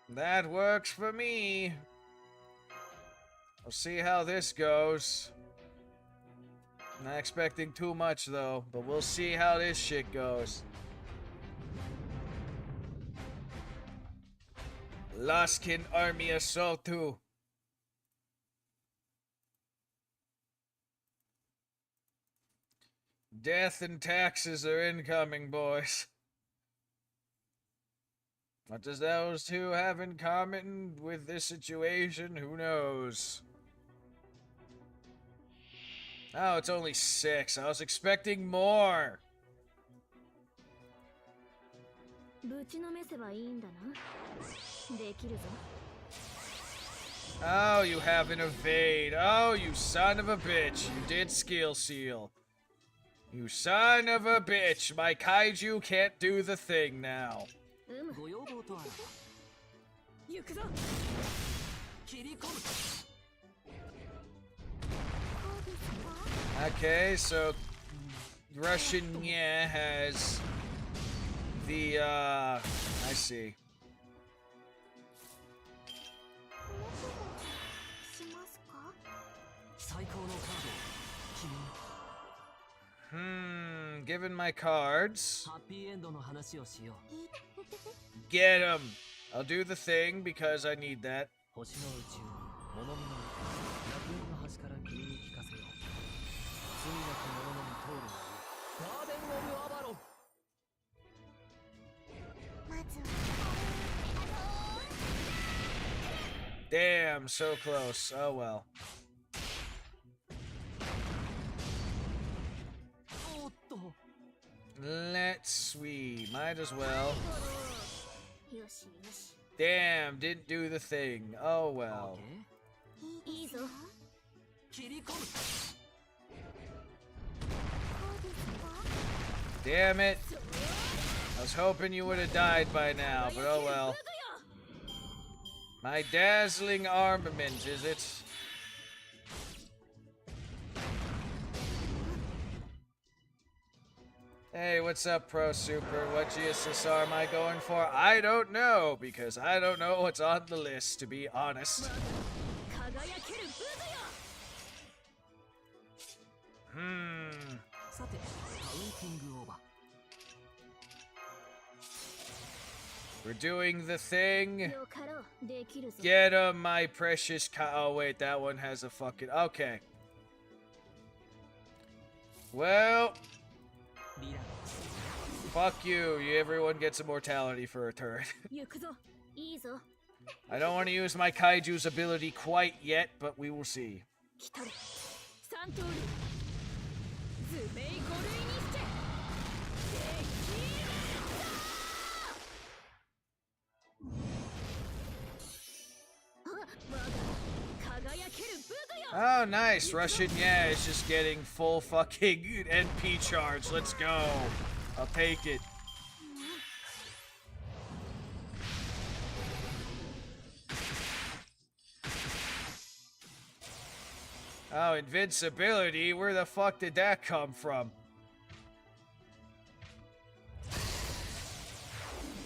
That works for me. We'll see how this goes. Not expecting too much though, but we'll see how this shit goes. Laskin army assault too. Death and taxes are incoming, boys. What does those two have in common with this situation? Who knows? Oh, it's only 6. I was expecting more. Oh, you have an evade. Oh, you son of a bitch. You did skill seal. You son of a bitch. My kaiju can't do the thing now. Okay, so Russian has the I see. Given my cards. Get him! I'll do the thing because I need that. Damn, so close. Oh well. We might as well. Damn, didn't do the thing. Oh well. Damn it. I was hoping you would have died by now, but oh well. My dazzling armament, is it? Hey, what's up, Pro Super? What GSSR am I going for? I don't know, because I don't know what's on the list, to be honest. We're doing the thing. Get him, my precious oh, wait, that one has a fucking... Okay. Well... Fuck you. Everyone gets immortality for a turn. I don't want to use my kaiju's ability quite yet, but we will see. Oh, nice. Russian, yeah, is just getting full fucking NP charge. Let's go. I'll take it. Oh, invincibility? Where the fuck did that come from?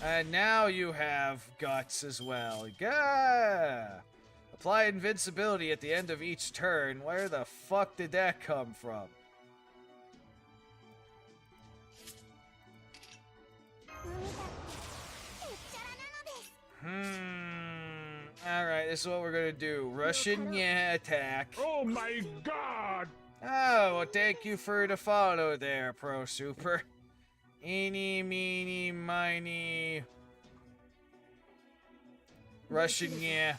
And now you have guts as well. Gah! Apply invincibility at the end of each turn. Where the fuck did that come from? Alright, this is what we're gonna do. Russian, yeah, attack. Oh my god! Oh, well, thank you for the follow there, Pro Super. Eeny, meeny, miny. Russian, yeah.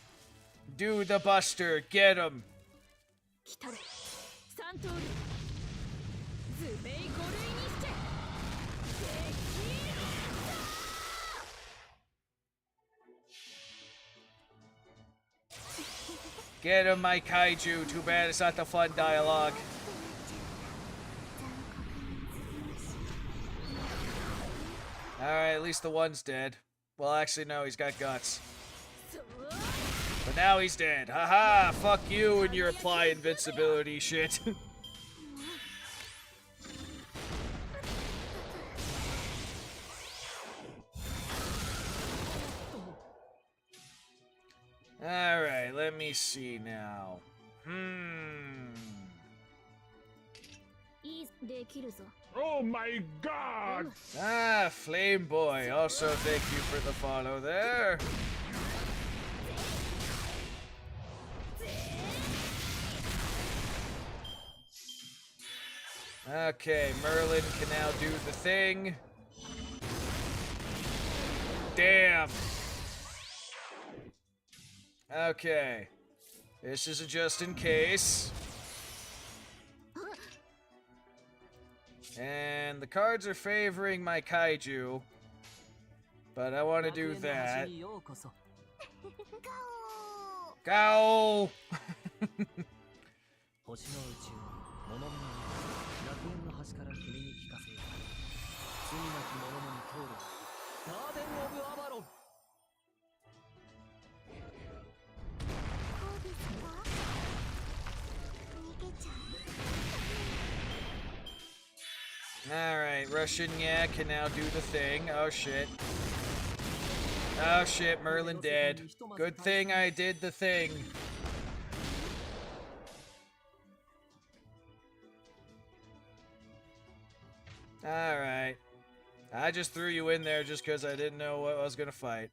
Do the buster, get him. 来たれ三通りズベイ5類にしてできる Get him, my kaiju. Too bad it's not the fun dialogue. Alright, at least the one's dead. Well, actually, no, he's got guts. そう But now he's dead. Haha, fuck you and your apply invincibility shit. Alright, let me see now. いいできるぞ Oh my god! Ah, Flame Boy. Also, thank you for the follow there. Okay, Merlin can now do the thing. Damn. Okay. This is a just in case. And the cards are favoring my kaiju. But I want to do that. ようこそ Go! 星の宇宙物々の楽園の端から君に聞かせよう罪なき者のに通るガーデン・オブ・アバロン Alright, Russian yeah can now do the thing. Oh shit. Oh shit, Merlin dead. Good thing I did the thing. Alright. I just threw you in there just because I didn't know what I was gonna fight.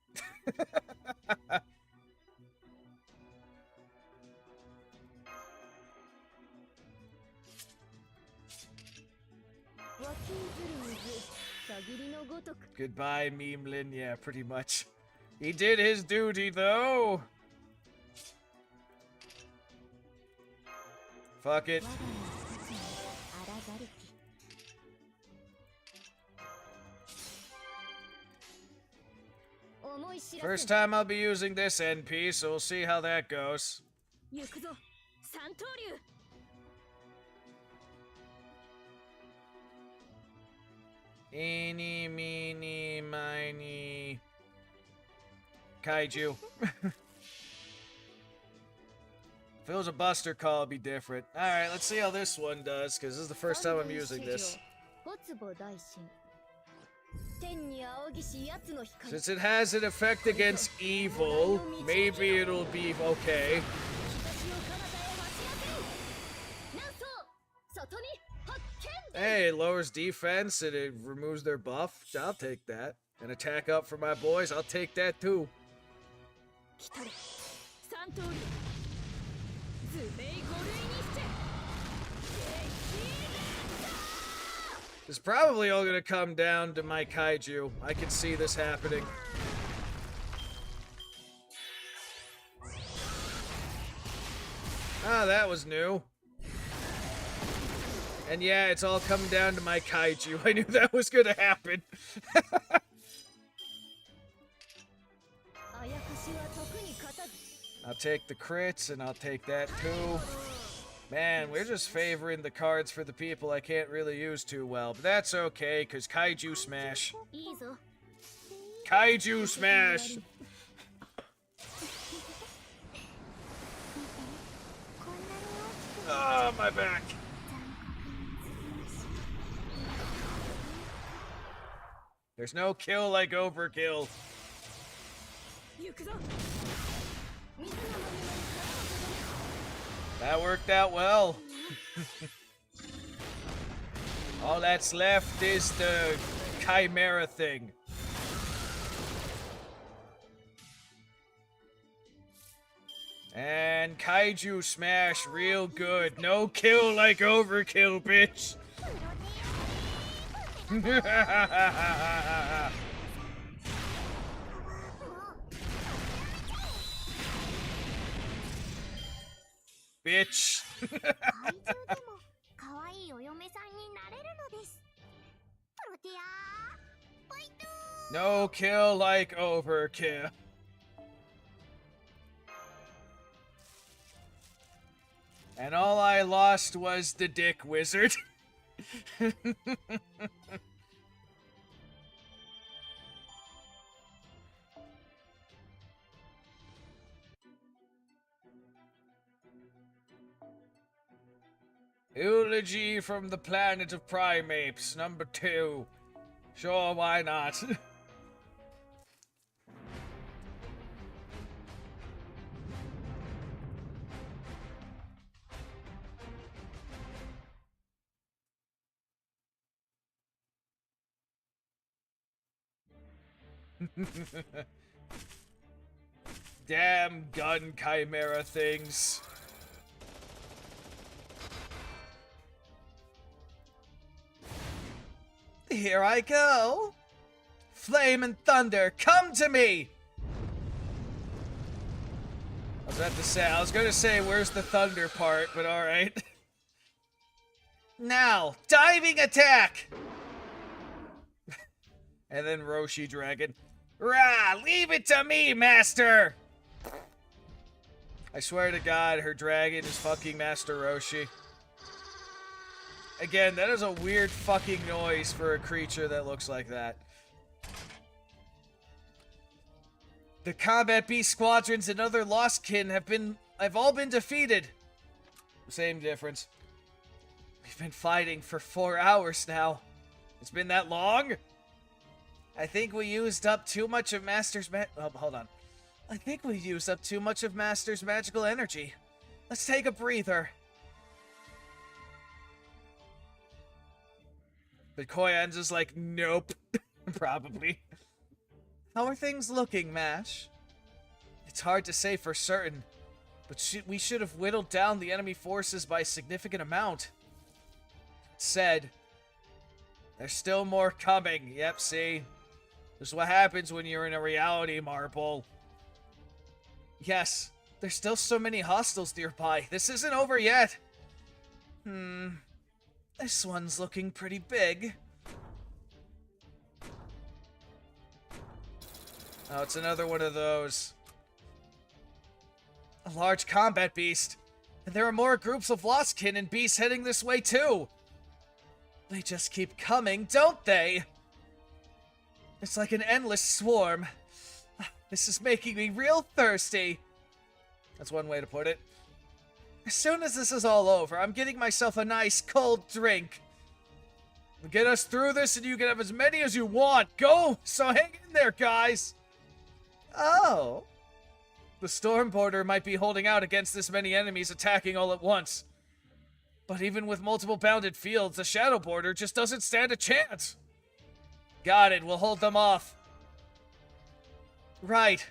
Goodbye, Memelin. Yeah, pretty much. He did his duty, though. Fuck it. First time I'll be using this NP, so we'll see how that goes. 行くぞ三刀流 Eeny, meeny, miny. Kaiju. If it was a buster call, it'd be different. Alright, let's see how this one does, because this is the first time I'm using this. 没坪大神天に仰ぎし奴の光 Since it has an effect against evil, maybe it'll be okay. 私の彼方へ走らせよなんそう外に発見 Hey, it lowers defense and it removes their buff. I'll take that. An attack up for my boys, I'll take that too. 来たれ三刀流ズベイ5類にしてできる It's probably all gonna come down to my kaiju. I can see this happening. Ah, that was new. And yeah, it's all coming down to my kaiju. I knew that was gonna happen. あやかしは特に勝たず I'll take the crits and I'll take that too. Man, we're just favoring the cards for the people I can't really use too well. But that's okay, because Kaiju Smash. いいぞ Kaiju Smash! Ah, my back. There's no kill like overkill. 行くぞ That worked out well. All that's left is the Chimera thing. And kaiju smash real good. No kill like overkill, bitch. Bitch. 怪獣でも可愛いお嫁さんになれるのです。プロテアファイト。 No kill like overkill. And all I lost was the dick wizard. Eulogy from the planet of primates, number 2. Sure, why not? Damn gun chimera things. Here I go. Flame and thunder, come to me. I was gonna say, where's the thunder part, but alright. Now, diving attack! And then Roshi Dragon. Rah! Leave it to me, master! I swear to God, her dragon is fucking Master Roshi. Again, that is a weird fucking noise for a creature that looks like that. The combat beast squadrons and other lost kin have all been defeated. Same difference. We've been fighting for 4 hours now. It's been that long? I think we used up too much of Master's hold on. I think we used up too much of Master's magical energy. Let's take a breather. But Koyan's is like, nope. Probably. How are things looking, Mash? It's hard to say for certain, but we should have whittled down the enemy forces by a significant amount. Said, there's still more coming. Yep, see? This is what happens when you're in a reality marble. Yes, there's still so many hostiles nearby. This isn't over yet. This one's looking pretty big. Oh, it's another one of those. A large combat beast. And there are more groups of Lostkin and beasts heading this way too. They just keep coming, don't they? It's like an endless swarm. This is making me real thirsty. That's one way to put it. As soon as this is all over, I'm getting myself a nice cold drink. We'll get us through this and you can have as many as you want. Go! So hang in there, guys! Oh. The Storm Border might be holding out against this many enemies attacking all at once. But even with multiple bounded fields, the Shadow Border just doesn't stand a chance. Got it, we'll hold them off. Right.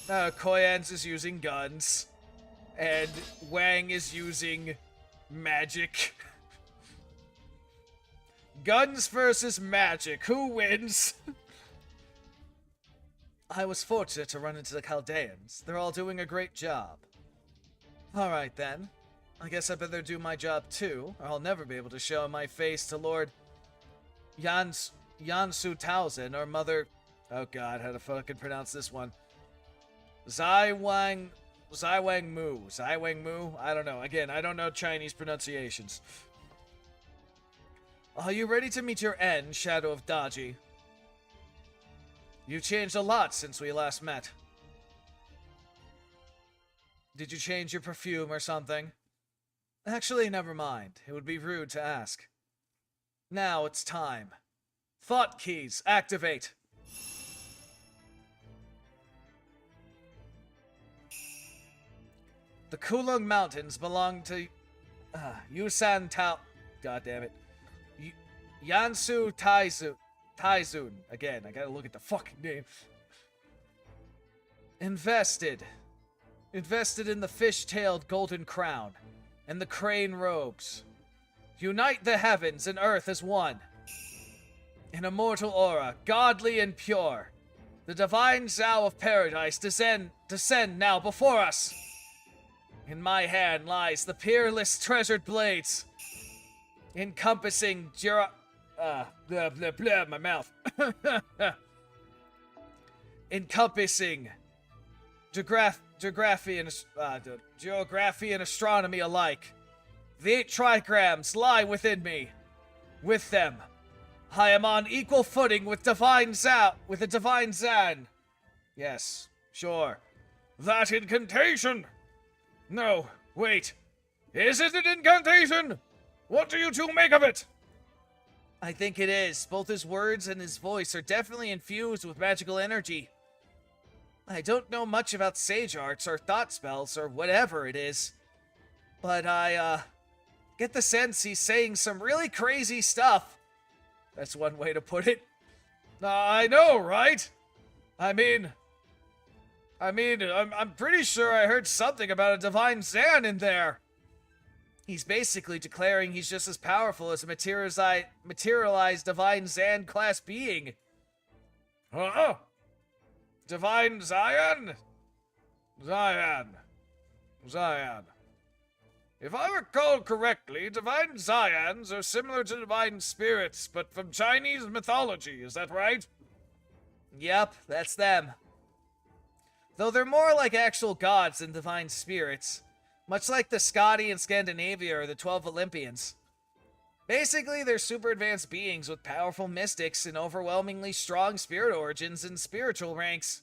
Koyan's is using guns. And Wang is using magic. Guns versus magic. Who wins? I was fortunate to run into the Chaldeans. They're all doing a great job. Alright then. I guess I better do my job too, or I'll never be able to show my face to Lord Yansu Taozen, or Mother... Oh god, how to fucking pronounce this one. Zaiwang Mu? I don't know. Again, I don't know Chinese pronunciations. Are you ready to meet your end, Shadow of Daji? You've changed a lot since we last met. Did you change your perfume or something? Actually, never mind. It would be rude to ask. Now it's time. Thought keys, activate. The Kulung Mountains belong to Yusan Tao. God damn it. Yansu Taizu. Taizun. Again, I gotta look at the fucking name. Invested in the fish-tailed golden crown and the crane robes. Unite the heavens and earth as one. An immortal aura, godly and pure. The divine Zhao of paradise descend now before us. In my hand lies the peerless treasured blades, encompassing my mouth. Encompassing geography and astronomy alike. The 8 trigrams lie within me. With them, I am on equal footing with the divine Zan. Yes, sure. That incantation! No, wait. Is it an incantation? What do you two make of it? I think it is. Both his words and his voice are definitely infused with magical energy. I don't know much about sage arts or thought spells or whatever it is, but I get the sense he's saying some really crazy stuff. That's one way to put it. I know, right? I'm pretty sure I heard something about a divine Zan in there. He's basically declaring he's just as powerful as a materialized divine Zan class being. Huh? Divine Zion? Zion. If I recall correctly, divine Zions are similar to divine spirits, but from Chinese mythology, is that right? Yep, that's them. Though they're more like actual gods than divine spirits, much like the Scotty in Scandinavia or the 12 Olympians. Basically, they're super advanced beings with powerful mystics and overwhelmingly strong spirit origins and spiritual ranks.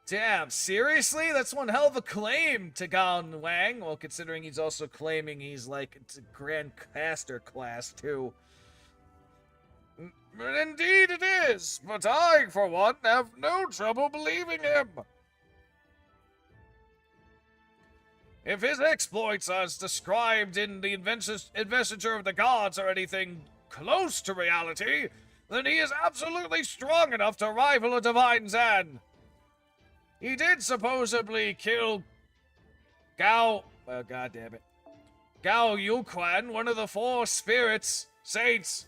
Damn, seriously? That's one hell of a claim, Tagan Wang. Well, considering he's also claiming he's like Grandcaster class, too. Indeed it is, but I, for one, have no trouble believing him. If his exploits as described in the Investiture of the Gods are anything close to reality, then he is absolutely strong enough to rival a divine Zan. He did supposedly kill Gao Yuquan, one of the 4 saints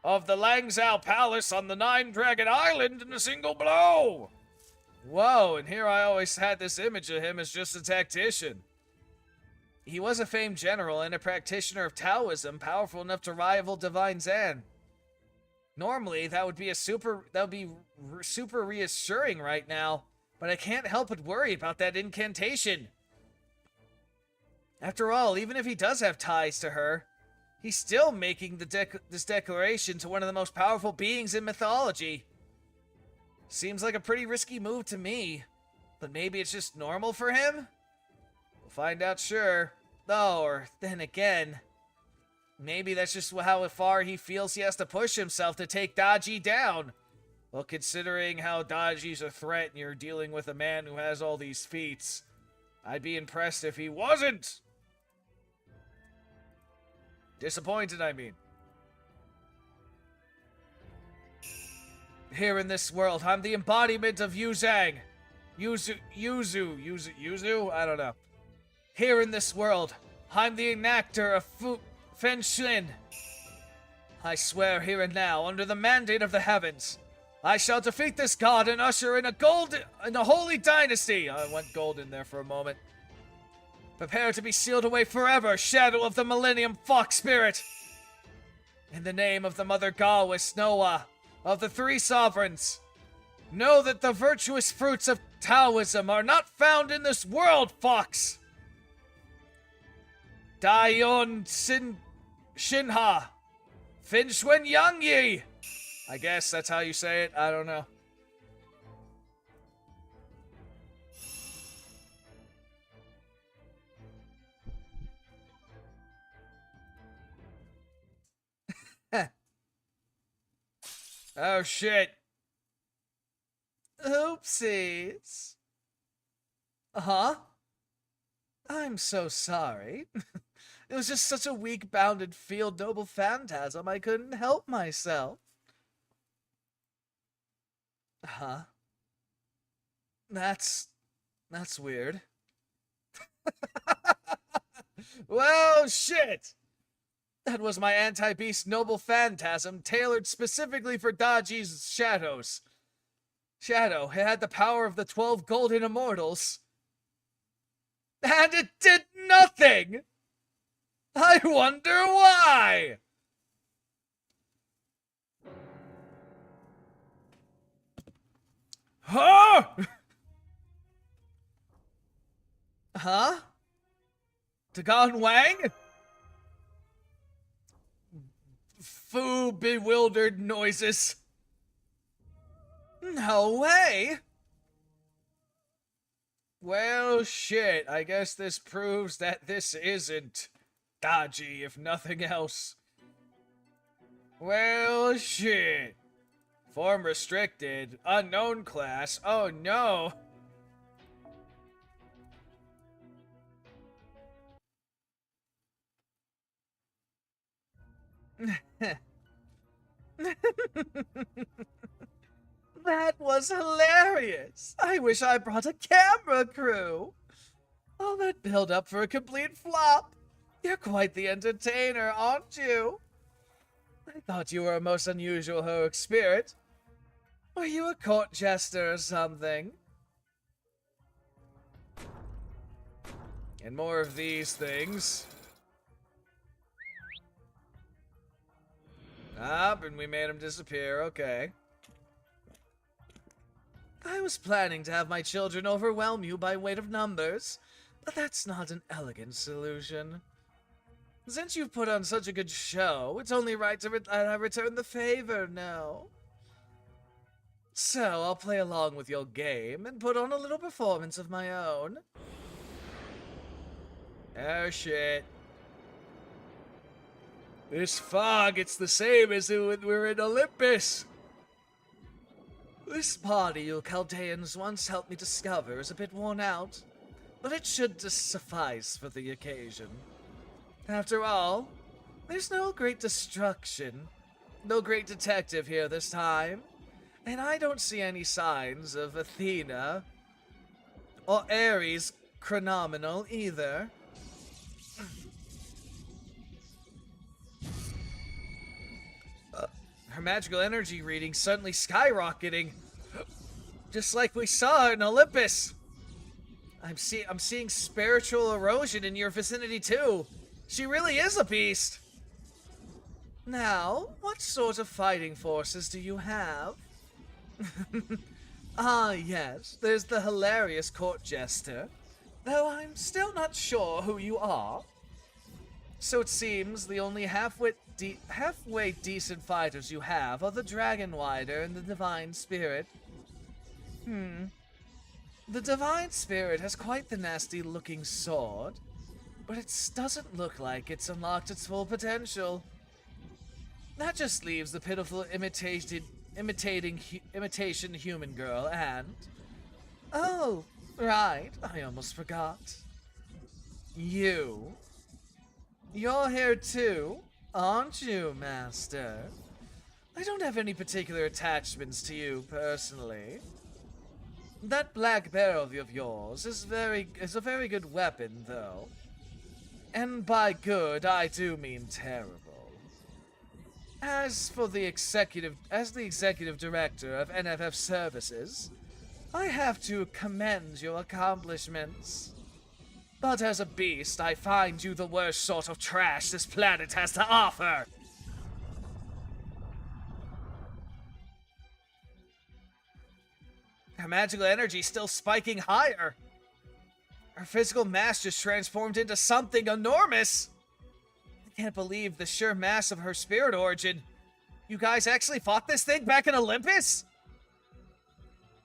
of the Langzhou Palace on the 9-Dragon Island in a single blow. Whoa, and here I always had this image of him as just a tactician. He was a famed general and a practitioner of Taoism, powerful enough to rival Divine Zan. Normally, that would be super reassuring right now, but I can't help but worry about that incantation. After all, even if he does have ties to her, he's still making this declaration to one of the most powerful beings in mythology. Seems like a pretty risky move to me, but maybe it's just normal for him? We'll find out sure. Though, or then again, maybe that's just how far he feels he has to push himself to take Daji down. Well, considering how Daji's a threat and you're dealing with a man who has all these feats, I'd be impressed if he wasn't. Disappointed, I mean. Here in this world, I'm the embodiment of Yuzang. Yuzu? I don't know. Here in this world, I'm the enactor of Fen Shin. I swear here and now, under the mandate of the heavens, I shall defeat this god and usher in a holy dynasty. I went golden there for a moment. Prepare to be sealed away forever, shadow of the Millennium Fox Spirit. In the name of the Mother Galwis Noah, of the 3 sovereigns, know that the virtuous fruits of Taoism are not found in this world, Fox. Daiyon Shinha, Finshwen Yangyi. I guess that's how you say it. I don't know. Oh, shit. Oopsies. Huh? I'm so sorry. It was just such a weak-bounded field noble phantasm, I couldn't help myself. Huh? That's weird. Well, shit! That was my anti-beast noble phantasm, tailored specifically for Daji's shadows. Shadow, it had the power of the 12 golden immortals. And it did nothing! I wonder why! Huh? Huh? Dagon Wang? Fu bewildered noises. No way! Well, shit, I guess this proves that this isn't Daji, if nothing else. Well, shit. Form restricted. Unknown class. Oh, no. That was hilarious. I wish I brought a camera crew. All that build up for a complete flop. You're quite the entertainer, aren't you? I thought you were a most unusual heroic spirit. Were you a court jester or something? And more of these things. Ah, and we made him disappear, okay. I was planning to have my children overwhelm you by weight of numbers, but that's not an elegant solution. Since you've put on such a good show, it's only right to return the favor now. So, I'll play along with your game and put on a little performance of my own. Oh shit. This fog, it's the same as when we're in Olympus. This body you Chaldeans once helped me discover is a bit worn out, but it should just suffice for the occasion. After all, there's no great destruction, no great detective here this time, and I don't see any signs of Athena or Ares chronomenal either. Her magical energy reading suddenly skyrocketing, just like we saw in Olympus. I'm seeing spiritual erosion in your vicinity too. She really is a beast. Now, what sort of fighting forces do you have? Ah, yes, there's the hilarious court jester, though I'm still not sure who you are. So it seems the only halfway decent fighters you have are the Dragon Wider and the Divine Spirit. The Divine Spirit has quite the nasty-looking sword, but it doesn't look like it's unlocked its full potential. That just leaves the pitiful imitation human girl and... Oh, right, I almost forgot. You're here too, aren't you, Master? I don't have any particular attachments to you personally. That black barrel of yours is a very good weapon, though. And by good, I do mean terrible. As the executive director of NFF Services, I have to commend your accomplishments. But as a beast, I find you the worst sort of trash this planet has to offer. Her magical energy still spiking higher. Her physical mass just transformed into something enormous. I can't believe the sheer mass of her spirit origin. You guys actually fought this thing back in Olympus?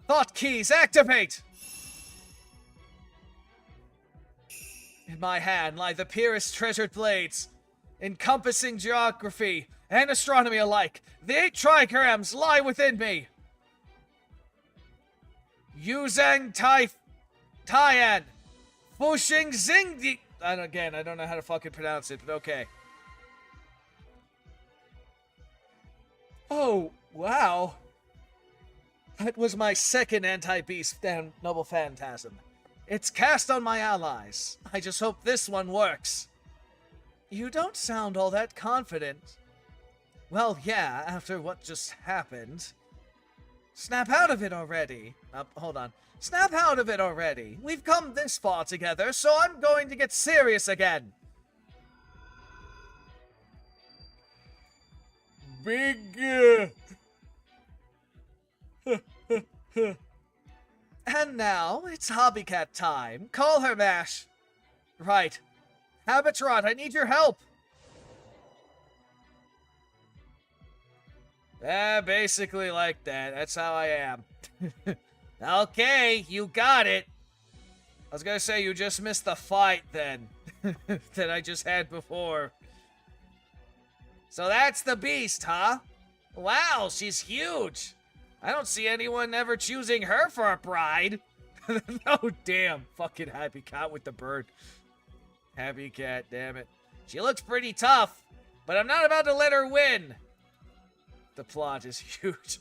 Thought keys, activate! In my hand lie the purest treasured blades, encompassing geography and astronomy alike. The 8 trigrams lie within me. Yuzhang Taiyan, Fuxing Xing. Again, I don't know how to fucking pronounce it, but okay. Oh, wow. That was my second anti-beast noble phantasm. It's cast on my allies. I just hope this one works. You don't sound all that confident. Well, yeah, after what just happened. Snap out of it already. Hold on. Snap out of it already. We've come this far together, so I'm going to get serious again. Big... And now, it's Hobbycat time. Call her, Mash. Right. Habitrot, I need your help. Basically like that. That's how I am. Okay, you got it. I was gonna say you just missed the fight then. That I just had before. So that's the beast, huh? Wow, she's huge. I don't see anyone ever choosing her for a bride. Oh, damn. Fucking Happy Cat with the bird. Happy Cat, damn it. She looks pretty tough, but I'm not about to let her win. The plot is huge.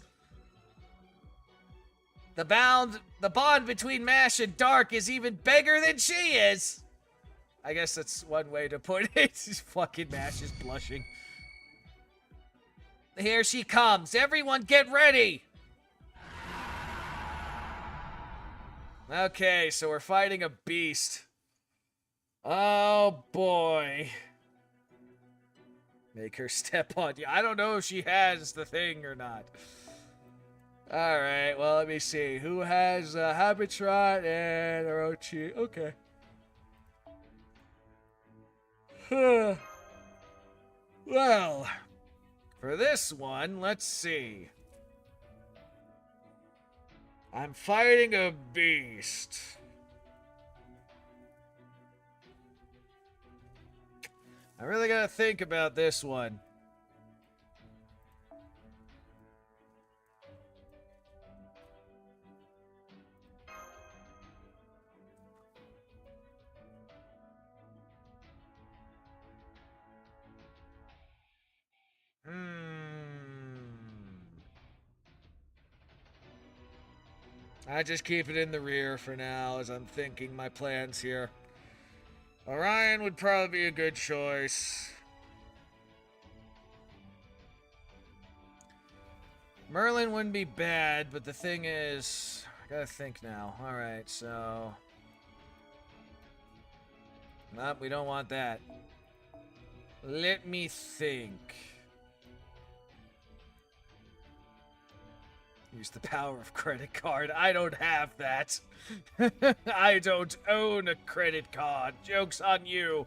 The bond between Mash and Dark is even bigger than she is. I guess that's one way to put it. Fucking Mash is blushing. Here she comes. Everyone get ready. Okay, so we're fighting a beast. Oh, boy. Make her step on you. I don't know if she has the thing or not. Alright, well, let me see. Who has Habitrot and Orochi? Okay. Well, for this one, let's see. I'm fighting a beast. I really gotta think about this one. I just keep it in the rear for now as I'm thinking my plans here. Orion would probably be a good choice. Merlin wouldn't be bad, but the thing is, I gotta think now. Alright, so... Nope, we don't want that. Let me think. Use the power of credit card. I don't have that. I don't own a credit card. Joke's on you.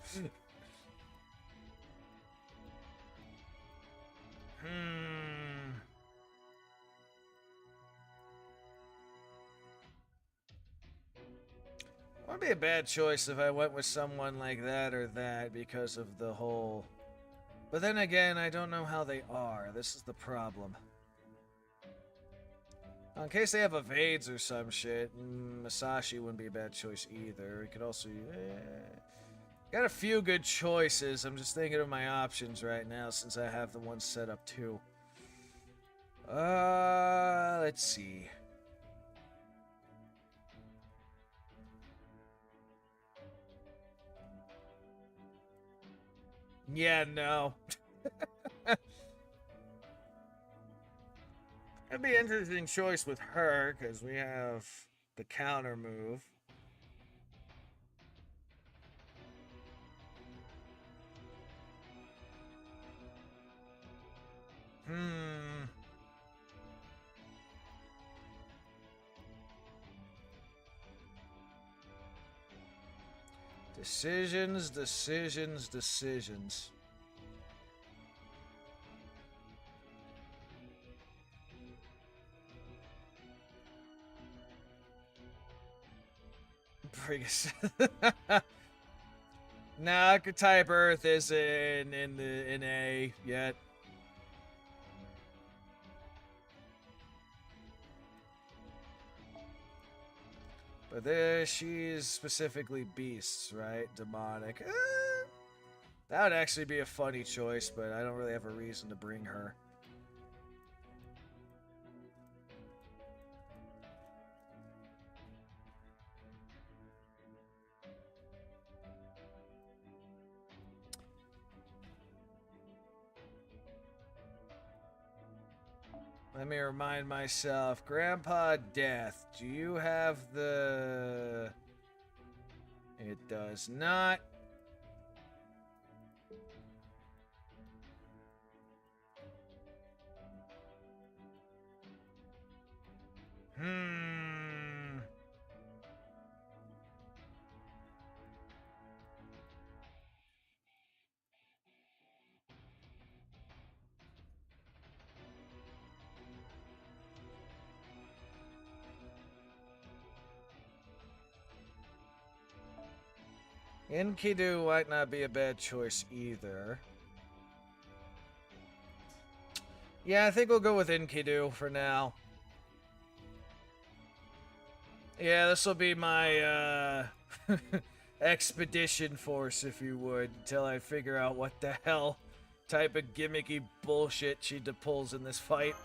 Would be a bad choice if I went with someone like that or that because of the whole... But then again, I don't know how they are. This is the problem. In case they have evades or some shit, Masashi wouldn't be a bad choice either. We could also... Got a few good choices. I'm just thinking of my options right now since I have the one set up too. Let's see. Yeah, no. That'd be an interesting choice with her, because we have the counter move. Decisions, decisions, decisions. Nah, type Earth isn't in A yet. But there, she's specifically beasts, right? Demonic. That would actually be a funny choice, but I don't really have a reason to bring her. Let me remind myself. Grandpa Death. Do you have the... It does not. Enkidu might not be a bad choice either. Yeah, I think we'll go with Enkidu for now. Yeah, this will be my expedition force, if you would, until I figure out what the hell type of gimmicky bullshit she pulls in this fight.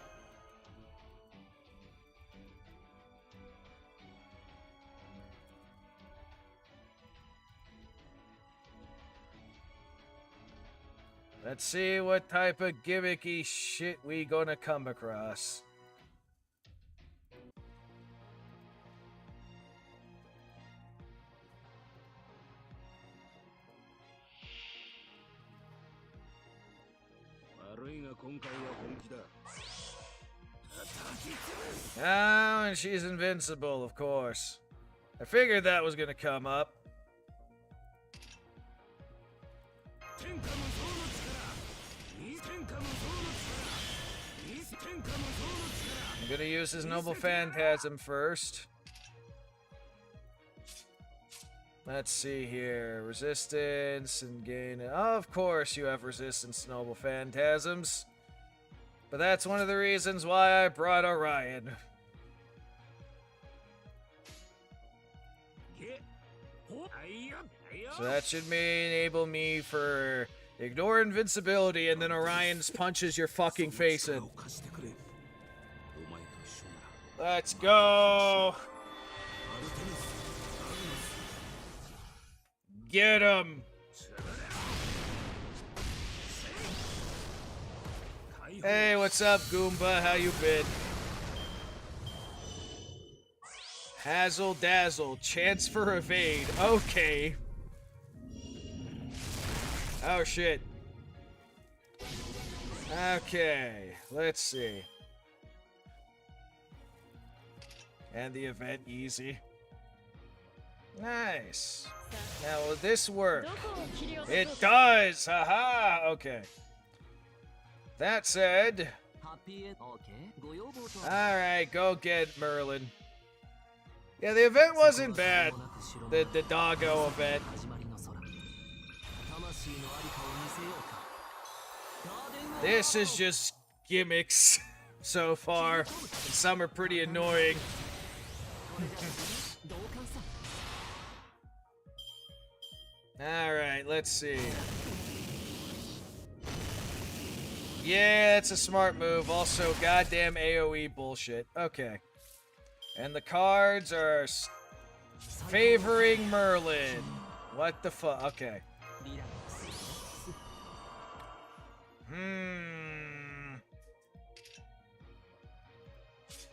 Let's see what type of gimmicky shit we gonna come across. Oh, and she's invincible, of course. I figured that was gonna come up. I'm gonna use his Noble Phantasm first. Let's see here. Resistance and gain. Oh, of course you have resistance to Noble Phantasms. But that's one of the reasons why I brought Orion. So that should enable me for ignore invincibility and then Orion's punches your fucking face in. Let's go! Get him! Hey, what's up, Goomba? How you been? Hazzle dazzle, chance for evade. Okay. Oh shit. Okay, let's see. And the event easy. Nice. Now, will this work? It does! Haha! Okay. That said... Alright, go get Merlin. Yeah, the event wasn't bad. The doggo event. This is just gimmicks so far. And some are pretty annoying. Alright, let's see. Yeah, that's a smart move. Also, goddamn AoE bullshit. Okay. And the cards are favoring Merlin. What the fuck? Okay.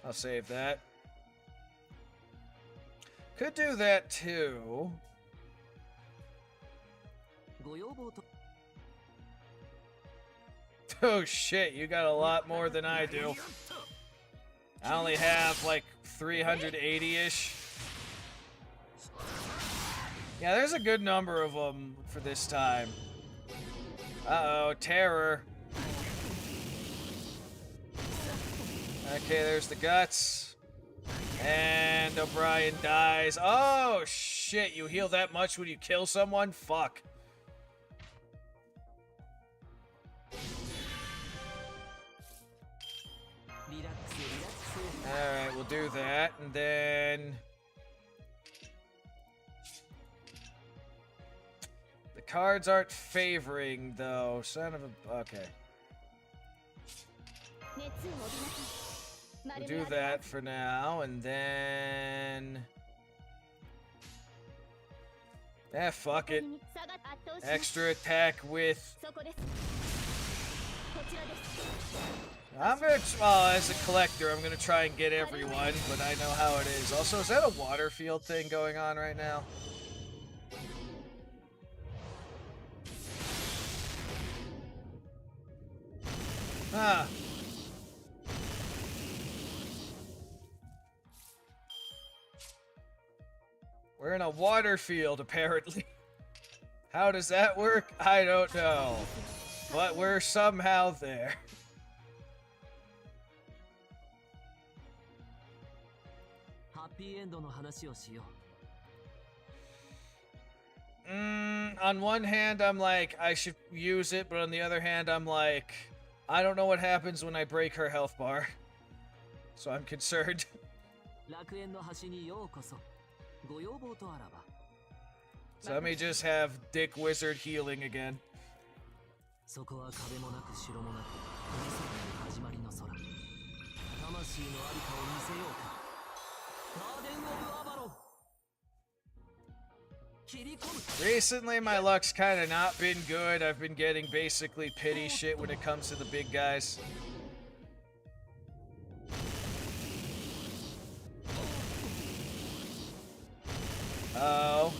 I'll save that. Could do that too. Oh shit, you got a lot more than I do. I only have like 380-ish. Yeah, there's a good number of them for this time. Uh-oh, terror. Okay, there's the guts. And O'Brien dies. Oh, shit, you heal that much when you kill someone? Fuck. Alright, we'll do that, and then... The cards aren't favoring, though. Son of a... Okay. We'll do that for now, and then... fuck it. Extra attack with... I'm gonna, well, as a collector, I'm gonna try and get everyone, but I know how it is. Also, is that a water field thing going on right now? Ah. We're in a water field, apparently. How does that work? I don't know. But we're somehow there. On one hand, I'm like, I should use it, but on the other hand, I'm like, I don't know what happens when I break her health bar. So I'm concerned. So let me just have Dick Wizard healing again. Recently, my luck's kind of not been good. I've been getting basically pity shit when it comes to the big guys. Oh.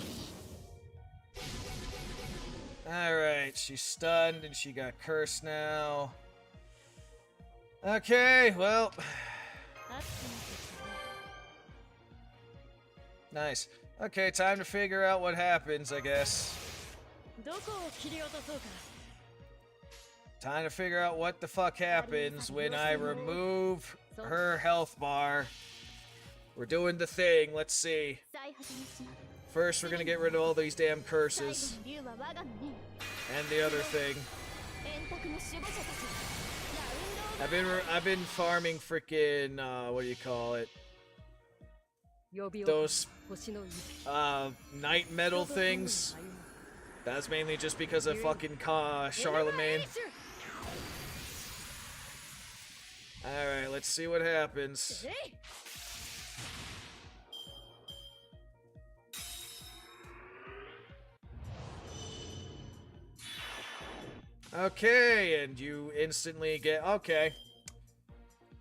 Alright, she's stunned and she got cursed now. Okay, well. Nice. Okay, time to figure out what happens, I guess. Time to figure out what the fuck happens when I remove her health bar. We're doing the thing, let's see. First, we're gonna get rid of all these damn curses. And the other thing. I've been farming freaking what do you call it? Those night metal things. That's mainly just because of fucking Charlemagne. Alright, let's see what happens. Okay, and you instantly get... Okay.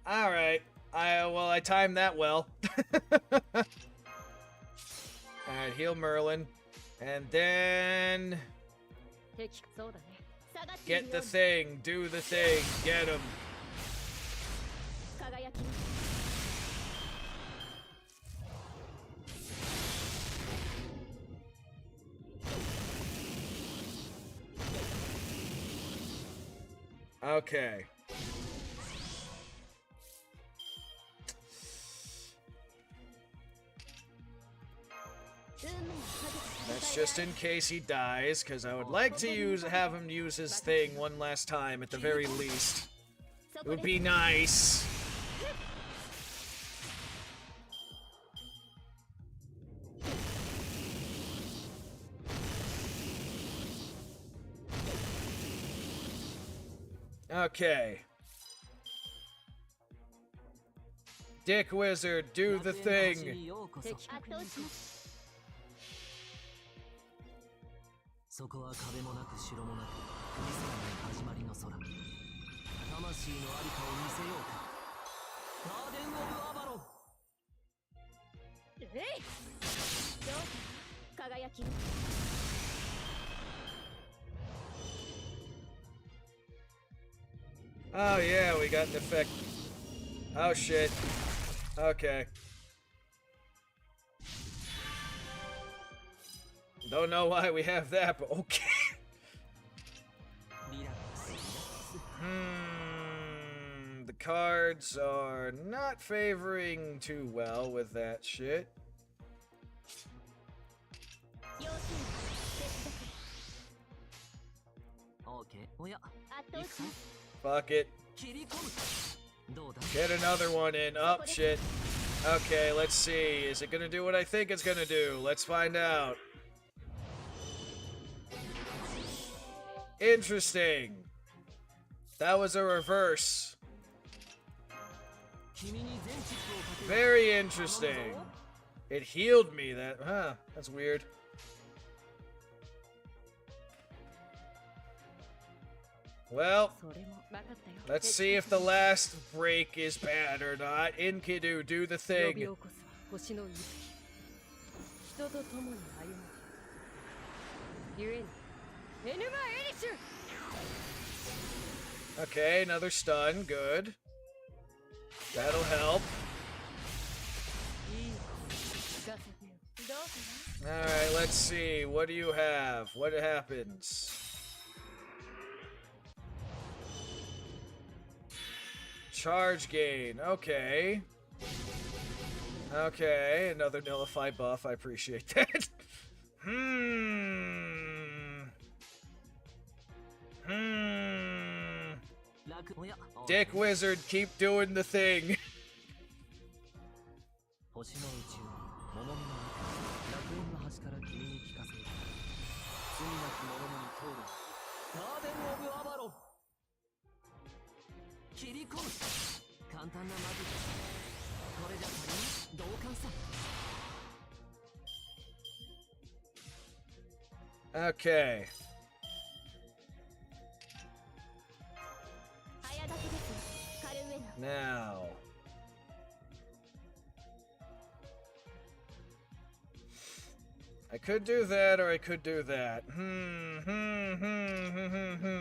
Alright. I timed that well. Alright, heal Merlin. And then... Get the thing. Do the thing. Get him. Okay. That's just in case he dies, because I would like to have him use his thing one last time at the very least. It would be nice. Okay. Dick Wizard, do the thing. Oh yeah, we got an effect. Oh shit. Okay. Don't know why we have that, but okay. The cards are not favoring too well with that shit. Fuck it. Get another one in. Oh, shit. Okay, let's see. Is it gonna do what I think it's gonna do? Let's find out. Interesting. That was a reverse. Very interesting. It healed me. That's weird. Well, それも分かったよ。 let's see if the last break is bad or not. Enkidu, do the 呼び thing. 起こすは星の息吹。人と共に歩む。ゆえに、エヌマエリシュ。 Okay, another stun. Good. That'll help. いいよ。聞かせてよ。どうかな。 Alright, let's see. What do you have? What happens? Charge gain. Okay. Okay, another nullify buff. I appreciate that. Dick Wizard, keep doing the thing. 星の宇宙に桃の楽園の端から君に聞かせる罪なき者のに通るガーデン・オブ・アバロン切り込む簡単なマジックこれじゃ足りん同感さ Okay. 早立てですカルウェナ。 Now. I could do that or I could do that.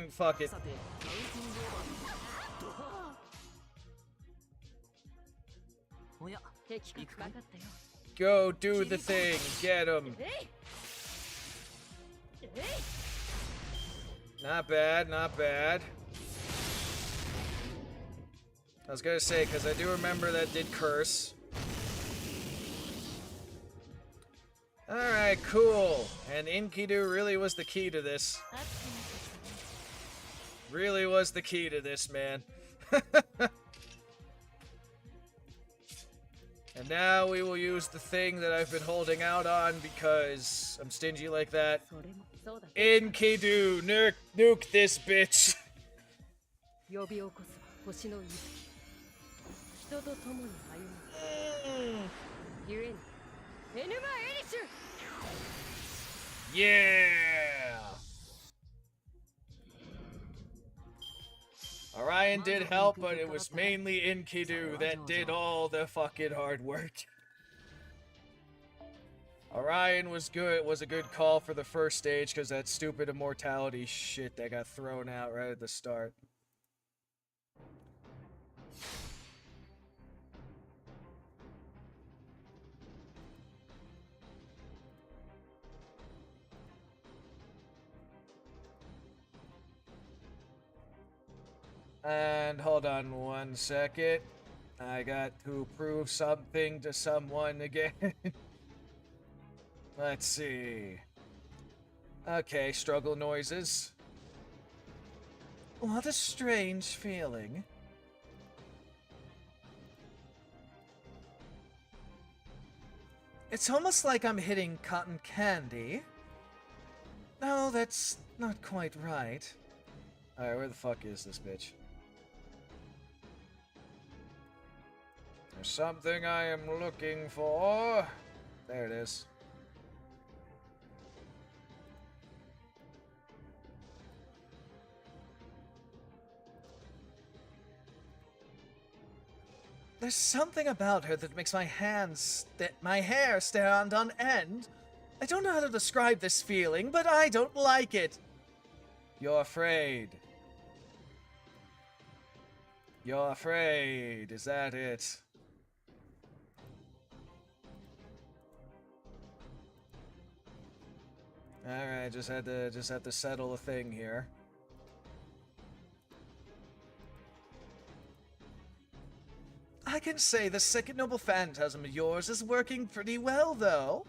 Fuck it. さてカウンティングオーバーおや的確かかったよ。 Go do the thing. Get him. えい。えい。 Not bad, not bad. I was gonna say, because I do remember that did curse. Alright, cool. And Enkidu really was the key to this. あってみて。 Really was the key to this, man. And now we will use the thing that I've been holding out on because I'm stingy like that. それもそうだ。 Enkidu, nuke this bitch. 呼び起こすは星の息吹。人と共に歩む。ゆえに、エヌマエリシュ。 Yeah! Orion did help, but it was mainly Enkidu that did all the fucking hard work. Orion was good, was a good call for the first stage because that stupid immortality shit that got thrown out right at the start. And hold on 1 second. I got to prove something to someone again. Let's see. Okay, struggle noises. What a strange feeling. It's almost like I'm hitting cotton candy. No, that's not quite right. Alright, where the fuck is this bitch? There's something I am looking for. There it is. There's something about her that makes my hair stand on end. I don't know how to describe this feeling, but I don't like it. You're afraid. You're afraid. Is that it? Alright, just had to settle a thing here. I can say the second noble phantasm of yours is working pretty well, though.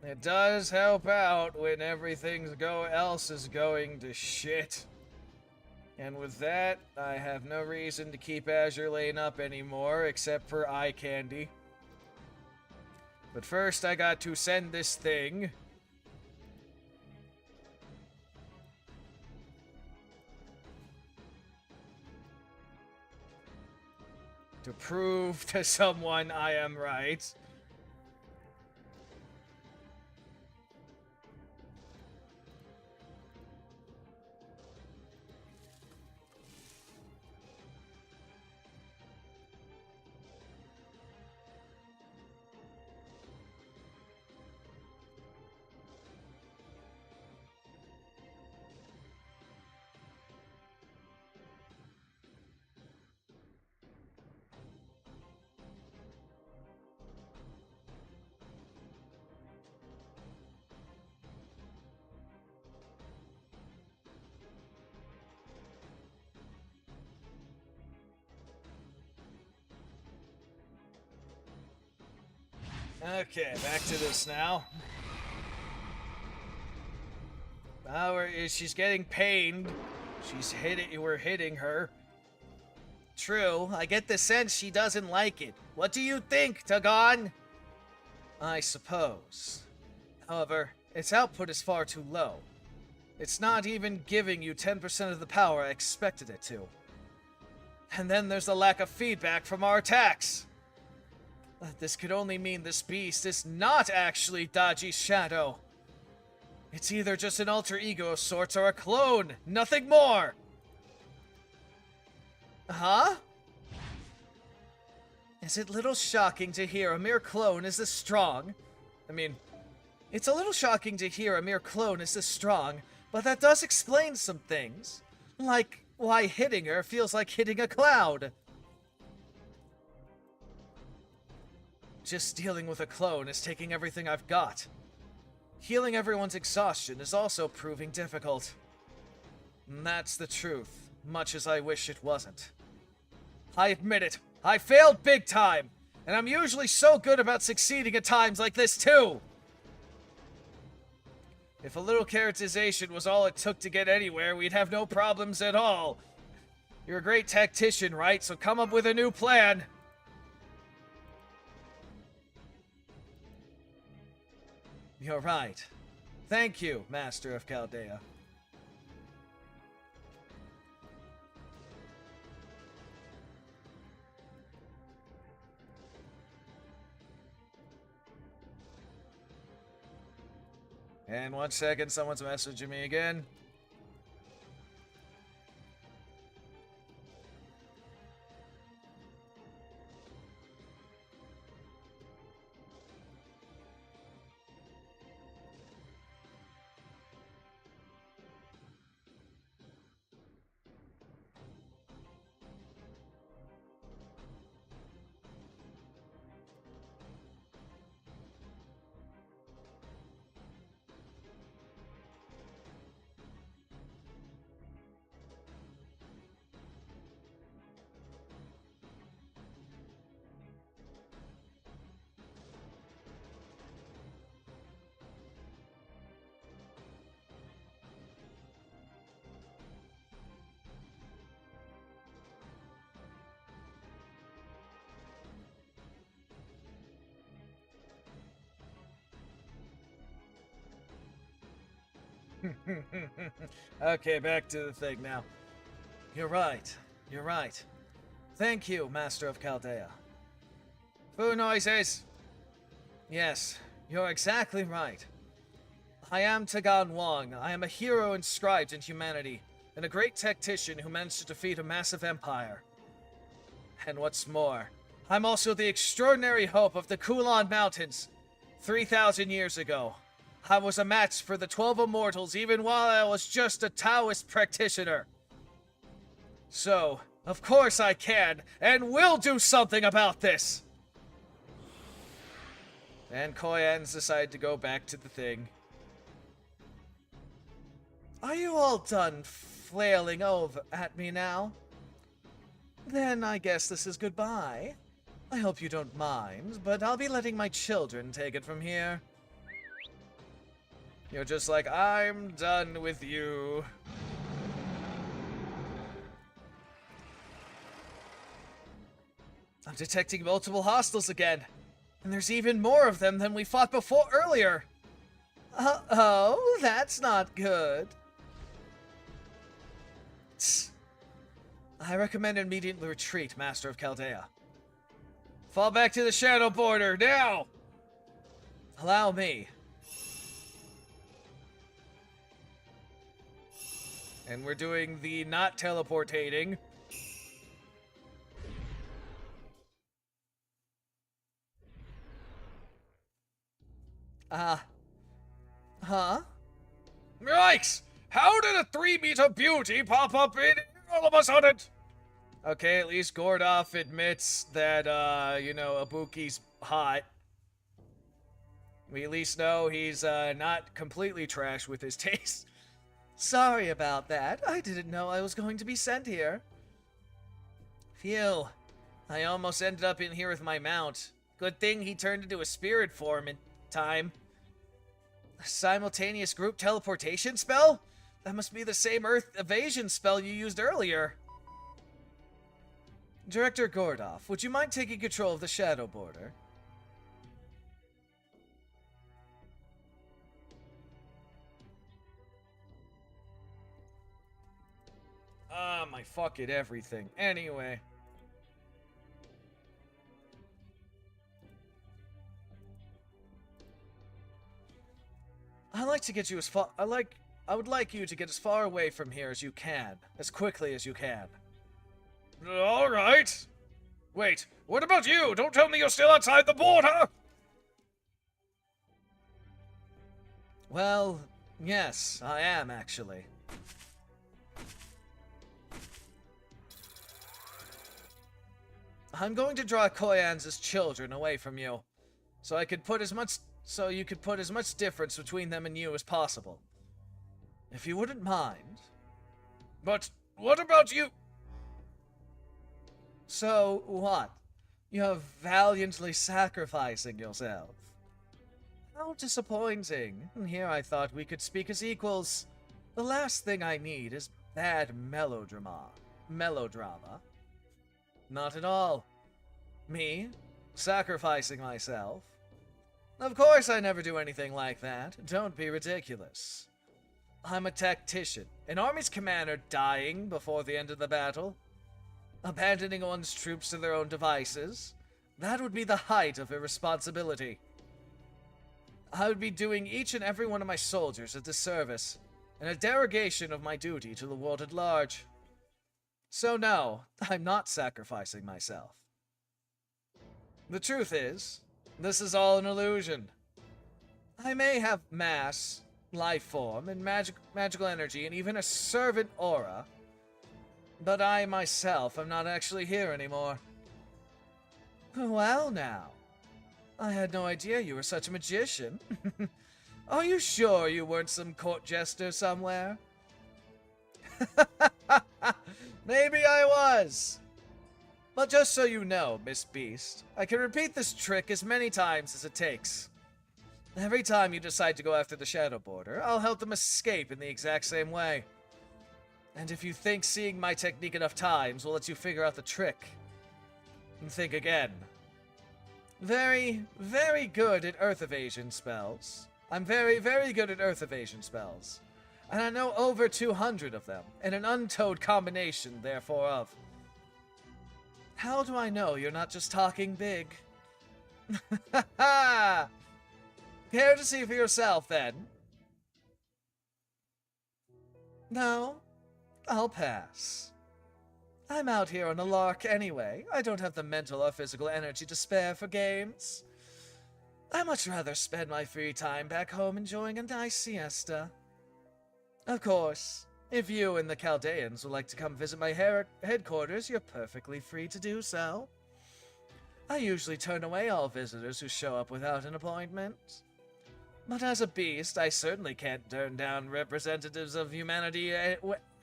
It does help out when everything else is going to shit. And with that, I have no reason to keep Azure Lane up anymore, except for eye candy. But first, I got to send this thing. To prove to someone I am right. Okay, back to this now. She's getting pained. We're hitting her. True, I get the sense she doesn't like it. What do you think, Tagon? I suppose. However, its output is far too low. It's not even giving you 10% of the power I expected it to. And then there's the lack of feedback from our attacks. This could only mean this beast is not actually Daji's shadow. It's either just an alter ego of sorts or a clone, nothing more! Huh? Is it little shocking to hear a mere clone is this strong? I mean, it's a little shocking to hear a mere clone is this strong, but that does explain some things. Like why hitting her feels like hitting a cloud. Just dealing with a clone is taking everything I've got. Healing everyone's exhaustion is also proving difficult. And that's the truth, much as I wish it wasn't. I admit it, I failed big time, and I'm usually so good about succeeding at times like this too! If a little characterization was all it took to get anywhere, we'd have no problems at all. You're a great tactician, right? So come up with a new plan. You're right. Thank you, Master of Chaldea. And 1 second, someone's messaging me again. Okay, back to the thing now. You're right. You're right. Thank you, Master of Chaldea. Foo noises! Yes, you're exactly right. I am Tagan Wong. I am a hero inscribed in humanity, and a great tactician who managed to defeat a massive empire. And what's more, I'm also the extraordinary hope of the Kulon Mountains. 3,000 years ago, I was a match for the 12 Immortals even while I was just a Taoist practitioner. So, of course I can, and will do something about this! And Koyan's decided to go back to the thing. Are you all done flailing over at me now? Then I guess this is goodbye. I hope you don't mind, but I'll be letting my children take it from here. You're just like, I'm done with you. I'm detecting multiple hostiles again. And there's even more of them than we fought before earlier. Uh-oh, that's not good. Tss. I recommend immediate retreat, Master of Chaldea. Fall back to the shadow border, now! Allow me. And we're doing the not teleportating. Huh? Yikes! How did a 3-meter beauty pop up in all of a sudden? Okay, at least Gordoff admits that, Ibuki's hot. We at least know he's, not completely trash with his taste. Sorry about that. I didn't know I was going to be sent here. Phew. I almost ended up in here with my mount. Good thing he turned into a spirit form in time. A simultaneous group teleportation spell? That must be the same Earth evasion spell you used earlier. Director Gordoff, would you mind taking control of the Shadow Border? Ah, my fucking everything. Anyway. I would like you to get as far away from here as you can, as quickly as you can. All right. Wait, what about you? Don't tell me you're still outside the border! Well, yes, I am actually. I'm going to draw Koyans as children away from you, so you could put as much difference between them and you as possible. If you wouldn't mind. But what about you? So, what? You're valiantly sacrificing yourself. How disappointing. Here I thought we could speak as equals. The last thing I need is bad melodrama. Not at all. Me? Sacrificing myself? Of course I never do anything like that. Don't be ridiculous. I'm a tactician. An army's commander dying before the end of the battle? Abandoning one's troops to their own devices? That would be the height of irresponsibility. I would be doing each and every one of my soldiers a disservice, and a derogation of my duty to the world at large. So no, I'm not sacrificing myself. The truth is, this is all an illusion. I may have mass, life form, and magical energy, and even a servant aura, but I myself am not actually here anymore. Well now, I had no idea you were such a magician. Are you sure you weren't some court jester somewhere? Maybe I was. But just so you know, Miss Beast, I can repeat this trick as many times as it takes. Every time you decide to go after the Shadow Border, I'll help them escape in the exact same way. And if you think seeing my technique enough times will let you figure out the trick, think again. Very, very good at Earth evasion spells. I'm very, very good at Earth evasion spells. And I know over 200 of them, and an untold combination, therefore, of. How do I know you're not just talking big? Ha ha! Care to see for yourself, then? No? I'll pass. I'm out here on a lark anyway. I don't have the mental or physical energy to spare for games. I much rather spend my free time back home enjoying a nice siesta. Of course, if you and the Chaldeans would like to come visit my headquarters, you're perfectly free to do so. I usually turn away all visitors who show up without an appointment. But as a beast, I certainly can't turn down representatives of humanity.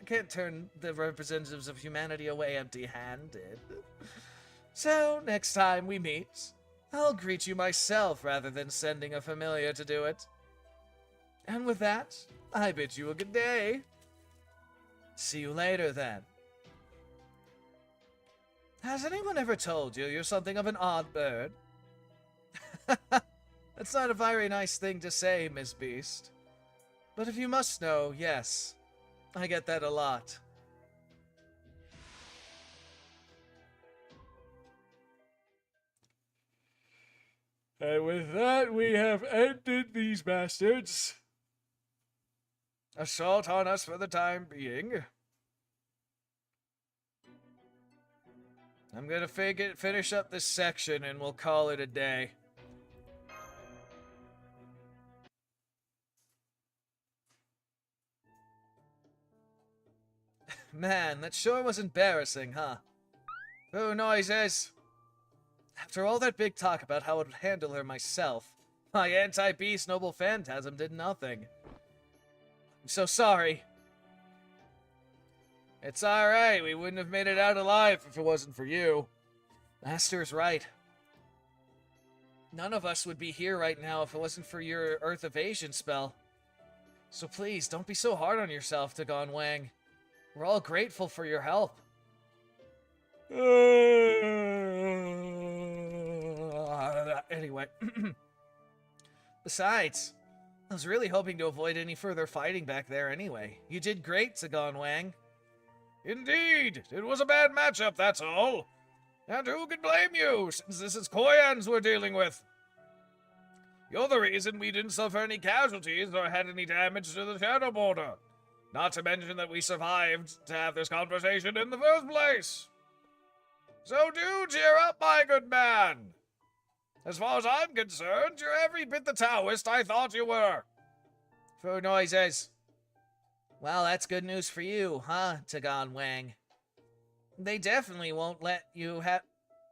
Can't turn the representatives of humanity away empty-handed. So, next time we meet, I'll greet you myself rather than sending a familiar to do it. And with that, I bid you a good day. See you later, then. Has anyone ever told you you're something of an odd bird? That's not a very nice thing to say, Miss Beast. But if you must know, yes, I get that a lot. And with that, we have ended these bastards. Assault on us for the time being. I'm gonna finish up this section and we'll call it a day. Man, that sure was embarrassing, huh? Who noises? After all that big talk about how I would handle her myself, my anti-beast noble phantasm did nothing. I'm so sorry. It's alright, we wouldn't have made it out alive if it wasn't for you. Master's right. None of us would be here right now if it wasn't for your Earth evasion spell. So please, don't be so hard on yourself, Dagon Wang. We're all grateful for your help. Anyway. Besides, I was really hoping to avoid any further fighting back there anyway. You did great, Dagon Wang. Indeed, it was a bad matchup, that's all. And who could blame you, since this is Koyans we're dealing with? You're the reason we didn't suffer any casualties or had any damage to the Shadow Border. Not to mention that we survived to have this conversation in the first place. So do cheer up, my good man. As far as I'm concerned, you're every bit the Taoist I thought you were. Faux noises. Well, that's good news for you, huh, Dagon Wang? They definitely won't let you have...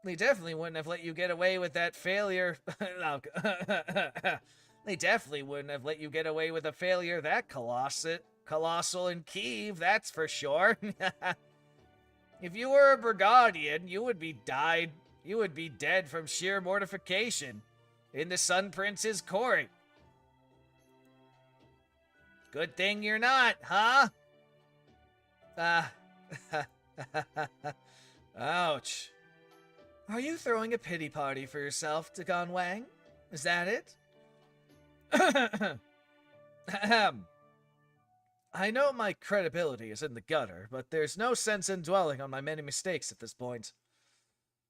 They definitely wouldn't have let you get away with that failure. They definitely wouldn't have let you get away with a failure that colossal in Kiev, that's for sure. If you were a Brigadian, you would be dead from sheer mortification in the Sun Prince's court. Good thing you're not, huh? Ouch. Are you throwing a pity party for yourself, Dagon Wang? Is that it? I know my credibility is in the gutter, but there's no sense in dwelling on my many mistakes at this point.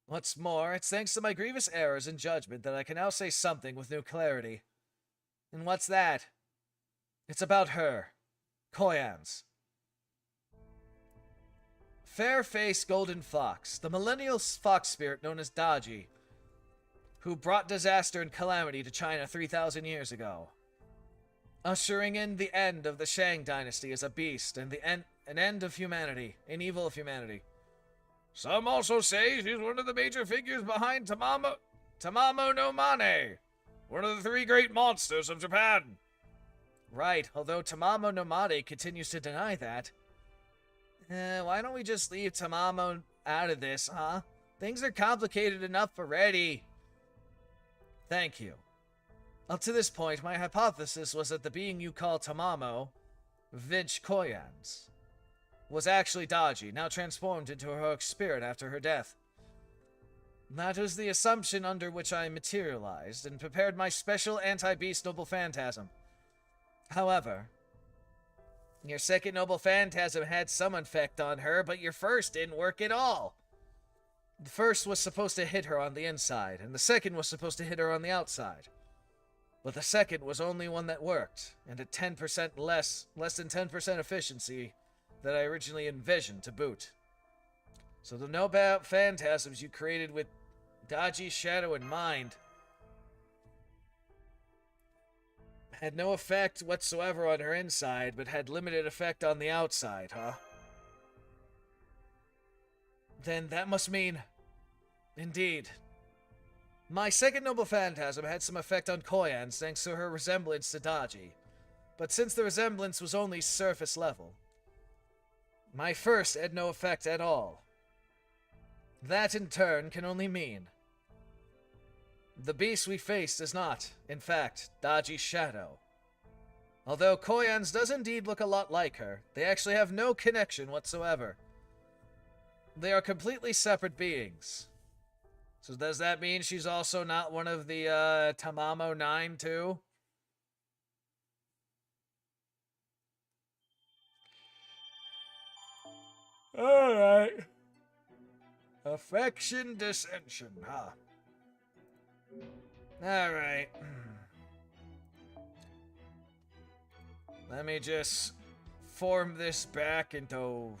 What's more, it's thanks to my grievous errors in judgment that I can now say something with new clarity. And what's that? It's about her. Koyans. Fair-faced golden fox, the millennial fox spirit known as Daji, who brought disaster and calamity to China 3,000 years ago, ushering in the end of the Shang dynasty as a beast and an end of humanity, an evil of humanity. Some also say she's one of the major figures behind Tamamo no Mane, one of the 3 great monsters of Japan. Right, although Tamamo no Mane continues to deny that. Why don't we just leave Tamamo out of this, huh? Things are complicated enough already. Thank you. Up to this point, my hypothesis was that the being you call Tamamo, Vinch Koyans, was actually Daji, now transformed into a heroic spirit after her death. That was the assumption under which I materialized and prepared my special anti-beast noble phantasm. However, your second noble phantasm had some effect on her, but your first didn't work at all. The first was supposed to hit her on the inside, and the second was supposed to hit her on the outside. But the second was only one that worked, and at 10% less than 10% efficiency that I originally envisioned to boot. So the noble phantasms you created with Daji's shadow in mind had no effect whatsoever on her inside, but had limited effect on the outside, huh? Then that must mean... Indeed. My second noble phantasm had some effect on Koyan thanks to her resemblance to Daji, but since the resemblance was only surface level, my first had no effect at all. That in turn can only mean the beast we faced is not, in fact, Daji's shadow. Although Koyan's does indeed look a lot like her, they actually have no connection whatsoever. They are completely separate beings. So does that mean she's also not one of the, Tamamo 9, too? Alright. Affection dissension, huh? Alright. Let me just form this back into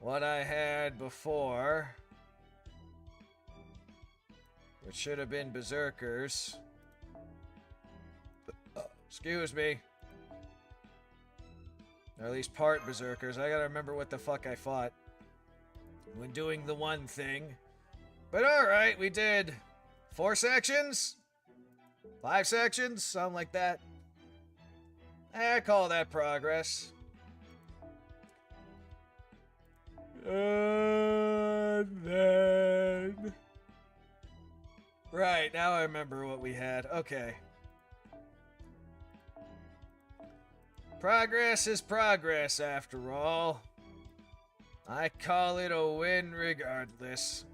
what I had before, which should have been berserkers. Excuse me. Or at least part berserkers. I gotta remember what the fuck I fought when doing the one thing. But alright, we did 4 sections? 5 sections? Something like that. I call that progress. And then... Right, now I remember what we had. Okay. Progress is progress, after all. I call it a win regardless.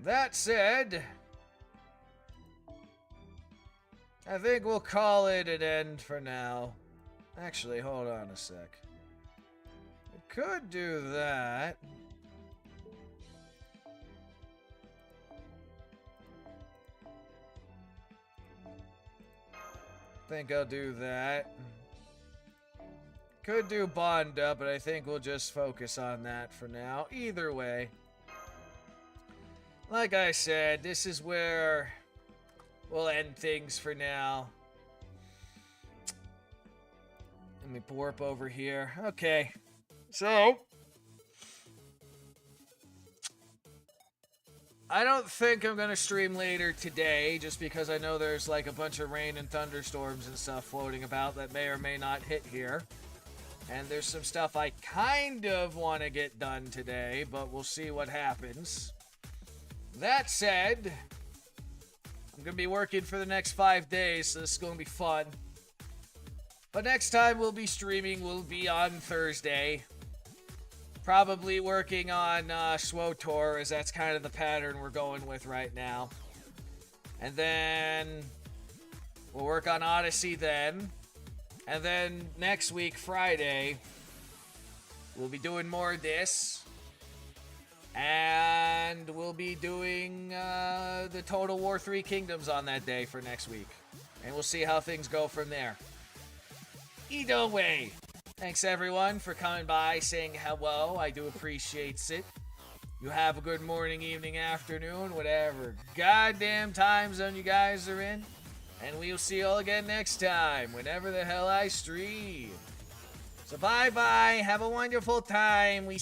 That said, I think we'll call it an end for now. Actually, hold on a sec. We could do that. Think I'll do that. Could do Bond Up, but I think we'll just focus on that for now. Either way. Like I said, this is where we'll end things for now. Let me warp over here. Okay. So, I don't think I'm going to stream later today, just because I know there's like a bunch of rain and thunderstorms and stuff floating about that may or may not hit here. And there's some stuff I kind of want to get done today, but we'll see what happens. That said, I'm going to be working for the next 5 days, so this is going to be fun. But next time we'll be streaming will be on Thursday. Probably working on SWOTOR, as that's kind of the pattern we're going with right now. And then we'll work on Odyssey then. And then next week, Friday, we'll be doing more of this. And we'll be doing the Total War 3 Kingdoms on that day for next week. And we'll see how things go from there. Either way, thanks everyone for coming by, saying hello. I do appreciate it. You have a good morning, evening, afternoon, whatever goddamn time zone you guys are in. And we'll see you all again next time, whenever the hell I stream. So bye-bye. Have a wonderful time. We